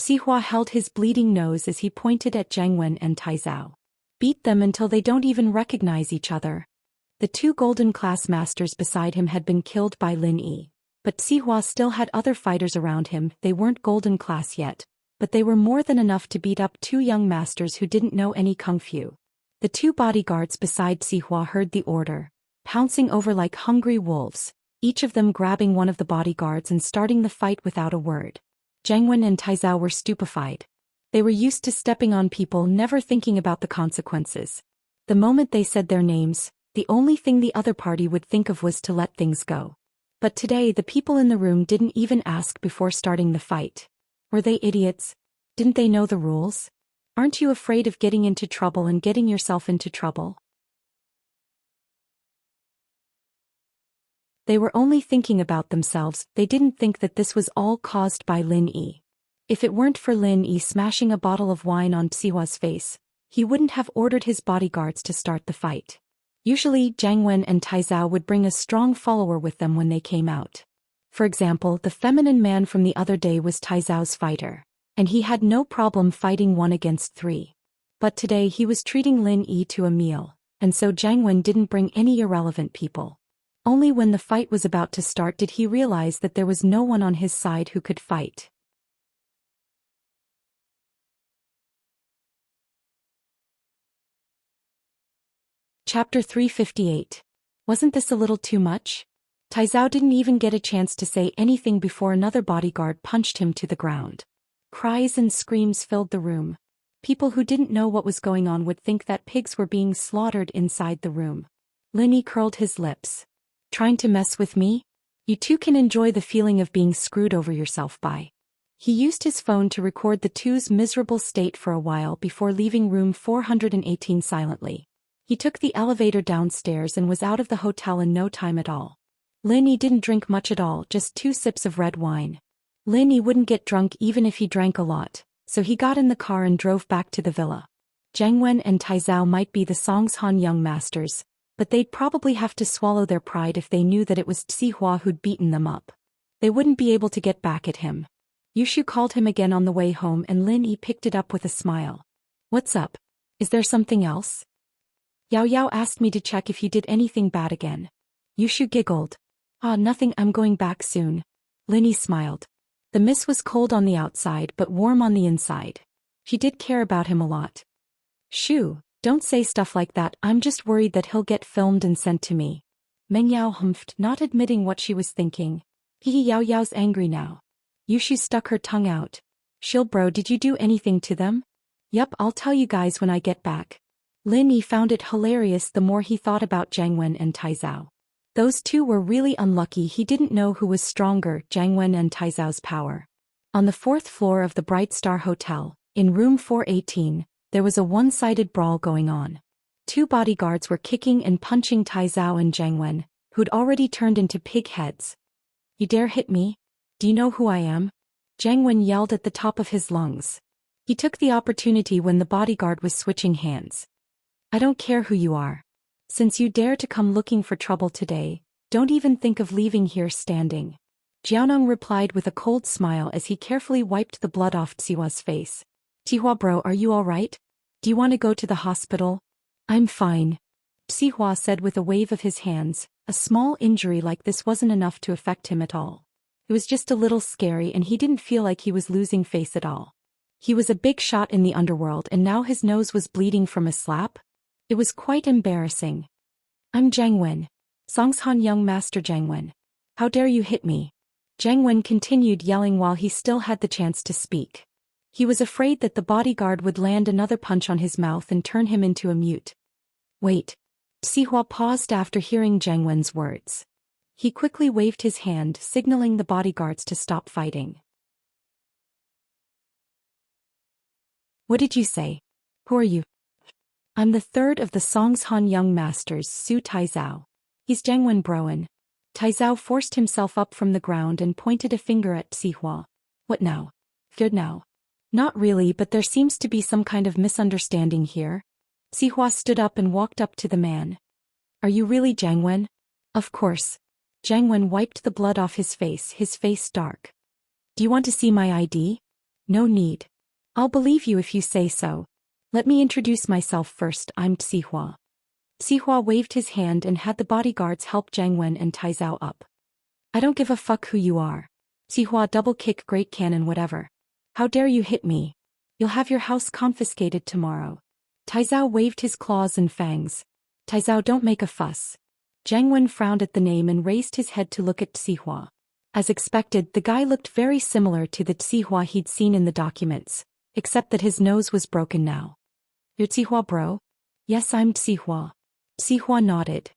Xihua held his bleeding nose as he pointed at Zhang Wen and Taizao. Beat them until they don't even recognize each other. The 2 golden class masters beside him had been killed by Lin Yi. But Sihua still had other fighters around him. They weren't golden class yet, but they were more than enough to beat up two young masters who didn't know any kung fu. The two bodyguards beside Sihua heard the order, pouncing over like hungry wolves, each of them grabbing one of the bodyguards and starting the fight without a word. Jiangwen and Taizao were stupefied. They were used to stepping on people, never thinking about the consequences. The moment they said their names, the only thing the other party would think of was to let things go. But today the people in the room didn't even ask before starting the fight. Were they idiots? Didn't they know the rules? Aren't you afraid of getting into trouble and getting yourself into trouble? They were only thinking about themselves. They didn't think that this was all caused by Lin Yi. If it weren't for Lin Yi smashing a bottle of wine on Sihua's face, he wouldn't have ordered his bodyguards to start the fight. Usually, Jiangwen and Taizao would bring a strong follower with them when they came out. For example, the feminine man from the other day was Taizao's fighter, and he had no problem fighting 1 against 3. But today he was treating Lin Yi to a meal, and so Jiangwen didn't bring any irrelevant people. Only when the fight was about to start did he realize that there was no one on his side who could fight. Chapter 358. Wasn't this a little too much? Taizao didn't even get a chance to say anything before another bodyguard punched him to the ground. Cries and screams filled the room. People who didn't know what was going on would think that pigs were being slaughtered inside the room. Lin Yi curled his lips. Trying to mess with me? You too can enjoy the feeling of being screwed over yourself by. He used his phone to record the two's miserable state for a while before leaving room 418 silently. He took the elevator downstairs and was out of the hotel in no time at all. Lin Yi didn't drink much at all, just 2 sips of red wine. Lin Yi wouldn't get drunk even if he drank a lot, so he got in the car and drove back to the villa. Jiangwen and Taizao might be the Songshan young masters, but they'd probably have to swallow their pride if they knew that it was Sihua who'd beaten them up. They wouldn't be able to get back at him. Yushu called him again on the way home and Lin Yi picked it up with a smile. What's up? Is there something else? Yao Yao asked me to check if you did anything bad again. Yushu giggled. Nothing, I'm going back soon. Lin Yi smiled. The mist was cold on the outside but warm on the inside. She did care about him a lot. Shoo, don't say stuff like that, I'm just worried that he'll get filmed and sent to me. Meng Yao humphed, not admitting what she was thinking. Yao Yao's angry now. Yushu stuck her tongue out. Shield bro, did you do anything to them? Yup, I'll tell you guys when I get back. Lin Yi found it hilarious the more he thought about Jiangwen and Taizao. Those two were really unlucky. He didn't know who was stronger, Jiangwen and Taizao's power. On the 4th floor of the Bright Star Hotel, in room 418, there was a one-sided brawl going on. 2 bodyguards were kicking and punching Taizao and Jiangwen, who'd already turned into pig heads. You dare hit me? Do you know who I am? Jiangwen yelled at the top of his lungs. He took the opportunity when the bodyguard was switching hands. I don't care who you are. Since you dare to come looking for trouble today, don't even think of leaving here standing. Jiaoneng replied with a cold smile as he carefully wiped the blood off Sihua's face. Sihua bro, are you alright? Do you want to go to the hospital? I'm fine. Sihua said with a wave of his hands. A small injury like this wasn't enough to affect him at all. It was just a little scary and he didn't feel like he was losing face at all. He was a big shot in the underworld and now his nose was bleeding from a slap. It was quite embarrassing. I'm Jiangwen. Songshan young master Jiangwen. How dare you hit me? Jiangwen continued yelling while he still had the chance to speak. He was afraid that the bodyguard would land another punch on his mouth and turn him into a mute. Wait. Sihua paused after hearing Jiangwen's words. He quickly waved his hand, signaling the bodyguards to stop fighting. What did you say? Who are you? I'm the 3rd of the Songshan young masters, Su Taizao. He's Jiangwen broen. Taizao forced himself up from the ground and pointed a finger at Sihua. What now? Good now. Not really, but there seems to be some kind of misunderstanding here. Sihua stood up and walked up to the man. Are you really Jiangwen? Of course. Jiangwen wiped the blood off his face dark. Do you want to see my ID? No need. I'll believe you if you say so. Let me introduce myself first, I'm Sihua. Sihua waved his hand and had the bodyguards help Jiangwen and Taizao up. I don't give a fuck who you are. Sihua double kick great cannon whatever. How dare you hit me? You'll have your house confiscated tomorrow. Taizao waved his claws and fangs. Taizao, don't make a fuss. Zhang Wen frowned at the name and raised his head to look at Sihua. As expected, the guy looked very similar to the Sihua he'd seen in the documents, except that his nose was broken now. You're Sihua, bro? Yes, I'm Sihua. Sihua nodded.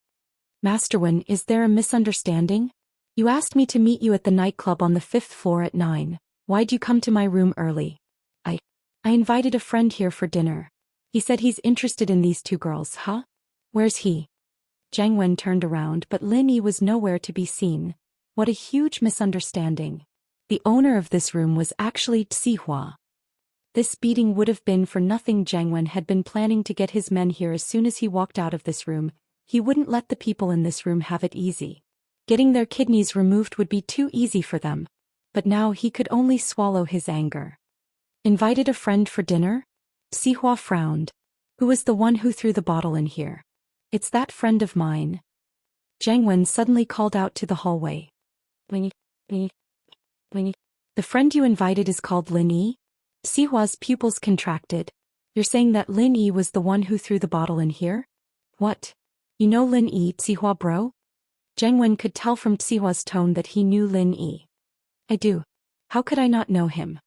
Master Wen, is there a misunderstanding? You asked me to meet you at the nightclub on the 5th floor at 9. Why'd you come to my room early? I invited a friend here for dinner. He said he's interested in these two girls, huh? Where's he? Zhang Wen turned around, but Lin Yi was nowhere to be seen. What a huge misunderstanding. The owner of this room was actually Sihua. This beating would have been for nothing. Zhang Wen had been planning to get his men here as soon as he walked out of this room. He wouldn't let the people in this room have it easy. Getting their kidneys removed would be too easy for them. But now he could only swallow his anger. Invited a friend for dinner? Sihua frowned. Who was the one who threw the bottle in here? It's that friend of mine. Zhang Wen suddenly called out to the hallway. Lin Yi. The friend you invited is called Lin Yi? Sihua's pupils contracted. You're saying that Lin Yi was the one who threw the bottle in here? What? You know Lin Yi, Sihua bro? Zhang Wen could tell from Sihua's tone that he knew Lin Yi. I do. How could I not know him?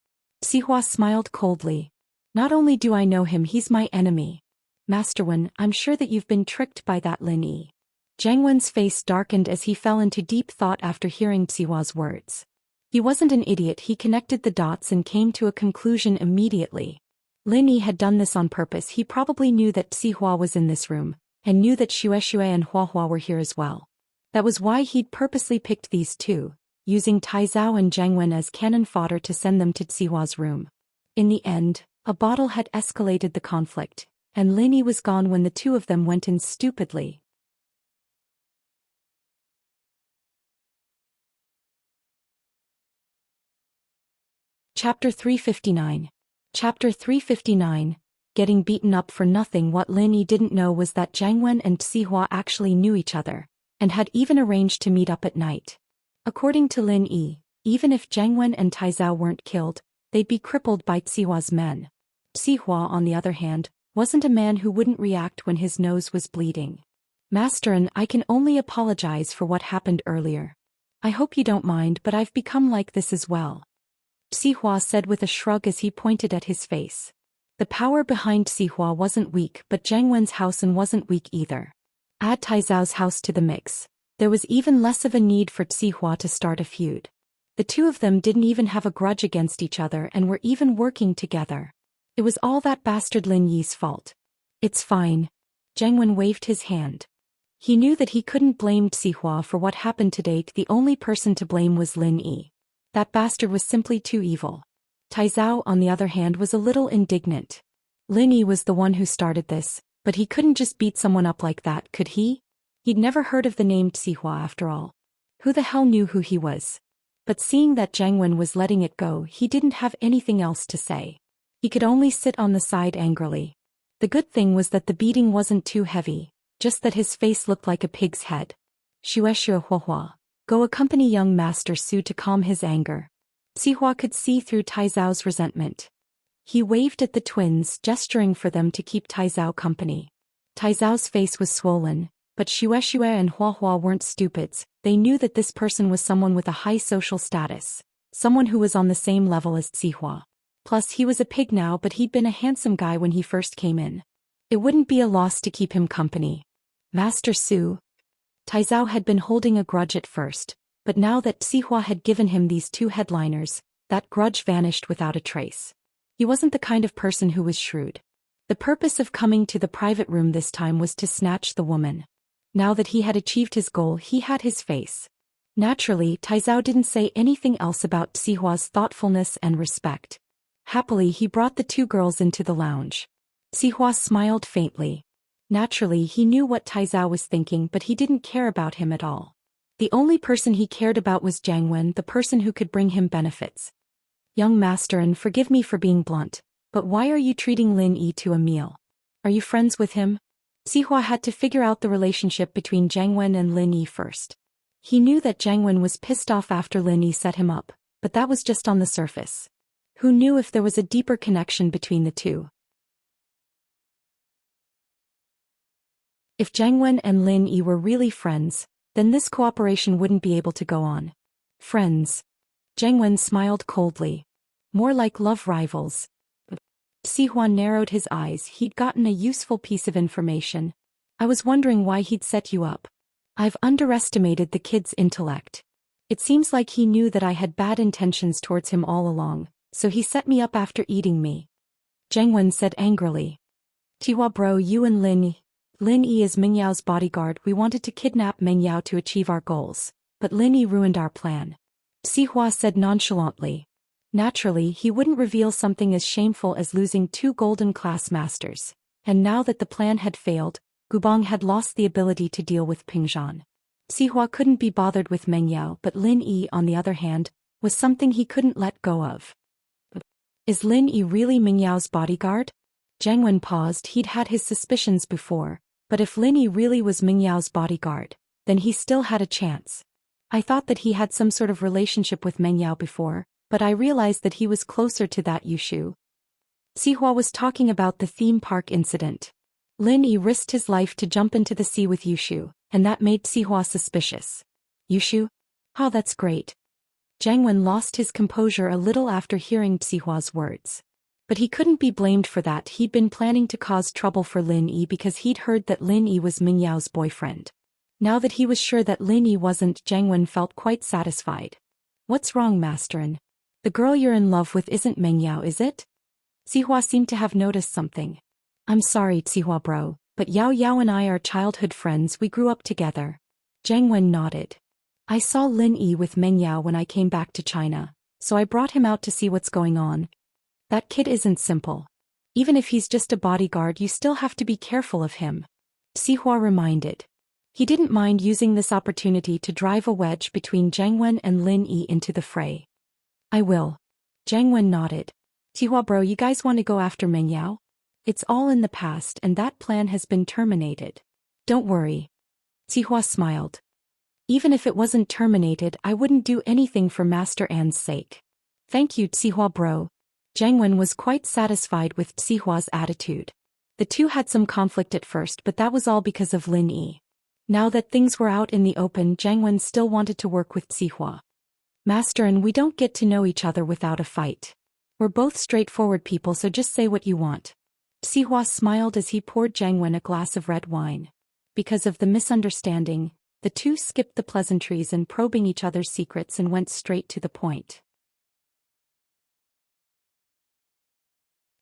Sihua smiled coldly. Not only do I know him, he's my enemy. Master Wen, I'm sure that you've been tricked by that Lin Yi. Zhang Wen's face darkened as he fell into deep thought after hearing Sihua's words. He wasn't an idiot, he connected the dots and came to a conclusion immediately. Lin Yi had done this on purpose. He probably knew that Sihua was in this room, and knew that Xue and Huahua were here as well. That was why he'd purposely picked these two, using Taizao and Zhang Wen as cannon fodder to send them to Sihua's room. In the end, a bottle had escalated the conflict, and Lin Yi was gone when the two of them went in stupidly. Chapter 359. Chapter 359. Getting beaten up for nothing. What Lin Yi didn't know was that Zhang Wen and Sihua actually knew each other, and had even arranged to meet up at night. According to Lin Yi, even if Zhang Wen and Taizao weren't killed, they'd be crippled by Sihua's men. Sihua, on the other hand, wasn't a man who wouldn't react when his nose was bleeding. Master, and I can only apologize for what happened earlier. I hope you don't mind, but I've become like this as well. Sihua said with a shrug as he pointed at his face. The power behind Sihua wasn't weak, but Zhang Wen's house wasn't weak either. Add Taizao's house to the mix. There was even less of a need for Sihua to start a feud. The two of them didn't even have a grudge against each other and were even working together. It was all that bastard Lin Yi's fault. It's fine. Zhang Wen waved his hand. He knew that he couldn't blame Sihua for what happened today. The only person to blame was Lin Yi. That bastard was simply too evil. Taizao, on the other hand, was a little indignant. Lin Yi was the one who started this, but he couldn't just beat someone up like that, could he? He'd never heard of the name Sihua after all. Who the hell knew who he was? But seeing that Zhang Wen was letting it go, he didn't have anything else to say. He could only sit on the side angrily. The good thing was that the beating wasn't too heavy, just that his face looked like a pig's head. Xue Huahua, go accompany young Master Su to calm his anger. Sihua could see through Taizao's resentment. He waved at the twins, gesturing for them to keep Taizao company. Taizao's face was swollen, but Xue and Huahua weren't stupids. They knew that this person was someone with a high social status, someone who was on the same level as Sihua. Plus he was a pig now, but he'd been a handsome guy when he first came in. It wouldn't be a loss to keep him company. Master Su. Taizao had been holding a grudge at first, but now that Sihua had given him these two headliners, that grudge vanished without a trace. He wasn't the kind of person who was shrewd. The purpose of coming to the private room this time was to snatch the woman. Now that he had achieved his goal, he had his face. Naturally, Taizao didn't say anything else about Sihua's thoughtfulness and respect. Happily, he brought the two girls into the lounge. Sihua smiled faintly. Naturally, he knew what Taizao was thinking, but he didn't care about him at all. The only person he cared about was Zhang Wen, the person who could bring him benefits. Young master, and forgive me for being blunt, but why are you treating Lin Yi to a meal? Are you friends with him? Sihua had to figure out the relationship between Zhang Wen and Lin Yi first. He knew that Jiang Wen was pissed off after Lin Yi set him up, but that was just on the surface. Who knew if there was a deeper connection between the two? If Jiang Wen and Lin Yi were really friends, then this cooperation wouldn't be able to go on. Friends? Jiang Wen smiled coldly. More like love rivals. Xihua narrowed his eyes. He'd gotten a useful piece of information. I was wondering why he'd set you up. I've underestimated the kid's intellect. It seems like he knew that I had bad intentions towards him all along, so he set me up after eating me. Jiang Wen said angrily. Xihua bro, you and Lin Yi is Meng Yao's bodyguard. We wanted to kidnap Meng Yao to achieve our goals, but Lin Yi ruined our plan. Xihua said nonchalantly. Naturally, he wouldn't reveal something as shameful as losing 2 golden class masters. And now that the plan had failed, Gubong had lost the ability to deal with Pingzhan. Xihua couldn't be bothered with Meng Yao, but Lin Yi, on the other hand, was something he couldn't let go of. Is Lin Yi really Meng Yao's bodyguard? Jiang Wen paused. He'd had his suspicions before, but if Lin Yi really was Meng Yao's bodyguard, then he still had a chance. I thought that he had some sort of relationship with Meng Yao before, but I realized that he was closer to that Yushu. Xihua was talking about the theme park incident. Lin Yi risked his life to jump into the sea with Yushu, and that made Xihua suspicious. Yushu? Oh, that's great. Jiang Wen lost his composure a little after hearing Xihua's words. But he couldn't be blamed for that. He'd been planning to cause trouble for Lin Yi because he'd heard that Lin Yi was Meng Yao's boyfriend. Now that he was sure that Lin Yi wasn't, Jiang Wen felt quite satisfied. What's wrong, Masterin? The girl you're in love with isn't Meng Yao, is it? Xihua seemed to have noticed something. I'm sorry, Xihua bro, but Yao Yao and I are childhood friends. We grew up together. Jiang Wen nodded. I saw Lin Yi with Meng Yao when I came back to China, so I brought him out to see what's going on. That kid isn't simple. Even if he's just a bodyguard, you still have to be careful of him. Xihua reminded. He didn't mind using this opportunity to drive a wedge between Jiang Wen and Lin Yi into the fray. I will. Jiang Wen nodded. Xihua bro, you guys want to go after Meng Yao? It's all in the past and that plan has been terminated. Don't worry. Xihua smiled. Even if it wasn't terminated, I wouldn't do anything for Master An's sake. Thank you, Xihua bro. Jiang Wen was quite satisfied with Xihua's attitude. The two had some conflict at first, but that was all because of Lin Yi. Now that things were out in the open, Jiang Wen still wanted to work with Xihua. Master, and we don't get to know each other without a fight. We're both straightforward people, so just say what you want. Xihua smiled as he poured Jiang Wen a glass of red wine. Because of the misunderstanding, the two skipped the pleasantries and probing each other's secrets and went straight to the point.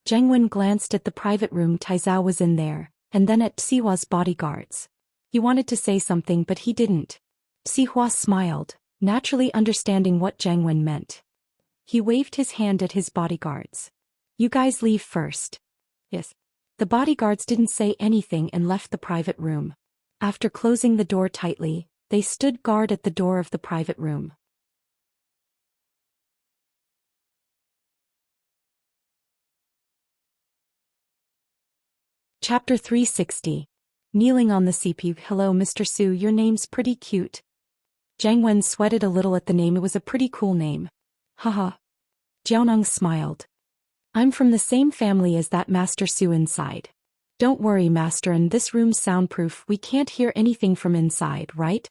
Jiang Wen glanced at the private room Taizao was in there, and then at Xihua's bodyguards. He wanted to say something, but he didn't. Xihua smiled, naturally understanding what Jiang Wen meant. He waved his hand at his bodyguards. You guys leave first. Yes. The bodyguards didn't say anything and left the private room. After closing the door tightly, they stood guard at the door of the private room. Chapter 360. Kneeling on the CPU. Hello, Mr. Su, your name's pretty cute. Jiang Wen sweated a little at the name. It was a pretty cool name. Haha. Jiaoneng smiled. I'm from the same family as that Master Su inside. Don't worry, Master, and this room's soundproof. We can't hear anything from inside, right?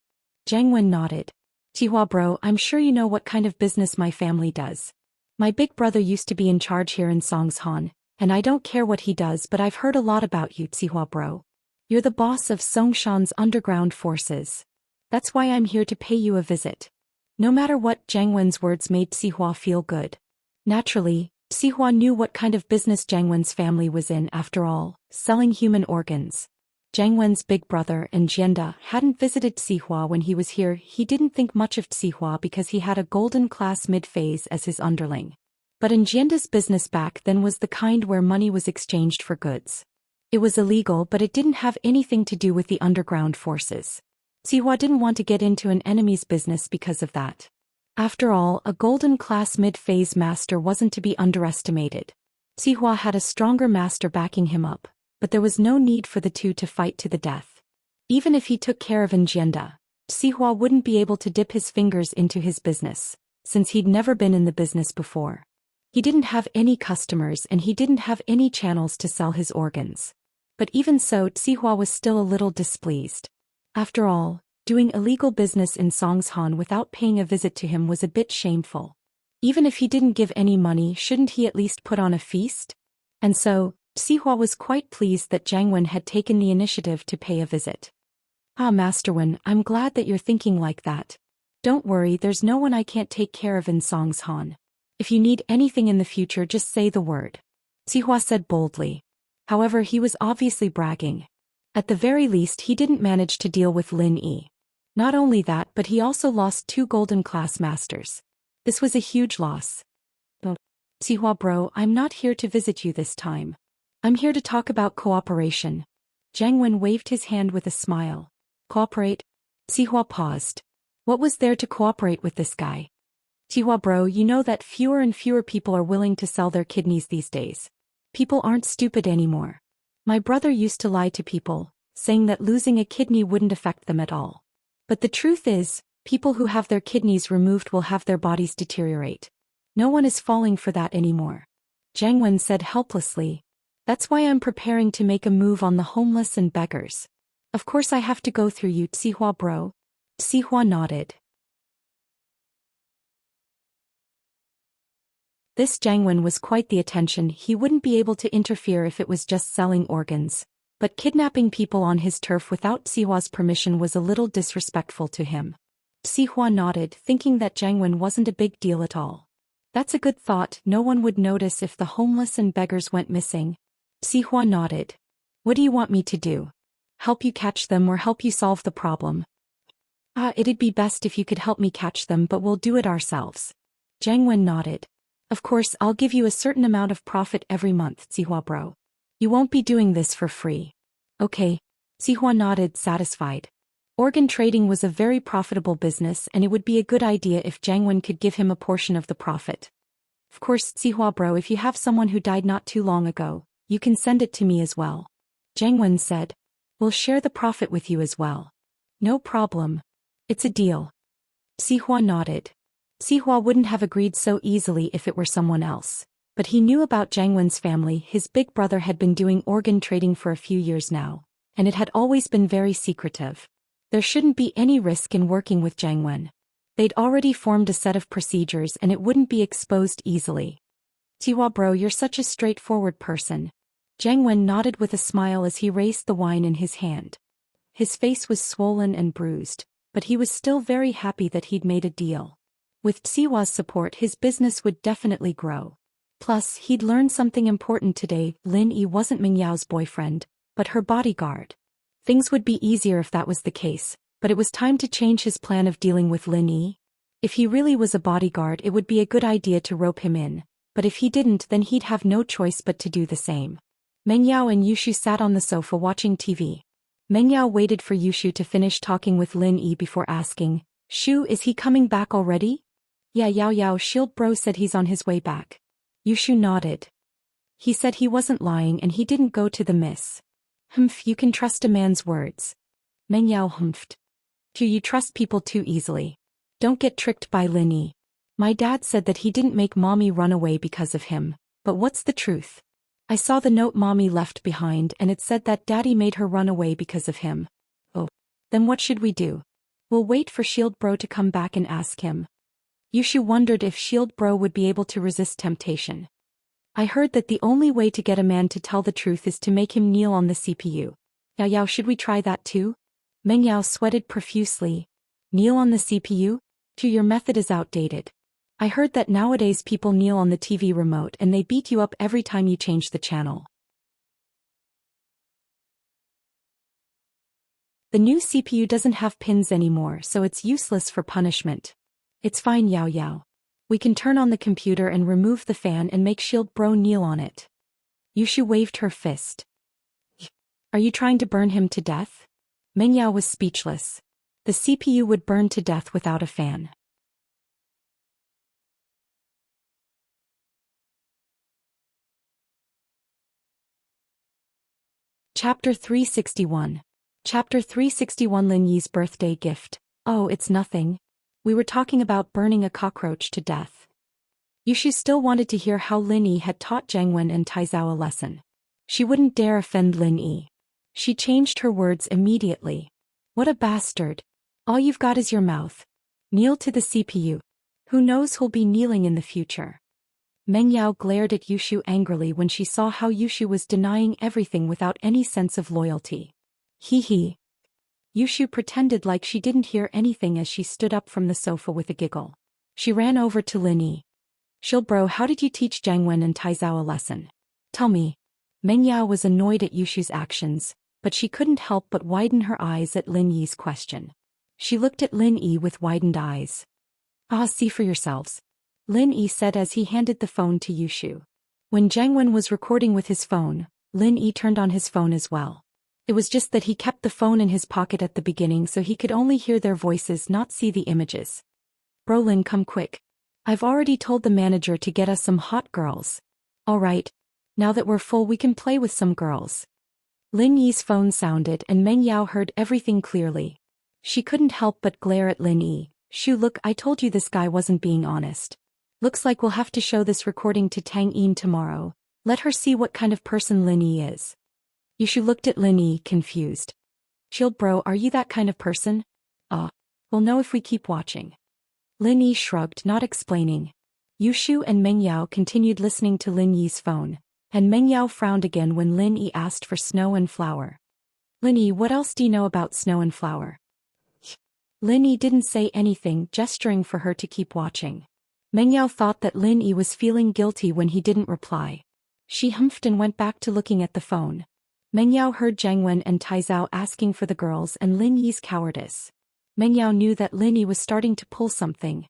Jiang Wen nodded. Xihua bro, I'm sure you know what kind of business my family does. My big brother used to be in charge here in Songshan, and I don't care what he does, but I've heard a lot about you, Xihua bro. You're the boss of Songshan's underground forces. That's why I'm here to pay you a visit. No matter what, Jiang Wen's words made Xihua feel good. Naturally, Xihua knew what kind of business Jiang Wen's family was in. After all, selling human organs. Jiang Wen's big brother and Jianda hadn't visited Xihua when he was here. He didn't think much of Xihua because he had a golden class mid-phase as his underling. But Jianda's business back then was the kind where money was exchanged for goods. It was illegal, but it didn't have anything to do with the underground forces. Xihua didn't want to get into an enemy's business because of that. After all, a golden class mid-phase master wasn't to be underestimated. Xihua had a stronger master backing him up, but there was no need for the two to fight to the death. Even if he took care of Jianda, Sihua wouldn't be able to dip his fingers into his business, since he'd never been in the business before. He didn't have any customers and he didn't have any channels to sell his organs. But even so, Sihua was still a little displeased. After all, doing illegal business in Songshan without paying a visit to him was a bit shameful. Even if he didn't give any money, shouldn't he at least put on a feast? And so, Sihua was quite pleased that Jiang Wen had taken the initiative to pay a visit. Ah, Master Wen, I'm glad that you're thinking like that. Don't worry, there's no one I can't take care of in Songshan. If you need anything in the future, just say the word. Sihua said boldly. However, he was obviously bragging. At the very least, he didn't manage to deal with Lin Yi. Not only that, but he also lost 2 golden class masters. This was a huge loss. Oh, Sihua bro, I'm not here to visit you this time. I'm here to talk about cooperation. Jiang Wen waved his hand with a smile. Cooperate? Sihua paused. What was there to cooperate with this guy? Sihua bro, you know that fewer and fewer people are willing to sell their kidneys these days. People aren't stupid anymore. My brother used to lie to people, saying that losing a kidney wouldn't affect them at all. But the truth is, people who have their kidneys removed will have their bodies deteriorate. No one is falling for that anymore. Jiang Wen said helplessly. That's why I'm preparing to make a move on the homeless and beggars. Of course I have to go through you, Sihua bro. Sihua nodded. This Jiang Wen was quite the attention. He wouldn't be able to interfere if it was just selling organs, but kidnapping people on his turf without Sihua's permission was a little disrespectful to him. Sihua nodded, thinking that Jiang Wen wasn't a big deal at all. That's a good thought, no one would notice if the homeless and beggars went missing. Sihua nodded. What do you want me to do? Help you catch them or help you solve the problem? It'd be best if you could help me catch them, but we'll do it ourselves. Jiang Wen nodded. Of course, I'll give you a certain amount of profit every month, Sihua bro. You won't be doing this for free. Okay. Sihua nodded, satisfied. Organ trading was a very profitable business and it would be a good idea if Jiang Wen could give him a portion of the profit. Of course, Sihua bro, if you have someone who died not too long ago, you can send it to me as well. Jiang Wen said. We'll share the profit with you as well. No problem. It's a deal. Sihua nodded. Sihua wouldn't have agreed so easily if it were someone else, but he knew about Jiang Wen's family. His big brother had been doing organ trading for a few years now, and it had always been very secretive. There shouldn't be any risk in working with Jiang Wen. They'd already formed a set of procedures and it wouldn't be exposed easily. Sihua bro, you're such a straightforward person. Jiang Wen nodded with a smile as he raised the wine in his hand. His face was swollen and bruised, but he was still very happy that he'd made a deal. With Sihua's support, his business would definitely grow. Plus, he'd learned something important today. Lin Yi wasn't Ming Yao's boyfriend, but her bodyguard. Things would be easier if that was the case, but it was time to change his plan of dealing with Lin Yi. If he really was a bodyguard, it would be a good idea to rope him in, but if he didn't, then he'd have no choice but to do the same. Meng Yao and Yushu sat on the sofa watching TV. Meng Yao waited for Yushu to finish talking with Lin Yi before asking, Shu, is he coming back already? Yeah, Yao, Shield bro said he's on his way back. Yushu nodded. He said he wasn't lying and he didn't go to the miss. Humph, you can trust a man's words. Meng Yao humphed. You trust people too easily. Don't get tricked by Lin Yi. My dad said that he didn't make mommy run away because of him, but what's the truth? I saw the note mommy left behind and it said that daddy made her run away because of him. Oh. Then what should we do? We'll wait for Shield bro to come back and ask him. Yushu wondered if Shield bro would be able to resist temptation. I heard that the only way to get a man to tell the truth is to make him kneel on the CPU. Yao, should we try that too? Meng Yao sweated profusely. Kneel on the CPU? Your method is outdated. I heard that nowadays people kneel on the TV remote and they beat you up every time you change the channel. The new CPU doesn't have pins anymore, so it's useless for punishment. It's fine, Yao. We can turn on the computer and remove the fan and make Shield bro kneel on it. Yushu waved her fist. Are you trying to burn him to death? Meng Yao was speechless. The CPU would burn to death without a fan. Chapter 361. Chapter 361. Lin Yi's birthday gift. Oh, it's nothing. We were talking about burning a cockroach to death. Yushu still wanted to hear how Lin Yi had taught Jiangwen and Taizao a lesson. She wouldn't dare offend Lin Yi. She changed her words immediately. What a bastard. All you've got is your mouth. Kneel to the CPU. Who knows who'll be kneeling in the future. Meng Yao glared at Yushu angrily when she saw how Yushu was denying everything without any sense of loyalty. Hee hee. Yushu pretended like she didn't hear anything as she stood up from the sofa with a giggle. She ran over to Lin Yi. Bro, how did you teach Jiangwen and Taizao a lesson? Tell me. Meng Yao was annoyed at Yushu's actions, but she couldn't help but widen her eyes at Lin Yi's question. She looked at Lin Yi with widened eyes. See for yourselves. Lin Yi said as he handed the phone to Yushu. When Jiangwen was recording with his phone, Lin Yi turned on his phone as well. It was just that he kept the phone in his pocket at the beginning so he could only hear their voices, not see the images. Bro, Lin, come quick. I've already told the manager to get us some hot girls. Alright. Now that we're full we can play with some girls. Lin Yi's phone sounded and Meng Yao heard everything clearly. She couldn't help but glare at Lin Yi. Look, I told you this guy wasn't being honest. Looks like we'll have to show this recording to Tang Yin tomorrow. Let her see what kind of person Lin Yi is. Yushu looked at Lin Yi, confused. Bro, are you that kind of person? We'll know if we keep watching. Lin Yi shrugged, not explaining. Yushu and Meng Yao continued listening to Lin Yi's phone, and Meng Yao frowned again when Lin Yi asked for snow and flour. Lin Yi, what else do you know about snow and flour? Lin Yi didn't say anything, gesturing for her to keep watching. Meng Yao thought that Lin Yi was feeling guilty when he didn't reply. She humphed and went back to looking at the phone. Meng Yao heard Jiangwen and Taizao asking for the girls and Lin Yi's cowardice. Meng Yao knew that Lin Yi was starting to pull something.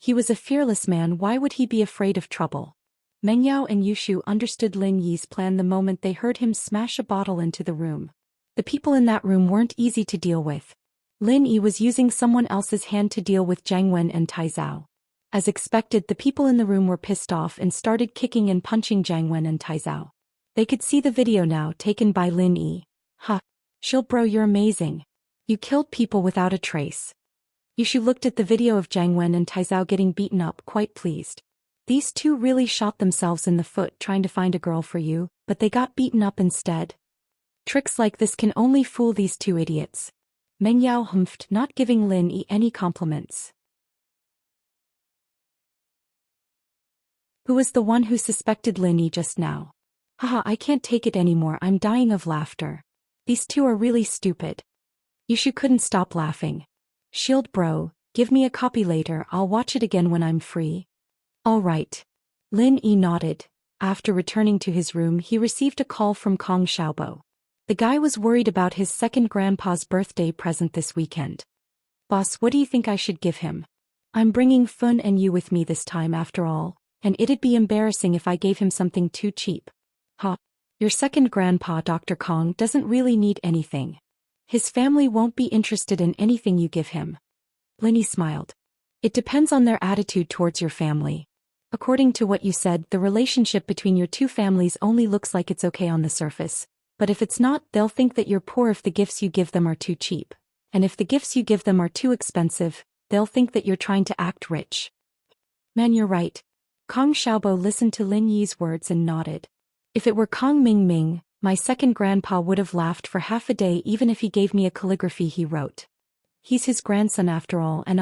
He was a fearless man, why would he be afraid of trouble? Meng Yao and Yushu understood Lin Yi's plan the moment they heard him smash a bottle into the room. The people in that room weren't easy to deal with. Lin Yi was using someone else's hand to deal with Jiangwen and Taizao. As expected, the people in the room were pissed off and started kicking and punching Jiangwen and Taizao. They could see the video now, taken by Lin Yi. Bro, you're amazing. You killed people without a trace. Yushu looked at the video of Jiangwen and Taizao getting beaten up, quite pleased. These two really shot themselves in the foot trying to find a girl for you, but they got beaten up instead. Tricks like this can only fool these two idiots. Meng Yao humphed, not giving Lin Yi any compliments. Who was the one who suspected Lin Yi just now? I can't take it anymore, I'm dying of laughter. These two are really stupid. Yushu couldn't stop laughing. Bro, give me a copy later, I'll watch it again when I'm free. Alright. Lin Yi nodded. After returning to his room he received a call from Kong Xiaobo. The guy was worried about his second grandpa's birthday present this weekend. Boss, what do you think I should give him? I'm bringing Fun and you with me this time after all, and it'd be embarrassing if I gave him something too cheap. Your second grandpa, Dr. Kong, doesn't really need anything. His family won't be interested in anything you give him. Lin Yi smiled. It depends on their attitude towards your family. According to what you said, the relationship between your two families only looks like it's okay on the surface. But if it's not, they'll think that you're poor if the gifts you give them are too cheap. And if the gifts you give them are too expensive, they'll think that you're trying to act rich. Man, you're right. Kong Xiaobo listened to Lin Yi's words and nodded. If it were Kong Ming, my second grandpa would have laughed for half a day even if he gave me a calligraphy he wrote. He's his grandson after all, and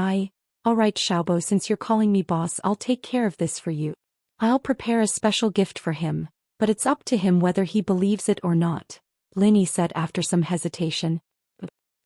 Alright Xiaobo, since you're calling me boss, I'll take care of this for you. I'll prepare a special gift for him, but it's up to him whether he believes it or not, Lin Yi said after some hesitation.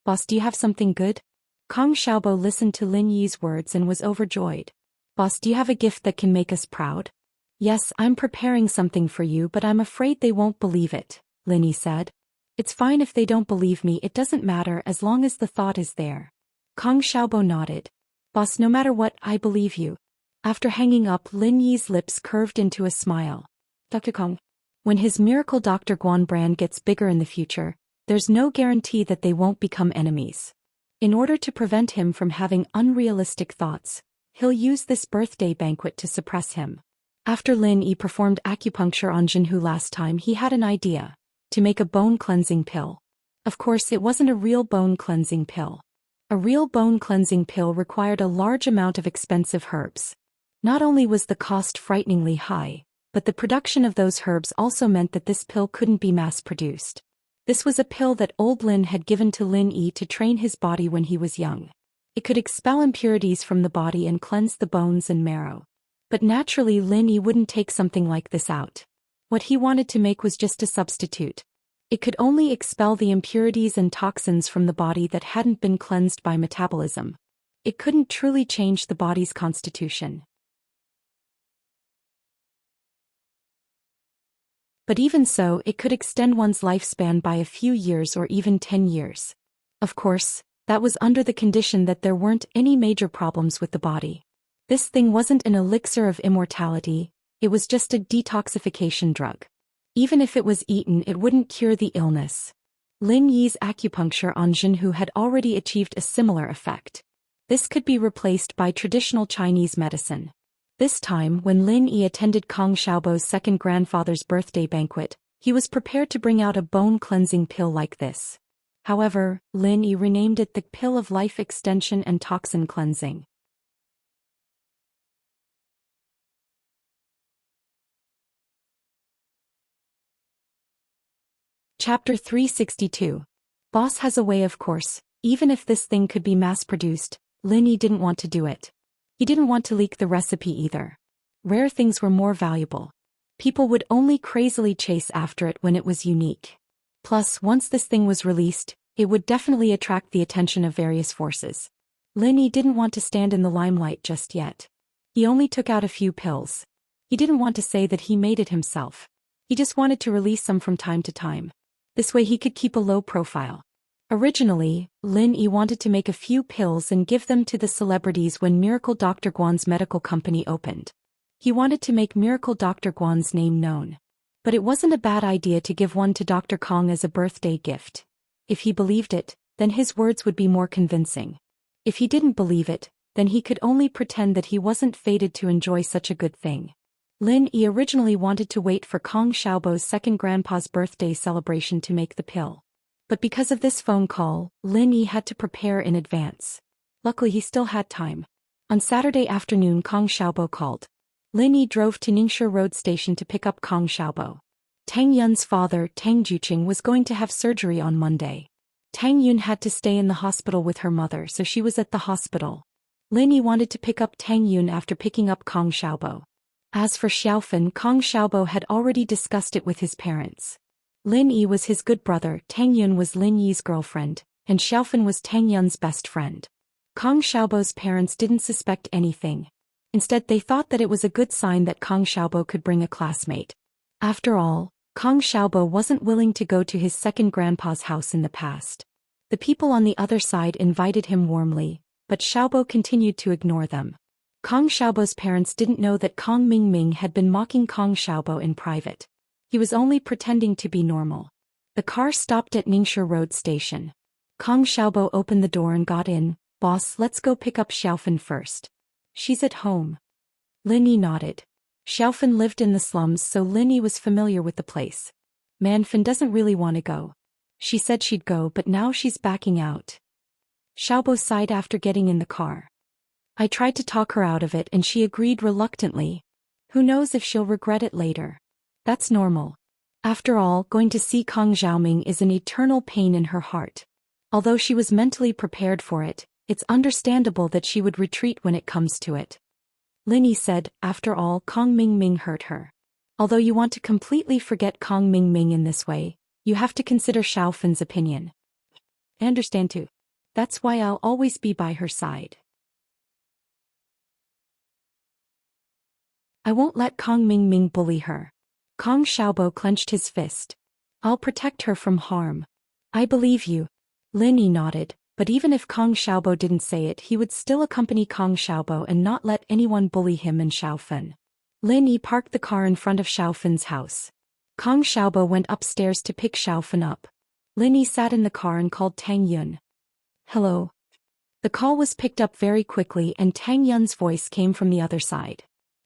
Boss, do you have something good? Kong Xiaobo listened to Lin Yi's words and was overjoyed. Boss, do you have a gift that can make us proud? Yes, I'm preparing something for you, but I'm afraid they won't believe it, Lin Yi said. It's fine if they don't believe me, it doesn't matter as long as the thought is there. Kong Xiaobo nodded. Boss, no matter what, I believe you. After hanging up, Lin Yi's lips curved into a smile. Dr. Kong. When his miracle Dr. Guan brand gets bigger in the future, there's no guarantee that they won't become enemies. In order to prevent him from having unrealistic thoughts, he'll use this birthday banquet to suppress him. After Lin Yi performed acupuncture on Jinhu last time, he had an idea. To make a bone cleansing pill. Of course, it wasn't a real bone cleansing pill. A real bone-cleansing pill required a large amount of expensive herbs. Not only was the cost frighteningly high, but the production of those herbs also meant that this pill couldn't be mass-produced. This was a pill that old Lin had given to Lin Yi to train his body when he was young. It could expel impurities from the body and cleanse the bones and marrow. But naturally Lin Yi wouldn't take something like this out. What he wanted to make was just a substitute. It could only expel the impurities and toxins from the body that hadn't been cleansed by metabolism. It couldn't truly change the body's constitution. But even so, it could extend one's lifespan by a few years or even 10 years. Of course, that was under the condition that there weren't any major problems with the body. This thing wasn't an elixir of immortality, it was just a detoxification drug. Even if it was eaten, it wouldn't cure the illness. Lin Yi's acupuncture on Jinhu had already achieved a similar effect. This could be replaced by traditional Chinese medicine. This time, when Lin Yi attended Kong Xiaobo's second grandfather's birthday banquet, he was prepared to bring out a bone-cleansing pill like this. However, Lin Yi renamed it the Pill of Life Extension and Toxin Cleansing. Chapter 362. Boss has a way. Of course, even if this thing could be mass-produced, Lin Yi didn't want to do it. He didn't want to leak the recipe either. Rare things were more valuable. People would only crazily chase after it when it was unique. Plus, once this thing was released, it would definitely attract the attention of various forces. Lin Yi didn't want to stand in the limelight just yet. He only took out a few pills. He didn't want to say that he made it himself. He just wanted to release some from time to time. This way he could keep a low profile. Originally, Lin Yi wanted to make a few pills and give them to the celebrities when Miracle Dr. Guan's medical company opened. He wanted to make Miracle Dr. Guan's name known. But it wasn't a bad idea to give one to Dr. Kong as a birthday gift. If he believed it, then his words would be more convincing. If he didn't believe it, then he could only pretend that he wasn't fated to enjoy such a good thing. Lin Yi originally wanted to wait for Kong Xiaobo's second grandpa's birthday celebration to make the pill. But because of this phone call, Lin Yi had to prepare in advance. Luckily he still had time. On Saturday afternoon Kong Xiaobo called. Lin Yi drove to Ningshi Road Station to pick up Kong Xiaobo. Tang Yun's father, Tang Juqing, was going to have surgery on Monday. Tang Yun had to stay in the hospital with her mother, so she was at the hospital. Lin Yi wanted to pick up Tang Yun after picking up Kong Xiaobo. As for Xiaofan, Kong Xiaobo had already discussed it with his parents. Lin Yi was his good brother, Tang Yun was Lin Yi's girlfriend, and Xiaofan was Tang Yun's best friend. Kong Xiaobo's parents didn't suspect anything. Instead, they thought that it was a good sign that Kong Xiaobo could bring a classmate. After all, Kong Xiaobo wasn't willing to go to his second grandpa's house in the past. The people on the other side invited him warmly, but Xiaobo continued to ignore them. Kong Xiaobo's parents didn't know that Kong Mingming had been mocking Kong Xiaobo in private. He was only pretending to be normal. The car stopped at Ningshi Road Station. Kong Xiaobo opened the door and got in. "Boss, let's go pick up Xiaofan first." "She's at home." Lin Yi nodded. Xiaofan lived in the slums, so Lin Yi was familiar with the place. "Manfan doesn't really want to go. She said she'd go, but now she's backing out." Xiaobo sighed after getting in the car. "I tried to talk her out of it and she agreed reluctantly. Who knows if she'll regret it later. That's normal. After all, going to see Kong Xiaoming is an eternal pain in her heart. Although she was mentally prepared for it, it's understandable that she would retreat when it comes to it." Lin Yi said, "After all, Kong Mingming hurt her. Although you want to completely forget Kong Mingming in this way, you have to consider Xiaofan's opinion." "I understand too. That's why I'll always be by her side. I won't let Kong Mingming bully her." Kong Xiaobo clenched his fist. "I'll protect her from harm." "I believe you." Lin Yi nodded, but even if Kong Xiaobo didn't say it, he would still accompany Kong Xiaobo and not let anyone bully him and Xiaofan. Lin Yi parked the car in front of Xiaofan's house. Kong Xiaobo went upstairs to pick Xiaofan up. Lin Yi sat in the car and called Tang Yun. "Hello." The call was picked up very quickly and Tang Yun's voice came from the other side.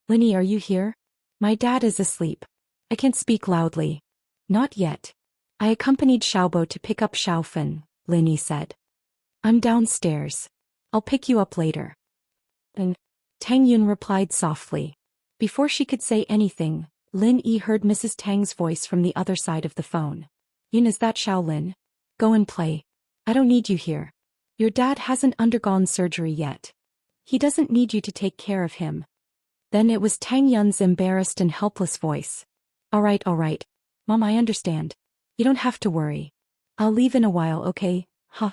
"Lin Yi, are you here? My dad is asleep. I can't speak loudly." "Not yet. I accompanied Xiaobo to pick up Xiaofan," Lin Yi said. I'm downstairs. I'll pick you up later. And Tang Yun replied softly. Before she could say anything, Lin Yi heard Mrs. Tang's voice from the other side of the phone. Yun, is that Shaolin? Go and play. I don't need you here. Your dad hasn't undergone surgery yet. He doesn't need you to take care of him. Then it was Tang Yun's embarrassed and helpless voice. All right. Mom, I understand. You don't have to worry. I'll leave in a while, okay? Huh?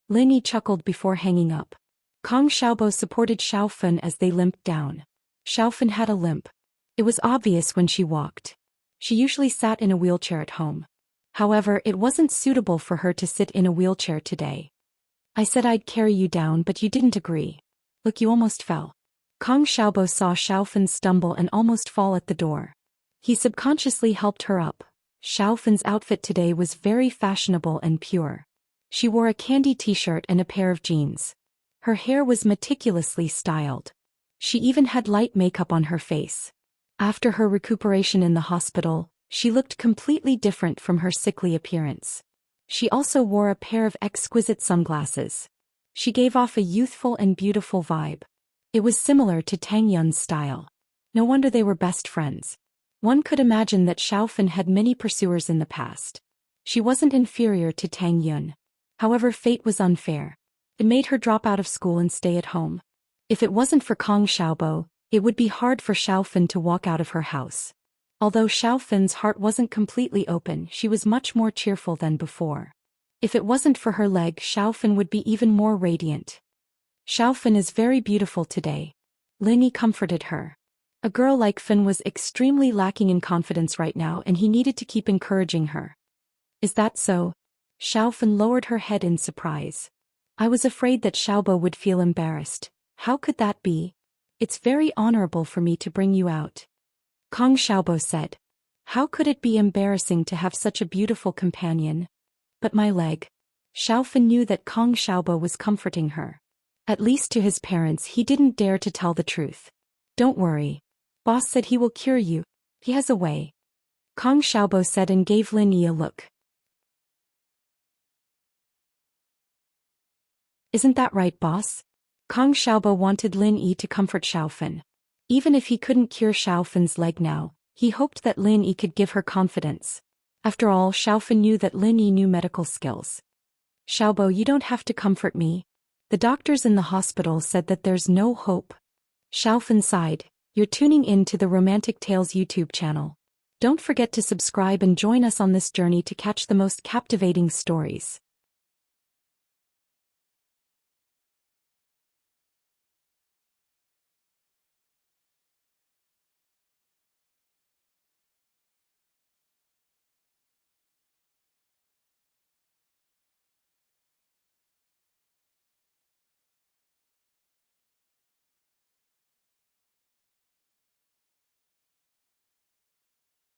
Lin Yi chuckled before hanging up. Kong Xiaobo supported Xiaofan as they limped down. Xiaofan had a limp. It was obvious when she walked. She usually sat in a wheelchair at home. However, it wasn't suitable for her to sit in a wheelchair today. I said I'd carry you down, but you didn't agree. Look, you almost fell. Kong Xiaobo saw Xiaofan stumble and almost fall at the door. He subconsciously helped her up. Xiaofan's outfit today was very fashionable and pure. She wore a candy t-shirt and a pair of jeans. Her hair was meticulously styled. She even had light makeup on her face. After her recuperation in the hospital, she looked completely different from her sickly appearance. She also wore a pair of exquisite sunglasses. She gave off a youthful and beautiful vibe. It was similar to Tang Yun's style. No wonder they were best friends. One could imagine that Xiaofan had many pursuers in the past. She wasn't inferior to Tang Yun. However, fate was unfair. It made her drop out of school and stay at home. If it wasn't for Kong Xiaobo, it would be hard for Xiaofan to walk out of her house. Although Xiaofan's heart wasn't completely open, she was much more cheerful than before. If it wasn't for her leg, Xiaofan would be even more radiant. Xiaofan is very beautiful today. Lin Yi comforted her. A girl like Fin was extremely lacking in confidence right now, and he needed to keep encouraging her. Is that so? Xiaofan lowered her head in surprise. I was afraid that Xiaobo would feel embarrassed. How could that be? It's very honorable for me to bring you out. Kong Xiaobo said. How could it be embarrassing to have such a beautiful companion? But my leg. Xiaofan knew that Kong Xiaobo was comforting her. At least to his parents he didn't dare to tell the truth. Don't worry. Boss said he will cure you. He has a way. Kong Xiaobo said and gave Lin Yi a look. Isn't that right, boss? Kong Xiaobo wanted Lin Yi to comfort Xiaofan. Even if he couldn't cure Xiaofan's leg now, he hoped that Lin Yi could give her confidence. After all, Xiaofan knew that Lin Yi knew medical skills. Xiaobo, you don't have to comfort me. The doctors in the hospital said that there's no hope. Xiaofan sighed. You're tuning in to the Romantic Tales YouTube channel. Don't forget to subscribe and join us on this journey to catch the most captivating stories.